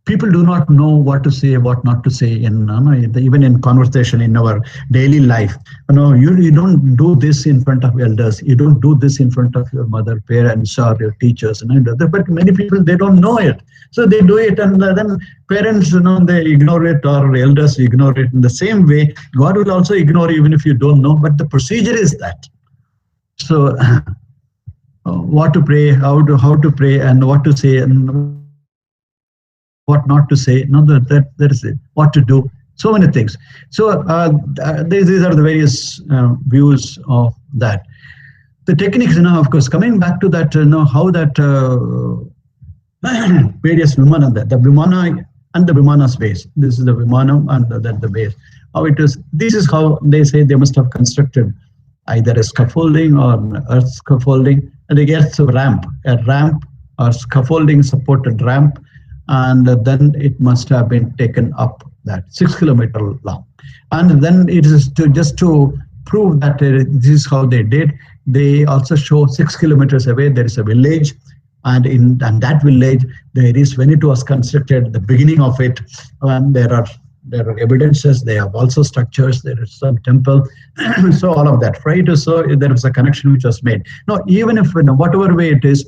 People do not know what to say, what not to say even in conversation in our daily life. You don't do this in front of elders. You don't do this in front of your mother, parents, or your teachers. But many people, they don't know it. So they do it, and then parents, they ignore it, or elders ignore it. In the same way, God will also ignore even if you don't know. But the procedure is that. So what to pray, how to pray, and what to say, and what not to say, that is it. What to do, so many things. So these are the various views of that. The techniques, of course, coming back to that, how that various Vimana, the Vimana and the Vimana's base. This is the Vimana and the base. How it is. This is how they say they must have constructed either a scaffolding or an earth scaffolding, and they get a ramp or scaffolding supported ramp. And then it must have been taken up that 6 kilometer long. And then it is just to prove that this is how they did. They also show 6 kilometers away there is a village, and in that village there is, when it was constructed, the beginning of it, there are evidences. They have also structures. There is some temple. So all of that, right? So there was a connection which was made. Now, even if whatever way it is,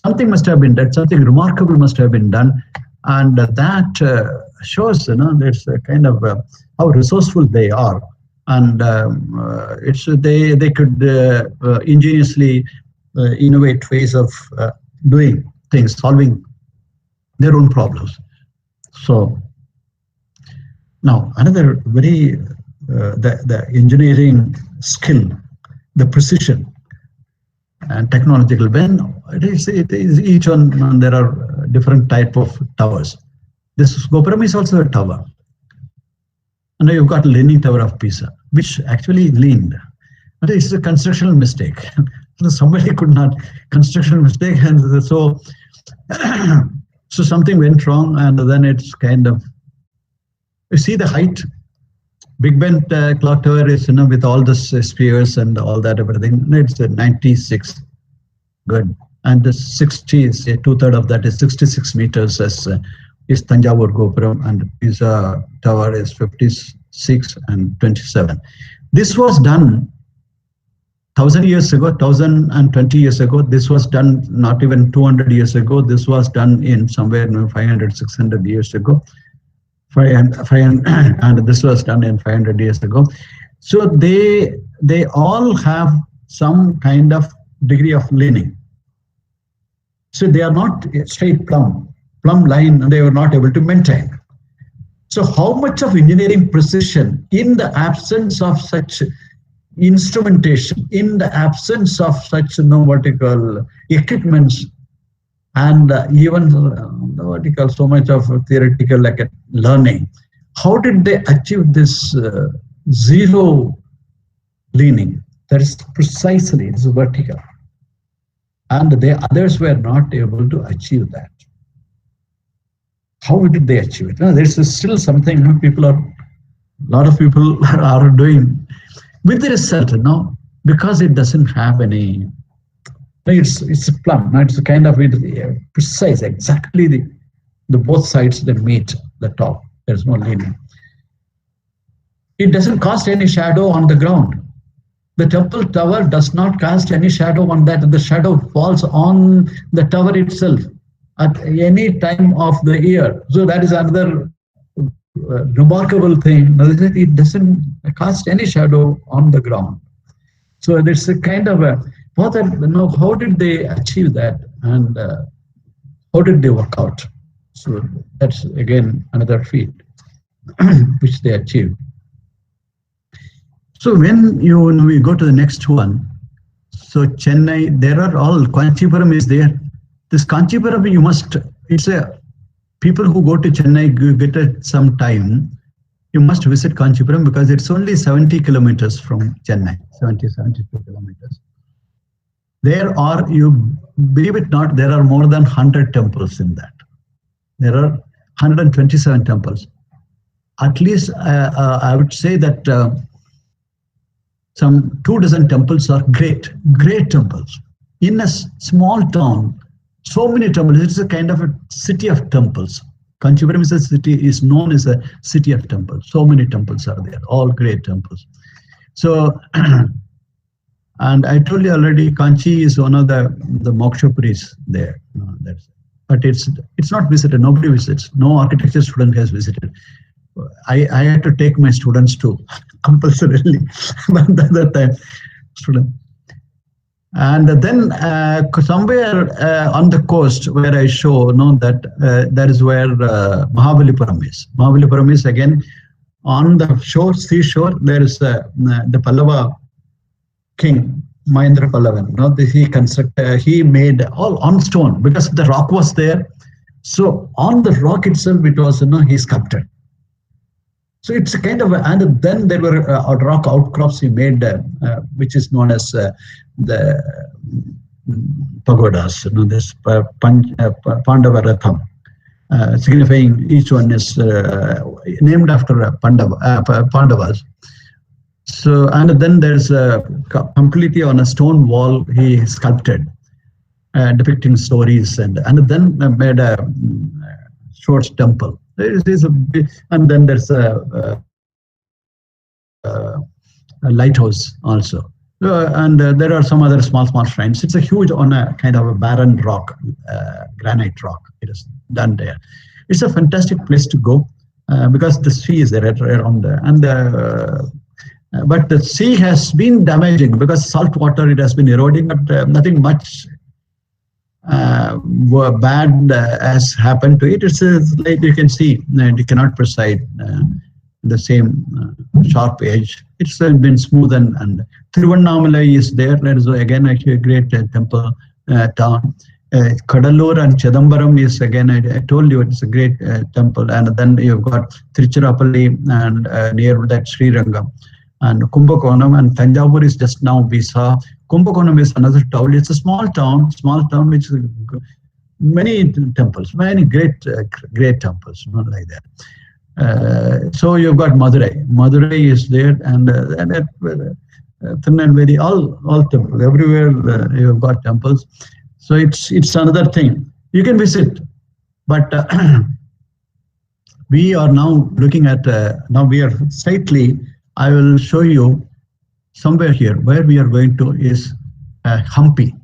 something must have been done, something remarkable must have been done, and that shows, there's a kind of how resourceful they are, and they could ingeniously innovate ways of doing things, solving their own problems. So now another very the engineering skill, the precision and technological. When it is each one, there are different type of towers. This Gopuram is also a tower. And now you've got Leaning Tower of Pisa, which actually leaned. But it's a constructional mistake. Somebody could not constructional mistake, and so something went wrong, and then it's kind of, you see the height. Big Ben clock tower is, with all the spheres and all that, everything. It's 96. Good. And the 60 is 2/3 of that is 66 meters as is Tanjavur Gopuram, and Pisa tower is 56 and 27. This was done 1,000 years ago, 1,020 years ago. This was done not even 200 years ago. This was done in somewhere 500, 600 years ago. And this was done in 500 years ago. So they all have some kind of degree of leaning. So they are not a straight plumb line, and they were not able to maintain. So how much of engineering precision in the absence of such instrumentation, in the absence of such vertical equipments, and even vertical, so much of theoretical learning, how did they achieve this zero leaning? That is precisely, it is vertical. And the others were not able to achieve that. How did they achieve it? There's still something a lot of people are doing with the result, because it doesn't have any. It's a plumb. It's a kind of precise, exactly the both sides that meet the top. There's no leaning. It doesn't cast any shadow on the ground. The temple tower does not cast any shadow on that. The shadow falls on the tower itself at any time of the year. So that is another remarkable thing. It doesn't cast any shadow on the ground. So it's a kind of a what how did they achieve that, and how did they work out? So that's again another feat which they achieved. So when we go to the next one, so Chennai, there are all Kanchipuram is there. This Kanchipuram you must. It's a people who go to Chennai get some time. You must visit Kanchipuram because it's only 70 kilometers from Chennai, 72 kilometers. There are, you believe it not, there are more than 100 temples in that. There are 127 temples. At least I would say that some 2 dozen temples are great temples. In a small town, so many temples. It's a kind of a city of temples. Kanchipuram is a city, is known as a city of temples. So many temples are there, all great temples. So, and I told you already, Kanchi is one of the Mokshapuris there. But it's not visited. Nobody visits. No architecture student has visited. I had to take my students to compulsorily, but the other time student. And then somewhere on the coast where I show, that that is where Mahabalipuram is. Mahabalipuram is again on the shore, seashore. There is the Pallava king, Mahendra Pallavan. He made all on stone because the rock was there. So on the rock itself, it was he sculpted. So it's a kind of, and then there were rock outcrops he made, which is known as the pagodas. This Pandava Ratham, signifying each one is named after Pandavas. So, and then there's completely on a stone wall he sculpted, depicting stories, and then made a short temple. And then there's a lighthouse also. And there are some other small shrines. It's a huge on a kind of a barren rock, granite rock. It is done there. It's a fantastic place to go because the sea is there around there. And but the sea has been damaging because salt water, it has been eroding, but nothing much bad has happened to it. It's like you can see, you cannot preside the same sharp edge. It's been smooth, and Tiruvannamalai is there. There is again actually a great temple town. Kadalur and Chidambaram is again, I told you, it's a great temple. And then you've got Tiruchirappalli and near that Srirangam. And Kumbakonam and Tanjavur is just now we saw. Kumbakonam is another town. It's a small town which many temples, many great temples, not like that. So you've got Madurai. Madurai is there, and Tirunelveli, all temples. Everywhere you've got temples. So it's another thing you can visit, but we are now looking at now we are slightly. I will show you somewhere here where we are going to is Hampi.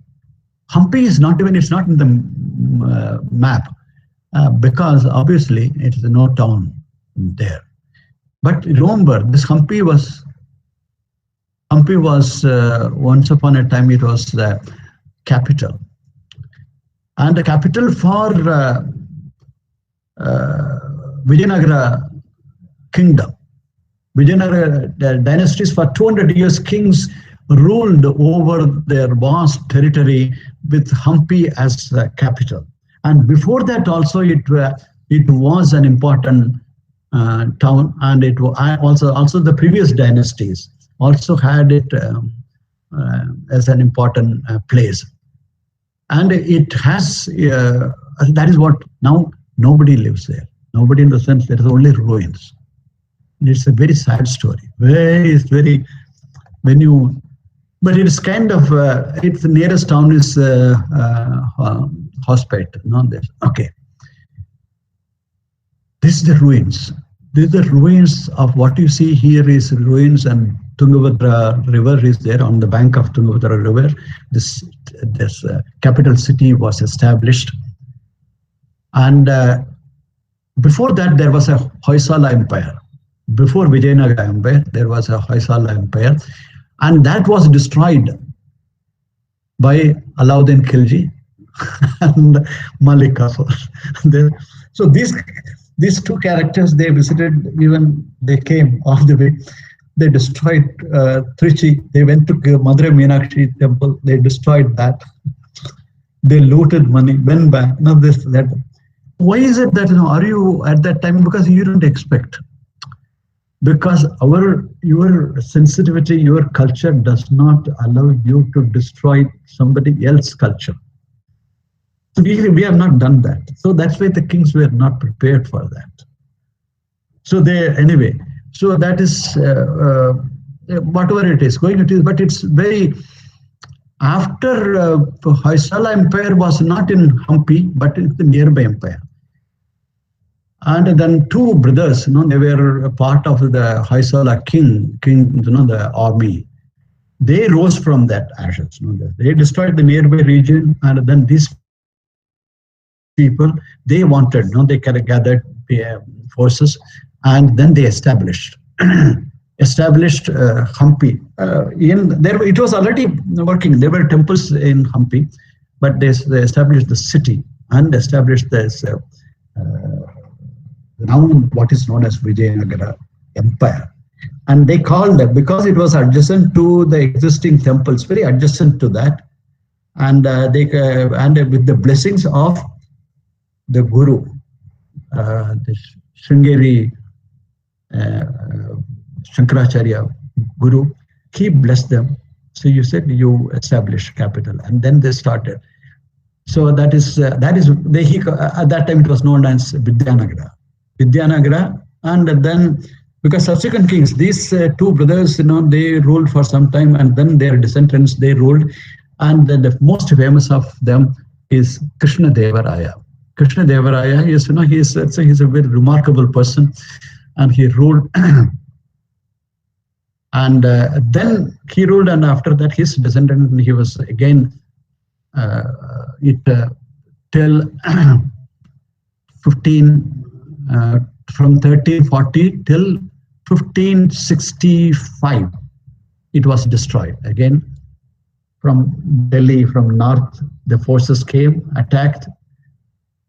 Hampi is not even, it's not in the map because obviously it is no town there. But remember, this Hampi was once upon a time it was the capital, and the capital for Vijayanagara kingdom. Vijayanagara dynasties for 200 years, kings ruled over their vast territory with Hampi as the capital. And before that also it was an important town, and it also the previous dynasties also had it as an important place. And it has, that is what now nobody lives there. Nobody in the sense there is only ruins. It's a very sad story. But it is kind of, it's the nearest town is Hospet, not this. Okay. This is the ruins. These are the ruins of what you see here is ruins and Tungabhadra River is there. On the bank of Tungabhadra River, this capital city was established. And before that, there was a Hoysala Empire. Before Vijayanagara Empire, there was a Hoysala Empire, and that was destroyed by Alauddin Khilji and Malik Kafur. So these two characters, they visited, even they came all the way. They destroyed Trichy. They went to Madurai Meenakshi temple. They destroyed that. They looted money, went back. Now this, that. Why is it that, are you at that time? Because you don't expect. Because your sensitivity, your culture does not allow you to destroy somebody else's culture. So we have not done that. So that's why the kings were not prepared for that. So anyway, so that is whatever it is going, it is, but it's very, after Hoysala Empire was not in Hampi, but in the nearby empire. And then two brothers, they were a part of the Hoysala king, the army. They rose from that ashes. They destroyed the nearby region, and then these people, they wanted, they gathered forces, and then they established Hampi. It was already working. There were temples in Hampi, but they established the city and established this now what is known as Vijayanagara Empire. And they called it, because it was adjacent to the existing temples, very adjacent to that, and with the blessings of the Guru, the Sringeri Shankaracharya Guru, he blessed them. So you said you establish capital, and then they started. So that is at that time it was known as Vidyanagara, and then because subsequent kings, these two brothers, they ruled for some time, and then their descendants, they ruled, and then the most famous of them is Krishna Devaraya. Krishna Devaraya is, he's a very remarkable person, and he ruled. And then he ruled, and after that, his descendant, he was again till from 1340 till 1565, it was destroyed. Again, from Delhi, from north, the forces came, attacked,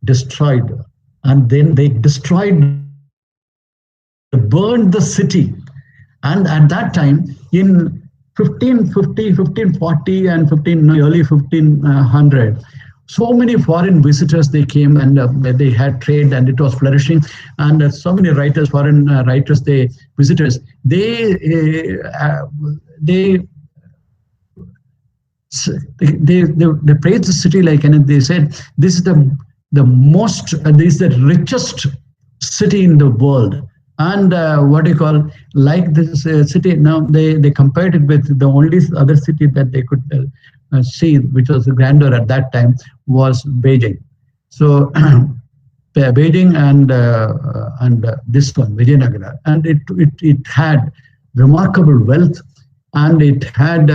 destroyed, and then they burned the city. And at that time, in 1550, 1540, and early 1500, so many foreign visitors, they came, and they had trade, and it was flourishing. And so many writers, foreign writers, visitors, they praised the city, like, and they said, this is the richest city in the world. And like this city, now they compared it with the only other city that they could see, which was grander at that time, was Beijing. So Beijing and this one, Vijayanagara, and it had remarkable wealth, and it had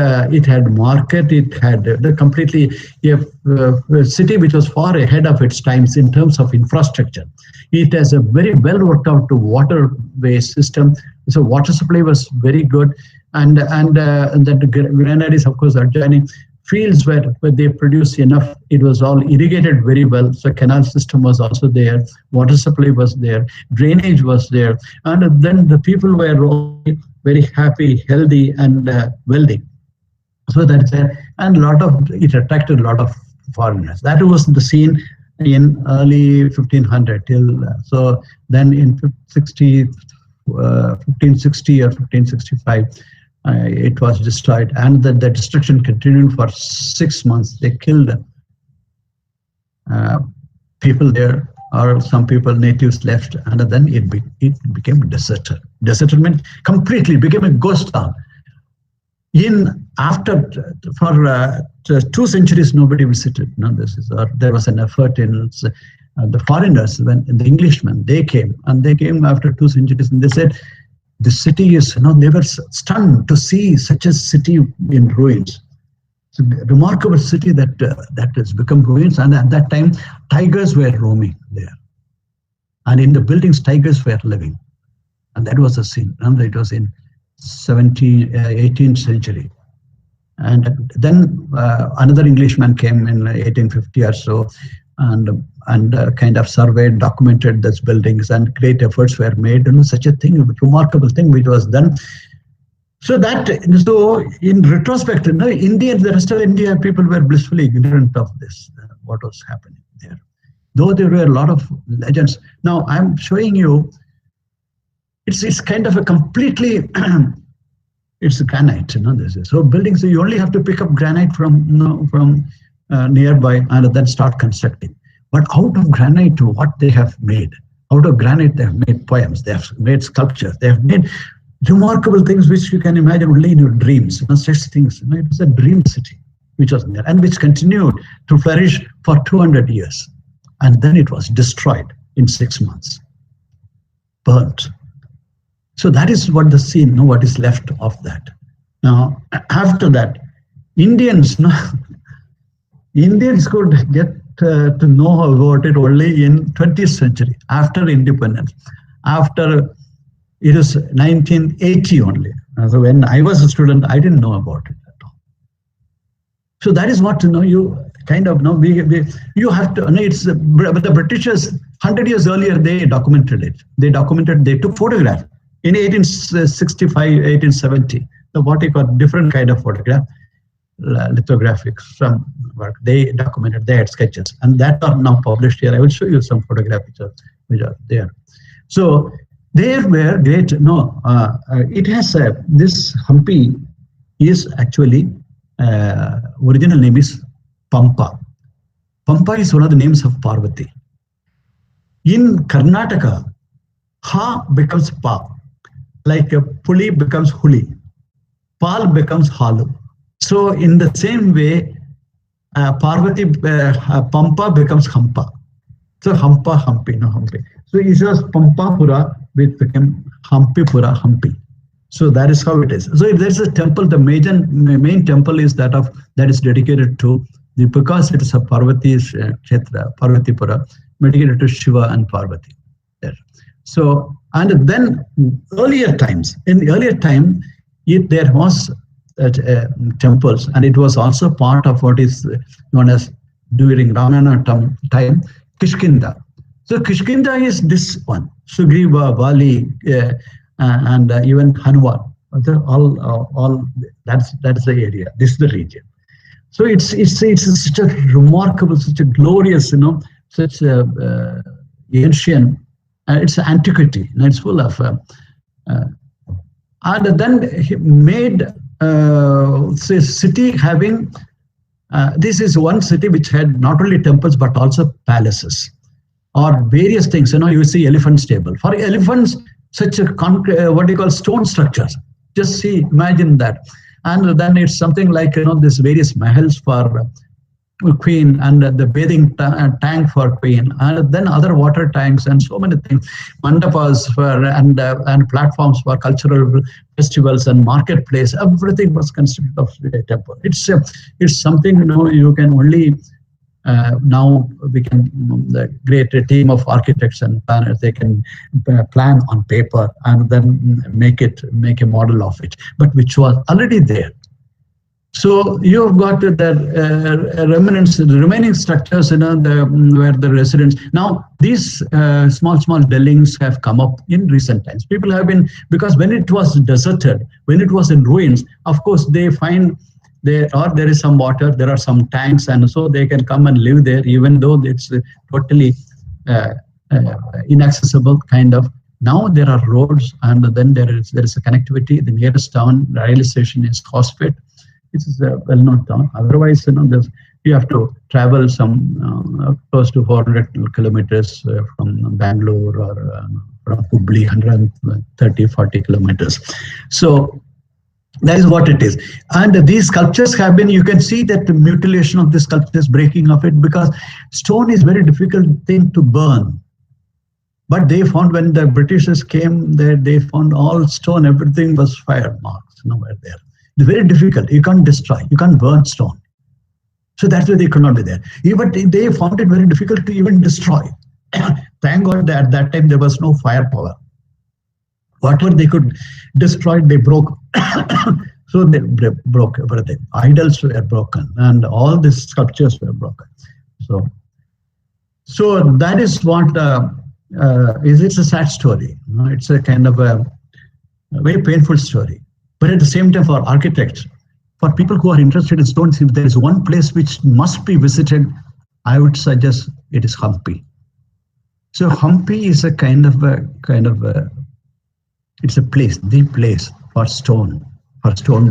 market, it had completely a city which was far ahead of its times in terms of infrastructure. It has a very well worked out waterway system, so water supply was very good, and the granaries, of course, adjoining fields where they produce enough. It was all irrigated very well, so canal system was also there, water supply was there, drainage was there, and then the people were all very happy, healthy, and wealthy. So that's it, and it attracted a lot of foreigners. That was the scene in early 1500 till so then in 1560 or 1565, it was destroyed, and the destruction continued for 6 months. They killed people there, or some people, natives left, and then it became deserted. Deserted meant completely became a ghost town. For 2 centuries, nobody visited. There was an effort in the foreigners, when the Englishmen, they came after 2 centuries, and they said, The city is, they were stunned to see such a city in ruins. It's a remarkable city that has become ruins, and at that time, tigers were roaming there. And in the buildings, tigers were living. And that was the scene. And it was in 18th century. And then another Englishman came in 1850 or so, and kind of surveyed, documented these buildings, and great efforts were made. Such a thing, a remarkable thing which was done. So in retrospect, India, the rest of India, people were blissfully ignorant of this, what was happening there. Though there were a lot of legends. Now I'm showing you, it's kind of a completely, it's granite, this is. So buildings, you only have to pick up granite from nearby and then start constructing. But out of granite, what they have made? Out of granite, they have made poems, they have made sculptures, they have made remarkable things which you can imagine only in your dreams. Such things. It was a dream city which was there, and which continued to flourish for 200 years. And then it was destroyed in 6 months, burnt. So that is what the scene, what is left of that. Now, after that, Indians could get to know about it only in 20th century, after independence. After it is 1980 only. So when I was a student, I didn't know about it at all. So that is what you kind of know. You have to. It's the Britishers 100 years earlier. They documented it. They took photograph in 1865, 1870. The what you call different kind of photograph, lithographic some work. They documented. They had sketches, and that are now published here. I will show you some photographs which are there. So there were great. It has this Hampi is actually original name is Pampa. Pampa is one of the names of Parvati. In Karnataka, Ha becomes Pa, like Puli becomes Huli, Pal becomes Halu. So in the same way, Parvati Pampa becomes Hampa. So Hampa, Hampi, Hampi. So it was Pampapura, which became Hampipura, Hampi. So that is how it is. So if there's a temple, the main temple is that is dedicated to because it is a Parvati Kshetra, Parvatipura, dedicated to Shiva and Parvati. There. So and then in the earlier time, there was temples, and it was also part of what is known as during Ramana time Kishkinda. So Kishkinda is this one, Sugriva, Bali, and even Hanuman. All that's the area. This is the region. So it's such a remarkable, such a glorious, such ancient. It's antiquity. It's full of. And then he made city having. This is one city which had not only temples but also palaces, or various things. You see elephant stable for elephants. Such a what do you call stone structures. Just see, imagine that, and then it's something like this various mahals for queen, and the bathing tank for queen, and then other water tanks and so many things, mandapas for and platforms for cultural festivals and marketplace. Everything was constructed of the temple. It's something you can only. Now we can, the great team of architects and planners, they can plan on paper and then make a model of it, but which was already there. So you've got the remnants, the remaining structures, where the residents. Now these small dwellings have come up in recent times. People have been, because when it was deserted, when it was in ruins, of course they find there is some water, there are some tanks, and so they can come and live there, even though it's totally inaccessible kind of. Now there are roads, and then there is a connectivity. The nearest town railway station is Hospet, which is a well-known town. Otherwise, you have to travel some close to 400 kilometers from Bangalore, or from Hubli, 130-40 kilometers. So that is what it is. And these sculptures have been, you can see that the mutilation of the sculptures, breaking of it, because stone is very difficult thing to burn. But they found when the Britishers came there, they found all stone, everything was fire marks nowhere there. It's very difficult. You can't destroy, you can't burn stone. So that's why they could not be there. Even they found it very difficult to even destroy. Thank God that at that time there was no firepower. Whatever they could destroy, they broke. So they broke everything. Idols were broken, and all these sculptures were broken. So, so that is what it's a sad story. It's a kind of a very painful story. But at the same time, for architects, for people who are interested in stones, if there is one place which must be visited, I would suggest it is Hampi. So Hampi is a kind of a it's a place, the place for stone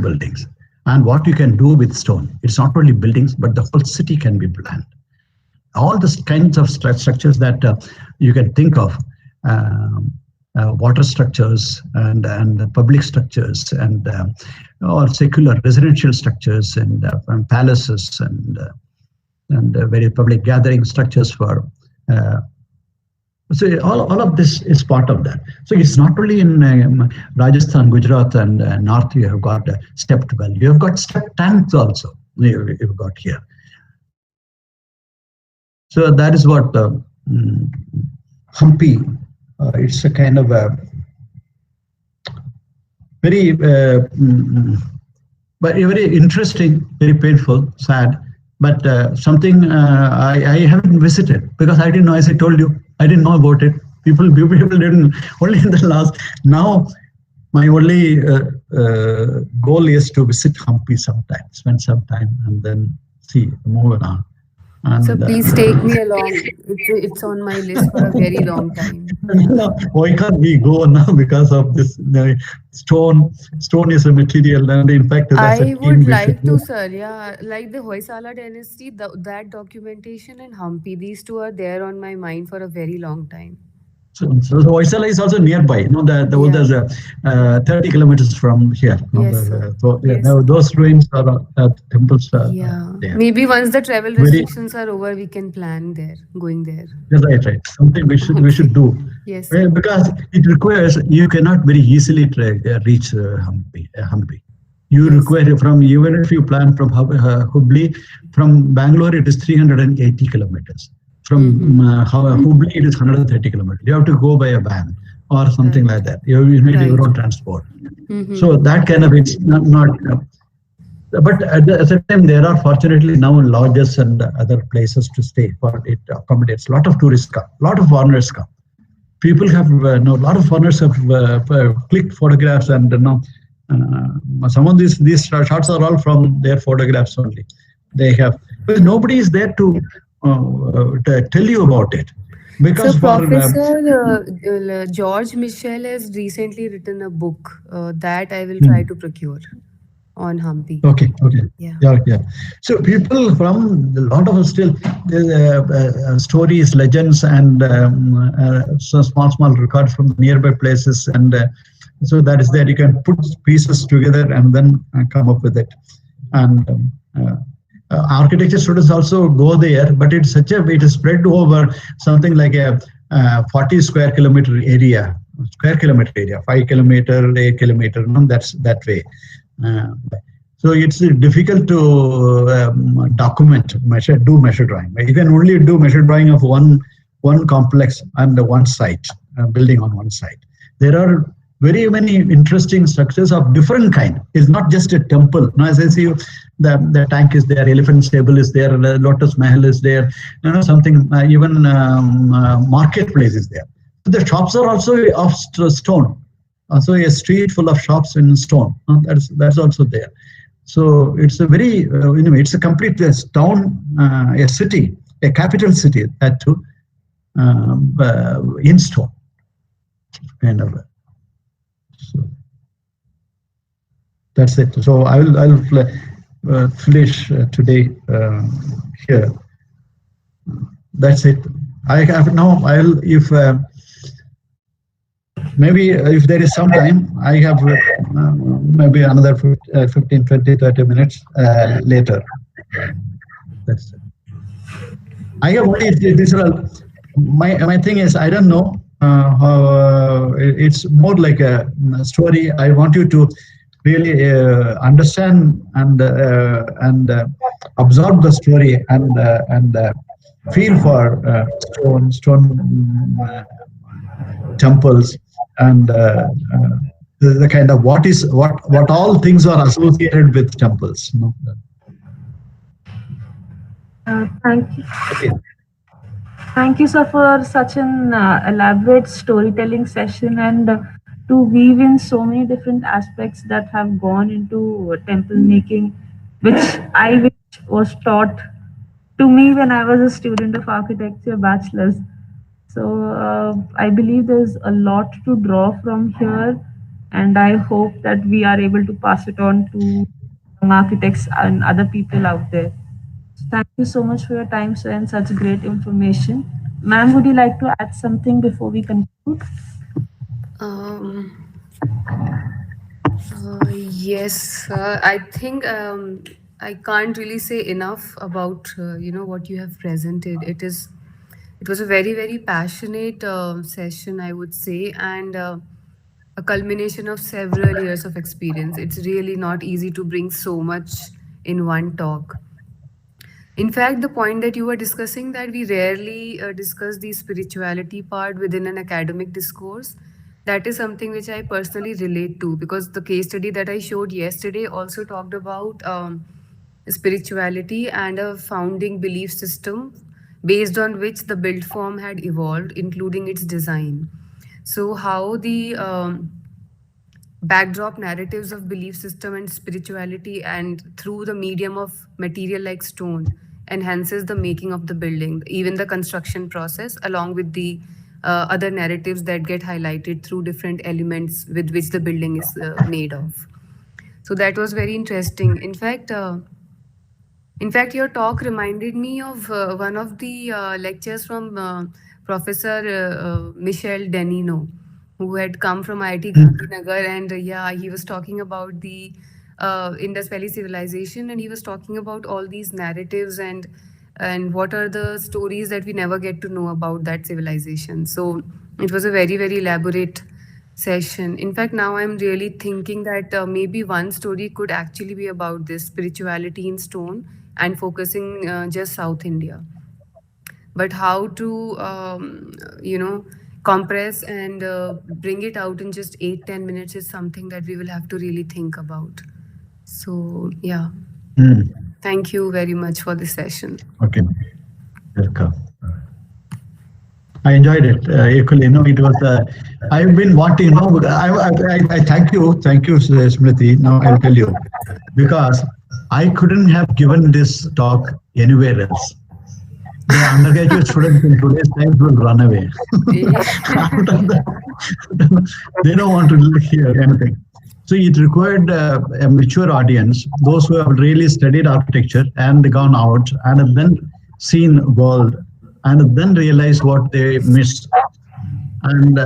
buildings. And what you can do with stone, it's not only buildings, but the whole city can be planned. All the kinds of structures that you can think of, water structures and public structures and or secular residential structures and palaces and very public gathering structures for. So all of this is part of that. So it's not only in Rajasthan, Gujarat, and North you have got stepped well. You have got stepped tanks also. You've got here. So that is what Hampi. It's a kind of a very, but very interesting, very painful, sad, but something I haven't visited because I didn't know. As I told you, I didn't know about it. People didn't. Only in the last now, my only goal is to visit Hampi sometime, spend some time, and then see, move on. And, So please take me along. It's on my list for a very long time. Why can't we go now because of this stone? Stone is a material, and in fact, that's a I team would we like should to, do. sir. Yeah, like the Hoysala dynasty, that documentation and Hampi, these two are there on my mind for a very long time. So Hoysala is also nearby. There's Yeah. 30 kilometers from here. Yes, sir. So yeah, Yes, sir. those ruins are temples Yeah. there. Maybe once the travel Very restrictions are over, we can plan there, going there. right. Something we should Okay. do. Yes, Well, sir. because it requires you cannot very easily reach Hampi. You Yes. require from even if you plan from Hubli, from Bangalore it is 380 kilometers. From Mm-hmm. Hubli it is 130 kilometers. You have to go by a van or something Right. like that. You need Right. your own transport. So Mm-hmm. that kind of it's not but at the same time, there are fortunately now lodges and other places to stay for it accommodates. A lot of tourists come, a lot of foreigners come. People have no, a lot of foreigners have clicked photographs and some of these shots are all from their photographs only. They have, but nobody is there to tell you about it So, because for Professor George Michel has recently written a book that I will try to procure on Hampi. okay. Yeah. Yeah. So people from a lot of us still stories, legends, and so small records from nearby places, and so that is there. You can put pieces together and then come up with it. And architecture students also go there, but it is spread over something like a 40 square kilometer area, 5 kilometer, 8 kilometer. No, that's that way. So it's difficult to document, do measure drawing. You can only do measure drawing of one complex and one site, building on one site. There are very many interesting structures of different kind. It's not just a temple. Now, as I see, the tank is there, elephant stable is there, lotus mahal is there. Something even marketplace is there. The shops are also of stone. So a street full of shops in stone. That's also there. So it's a very it's a complete town, a city, a capital city that too in stone, kind of. So that's it. So I'll finish today here. That's it. I have now. If maybe if there is some time, I have maybe another 15, 20, 30 minutes later. That's it. I have only, these are all, my thing is, I don't know it's more like a story. I want you to really understand and absorb the story and feel for stone temples and the kind of what all things are associated with temples. Thank you. Okay. Thank you, sir, for such an elaborate storytelling session and to weave in so many different aspects that have gone into temple making, which I wish was taught to me when I was a student of architecture bachelor's. So I believe there's a lot to draw from here, and I hope that we are able to pass it on to young architects and other people out there. Thank you so much for your time, sir, and such great information. Ma'am, would you like to add something before we conclude? Um, yes, I think I can't really say enough about what you have presented. It was a very very passionate session, I would say, and a culmination of several years of experience. It's really not easy to bring so much in one talk. In fact, the point that you were discussing, that we rarely discuss the spirituality part within an academic discourse, that is something which I personally relate to, because the case study that I showed yesterday also talked about spirituality and a founding belief system based on which the built form had evolved, including its design. So, how the backdrop narratives of belief system and spirituality, and through the medium of material like stone, enhances the making of the building, even the construction process, along with the other narratives that get highlighted through different elements with which the building is made of. So that was very interesting. In fact, your talk reminded me of one of the lectures from Professor Michel Denino, who had come from IIT Gandhinagar, and yeah, he was talking about the Indus Valley civilization, and he was talking about all these narratives and what are the stories that we never get to know about that civilization. So it was a very very elaborate session. In fact, now I'm really thinking that maybe one story could actually be about this spirituality in stone and focusing just South India. But how to, compress and bring it out in just 8-10 minutes is something that we will have to really think about. So, yeah, Mm. thank you very much for this session. Okay. Welcome. I enjoyed it equally. It was. I've been wanting. I thank you, Smriti. Now I'll tell you, because I couldn't have given this talk anywhere else. The undergraduate students in today's times will run away. After that, they don't want to hear anything. So it required a mature audience, those who have really studied architecture and gone out and then seen world and then realized what they missed and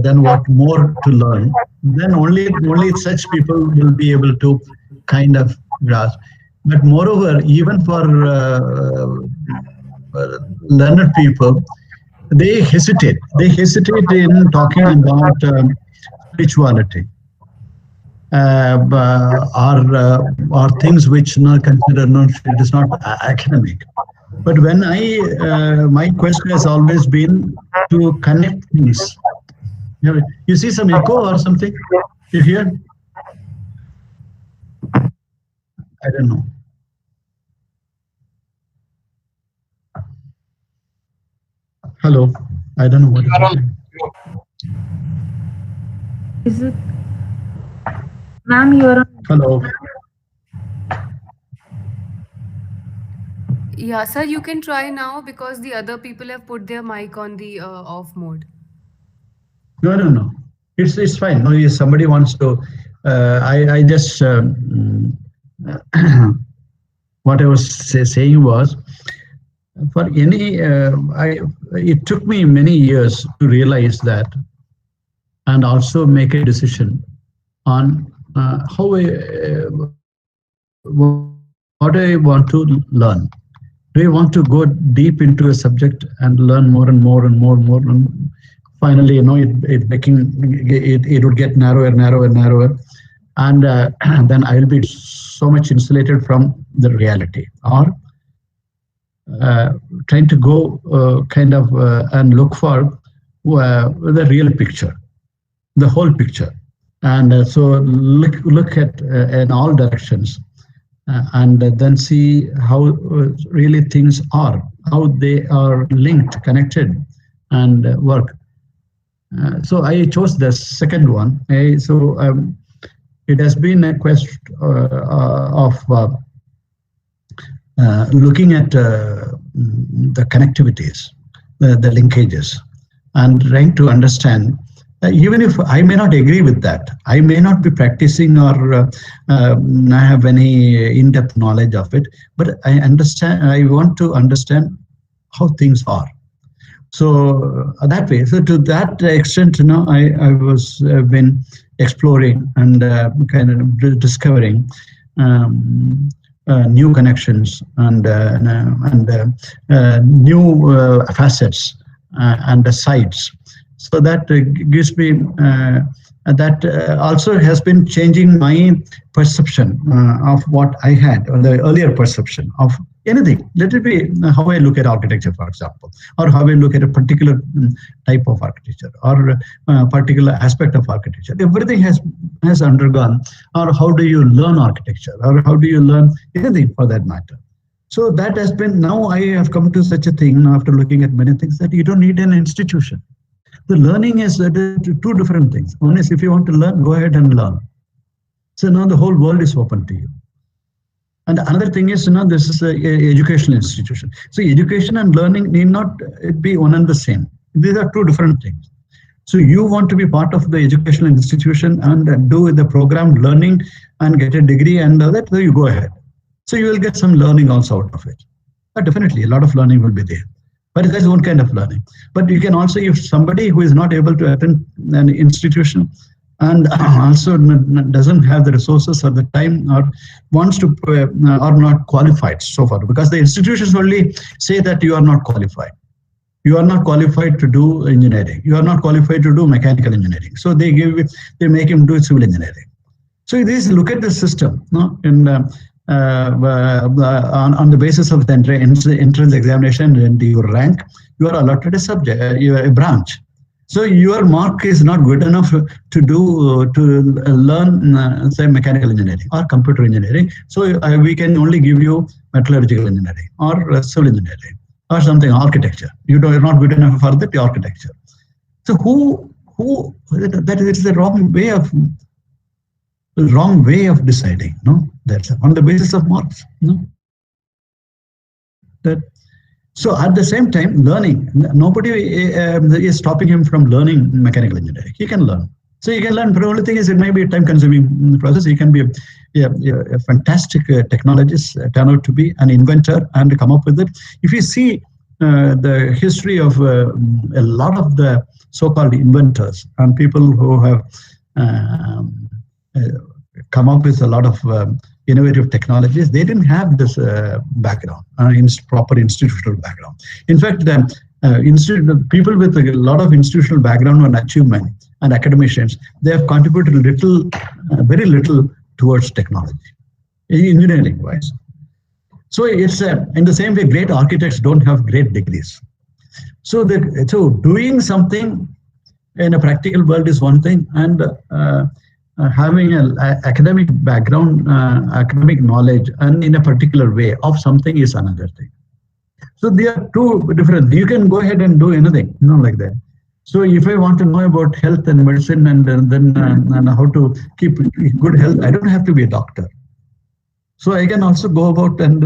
then what more to learn. Then only such people will be able to kind of grasp. But moreover, even for learned people, they hesitate. They hesitate in talking about spirituality are things which not considered not it is not academic. But when my quest has always been to connect things. You see some echo or something? You hear? I don't know. Hello. I don't know what is happening. Is it, ma'am, you're on? Hello. Yeah, sir, you can try now because the other people have put their mic on the off mode. No. It's fine. No, if somebody wants to. I just what I was saying was for any. It took me many years to realize that, and also make a decision on what I want to learn. Do I want to go deep into a subject and learn more and more and more and more and finally, it would get narrower, narrower, narrower, and then I will be so much insulated from the reality, or trying to go kind of and look for the real picture, the whole picture, and so look at in all directions, and then see how really things are, how they are linked, connected, and work. So I chose the second one. It has been a quest of looking at the connectivities, the linkages, and trying to understand. Even if I may not agree with that, I may not be practicing or have any in-depth knowledge of it, but I understand. I want to understand how things are. So that way, so to that extent, I was been exploring and kind of discovering new connections and new facets and the sides. So that gives me that also has been changing my perception of what I had, or the earlier perception of anything. Let it be how I look at architecture, for example, or how I look at a particular type of architecture, or a particular aspect of architecture. Everything has undergone, or how do you learn architecture, or how do you learn anything for that matter. So that has been, now I have come to such a thing after looking at many things, that you don't need an institution. The learning is two different things. One is, if you want to learn, go ahead and learn. So now the whole world is open to you. And another thing is, this is an educational institution. So education and learning need not be one and the same. These are two different things. So you want to be part of the educational institution and do the program learning and get a degree and that, so you go ahead. So you will get some learning also out of it. But definitely a lot of learning will be there. But there's one kind of learning. But you can also, if somebody who is not able to attend an institution and also doesn't have the resources or the time, or wants to, are not qualified so far, because the institutions only say that you are not qualified. You are not qualified to do engineering. You are not qualified to do mechanical engineering. So they make him do civil engineering. So this, look at the system, on the basis of the entrance examination and your rank, you are allotted a subject, you are a branch. So your mark is not good enough to learn, say, mechanical engineering or computer engineering. So we can only give you metallurgical engineering or civil engineering or something, architecture. You're not good enough for the architecture. So that is the wrong way of deciding. That's on the basis of marks. So at the same time, learning, nobody is stopping him from learning mechanical engineering. He can learn. So he can learn, but the only thing is, it may be a time-consuming process. He can be a fantastic technologist, turn out to be an inventor and come up with it. If you see the history of a lot of the so-called inventors and people who have come up with a lot of innovative technologies, they didn't have this background, proper institutional background. In fact, people with a lot of institutional background and achievement and academicians, they have contributed very little towards technology, engineering-wise. So it's in the same way, great architects don't have great degrees. So doing something in a practical world is one thing, and having an academic background, academic knowledge, and in a particular way of something is another thing. So they are two different. You can go ahead and do anything, like that. So if I want to know about health and medicine and how to keep good health, I don't have to be a doctor. So I can also go about and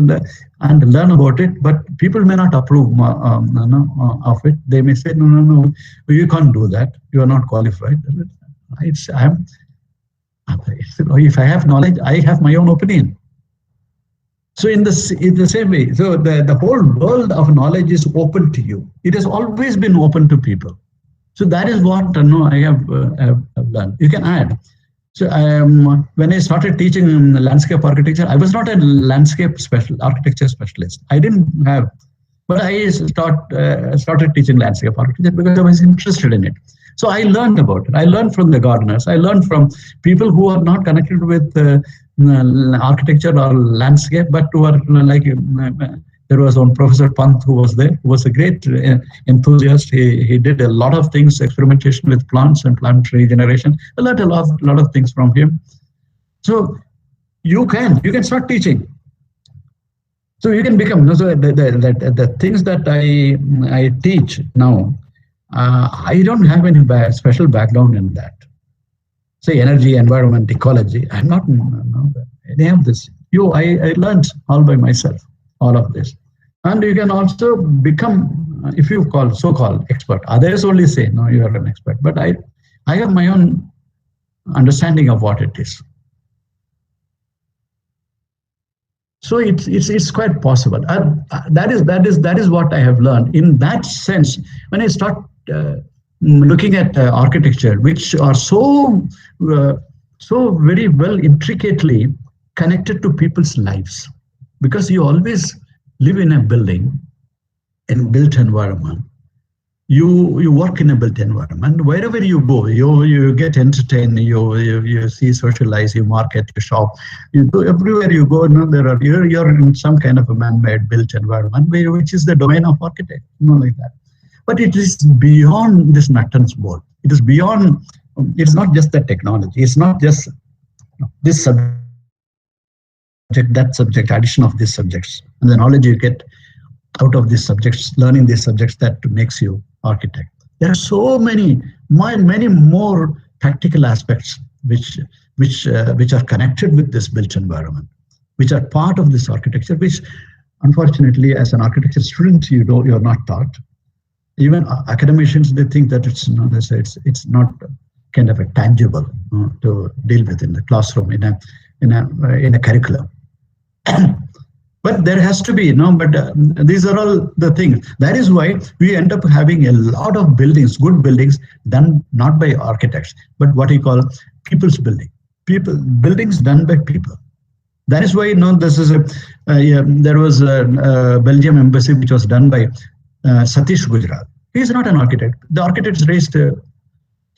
learn about it, but people may not approve of it. They may say, no, you can't do that. You are not qualified. If I have knowledge, I have my own opinion. So in the same way, so the whole world of knowledge is open to you. It has always been open to people. So that is what I have learned. You can add. So when I started teaching landscape architecture, I was not a landscape architecture specialist. I didn't have But I started teaching landscape architecture because I was interested in it. So I learned about it. I learned from the gardeners. I learned from people who are not connected with architecture or landscape, but who are like there was one Professor Pant who was there, who was a great enthusiast. He did a lot of things, experimentation with plants and plant regeneration. I learned a lot of things from him. So you can start teaching. So you can become so the things that I teach now. I don't have any special background in that. Say energy, environment, ecology. I'm not any of this. I learned all by myself, all of this. And you can also become, if you call so-called expert. Others only say, no, you are an expert. But I have my own understanding of what it is. So it's quite possible. That is what I have learned. In that sense, when I start looking at architecture, which are so very well intricately connected to people's lives, because you always live in a building, in built environment. You work in a built environment. Wherever you go, you get entertained. You see, socialize. You market. You shop. You go everywhere you go. You're in some kind of a man-made built environment, which is the domain of architect. Like that. But it is beyond this nut and bolt. It is beyond. It's not just the technology. It's not just this subject, that subject, addition of these subjects, and the knowledge you get out of these subjects, learning these subjects, that makes you architect. There are so many more practical aspects which are connected with this built environment, which are part of this architecture, which unfortunately as an architecture student you're not taught. Even academicians, they think that it's not kind of a tangible to deal with in the classroom in a curriculum. But there has to be, but these are all the things. That is why we end up having a lot of buildings, good buildings, done not by architects, but what you call people's buildings done by people. That is why, this is there was a Belgium embassy which was done by Satish Gujarat. He is not an architect. The architects raised hue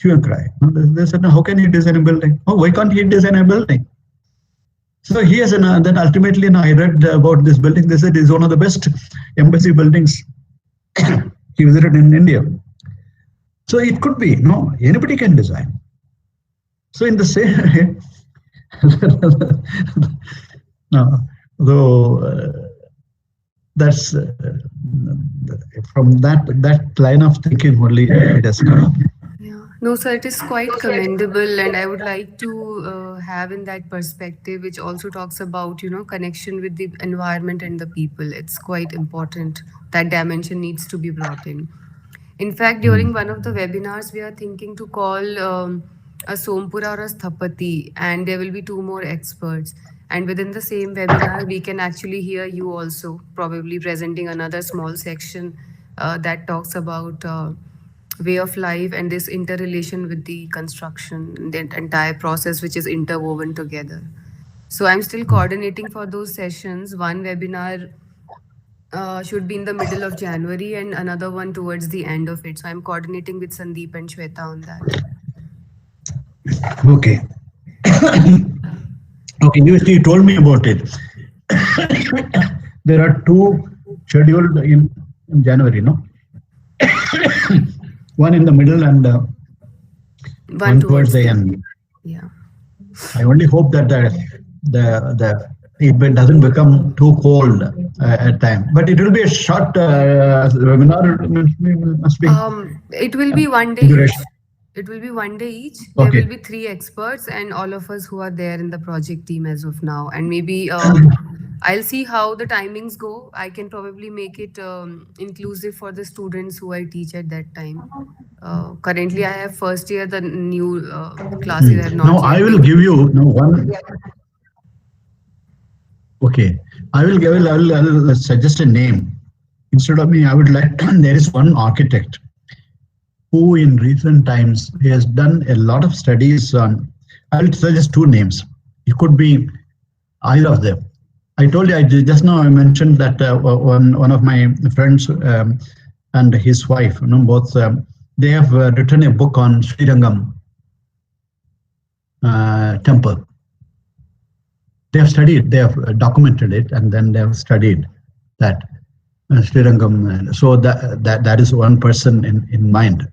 and cry. They said, how can he design a building? Oh, why can't he design a building? So he has then ultimately, I read about this building. They said it's one of the best embassy buildings he visited in India. So it could be, anybody can design. So in the same way, that's from that line of thinking only it has come. Yeah. No, sir, it is quite commendable, and I would like to have in that perspective, which also talks about, connection with the environment and the people. It's quite important. That dimension needs to be brought in. In fact, during one of the webinars, we are thinking to call a Sompura or a Sthapati, and there will be two more experts. And within the same webinar, we can actually hear you also probably presenting another small section that talks about way of life and this interrelation with the construction, the entire process which is interwoven together. So I'm still coordinating for those sessions. One webinar should be in the middle of January and another one towards the end of it. So I'm coordinating with Sandeep and Shweta on that. Okay. Okay, you told me about it. There are two scheduled in January, no? One in the middle and one towards the end. Yeah. I only hope that the it doesn't become too cold at time. But it will be a short webinar. Must be. It will be one day each. It will be one day each. There will be 3 experts and all of us who are there in the project team as of now. And maybe I'll see how the timings go. I can probably make it inclusive for the students who I teach at that time. Currently, I have first year, the new classes have not. Now, I will give you one. Okay, I will suggest a name. Instead of me, I would like, there is one architect who in recent times he has done a lot of studies on, I will suggest 2 names. It could be either of them. I told you, just now I mentioned that one of my friends and his wife, both, they have written a book on Srirangam temple. They have studied, they have documented it, and then they have studied that Srirangam. So that is one person in mind.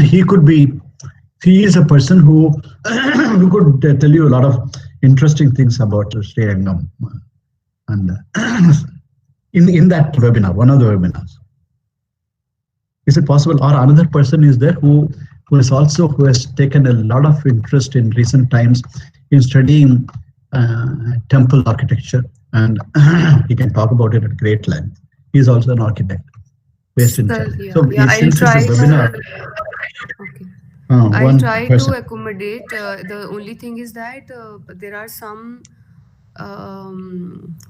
He could be, he is a person who who could tell you a lot of interesting things about Srirangam. And in that webinar, one of the webinars, is it possible, or another person is there who is also, who has taken a lot of interest in recent times in studying temple architecture, and he can talk about it at great length. He is also an architect based in So, China. yeah, So yeah, I'll since it's a try webinar, to. Okay. I'll one try to person. accommodate. The only thing is that there are some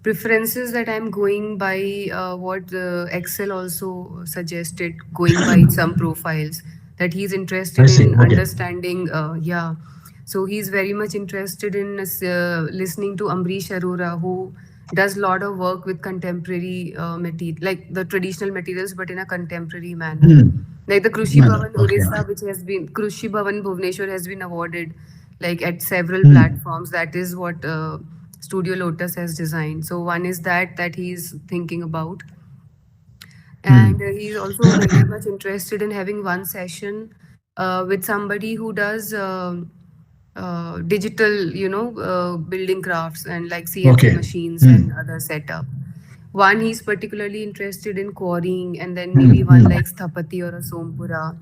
preferences that I'm going by what Excel also suggested, going by some profiles that he's I interested see. in Okay. understanding. Yeah. So he's very much interested in listening to Amrish Arora, who does a lot of work with contemporary material, like the traditional materials, but in a contemporary manner. Hmm. Like the Krushi Manner. Bhavan Okay. Orissa, which has been Krushi Bhavan Bhubaneswar has been awarded like at several Hmm. platforms. That is what Studio Lotus has designed. So one is that he's thinking about, and Hmm. he's also very much interested in having one session with somebody who does digital, building crafts and like CNC Okay. machines and Hmm. other setup. One he's particularly interested in quarrying, and then Hmm. maybe one Hmm. like Sthapati or a Sompura.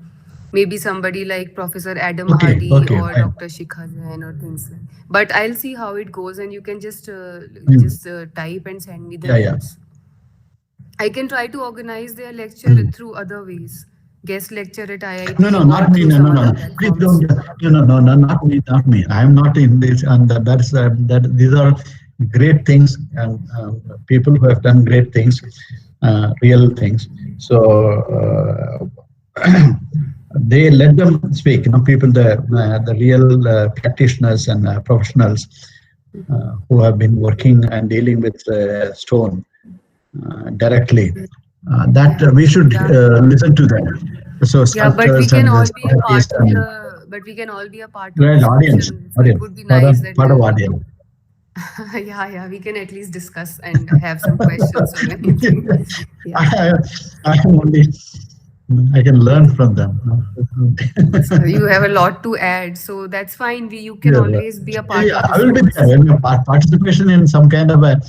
Maybe somebody like Professor Adam Okay. Hardy Okay. or Fine. Dr. Shikha Jain or things like. But I'll see how it goes, and you can Hmm. just type and send me the Yeah. Yeah. names. I can try to organize their lecture Hmm. through other ways, guest lecture at No, no, IIT or not me. through No, some no, no, other no. Please don't. platforms. No, no, no, no, not me, not me. I am not in this, and that's that. These are great things, and people who have done great things, real things. So they let them speak. People, the real practitioners and professionals who have been working and dealing with stone directly. That Yeah, we should yeah, listen to them. So yeah. But we sculptors can and the all be a part scientists of and the. But we can all be a part of right audience, discussion. So it audience, would be nice that part of audience. yeah, yeah. We can at least discuss and have some questions or anything. Yeah. I, I am only, I can learn from them. So you have a lot to add, so that's fine. You can Yeah, always be a part yeah, of I will be there. discourse. Participation in some kind of a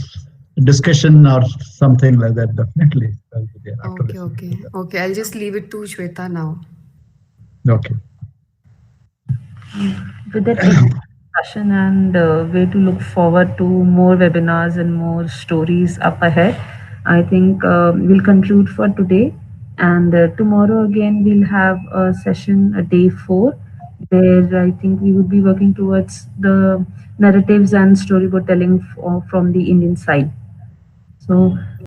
discussion or something like that. Definitely, I'll be there after Okay, listening to okay, okay. I'll just leave it to Shweta now. them. Okay. With that discussion and way to look forward to more webinars and more stories up ahead, I think we'll conclude for today. And tomorrow again, we'll have a session, a day 4, where I think we would be working towards the narratives and storyboard telling from the Indian side. So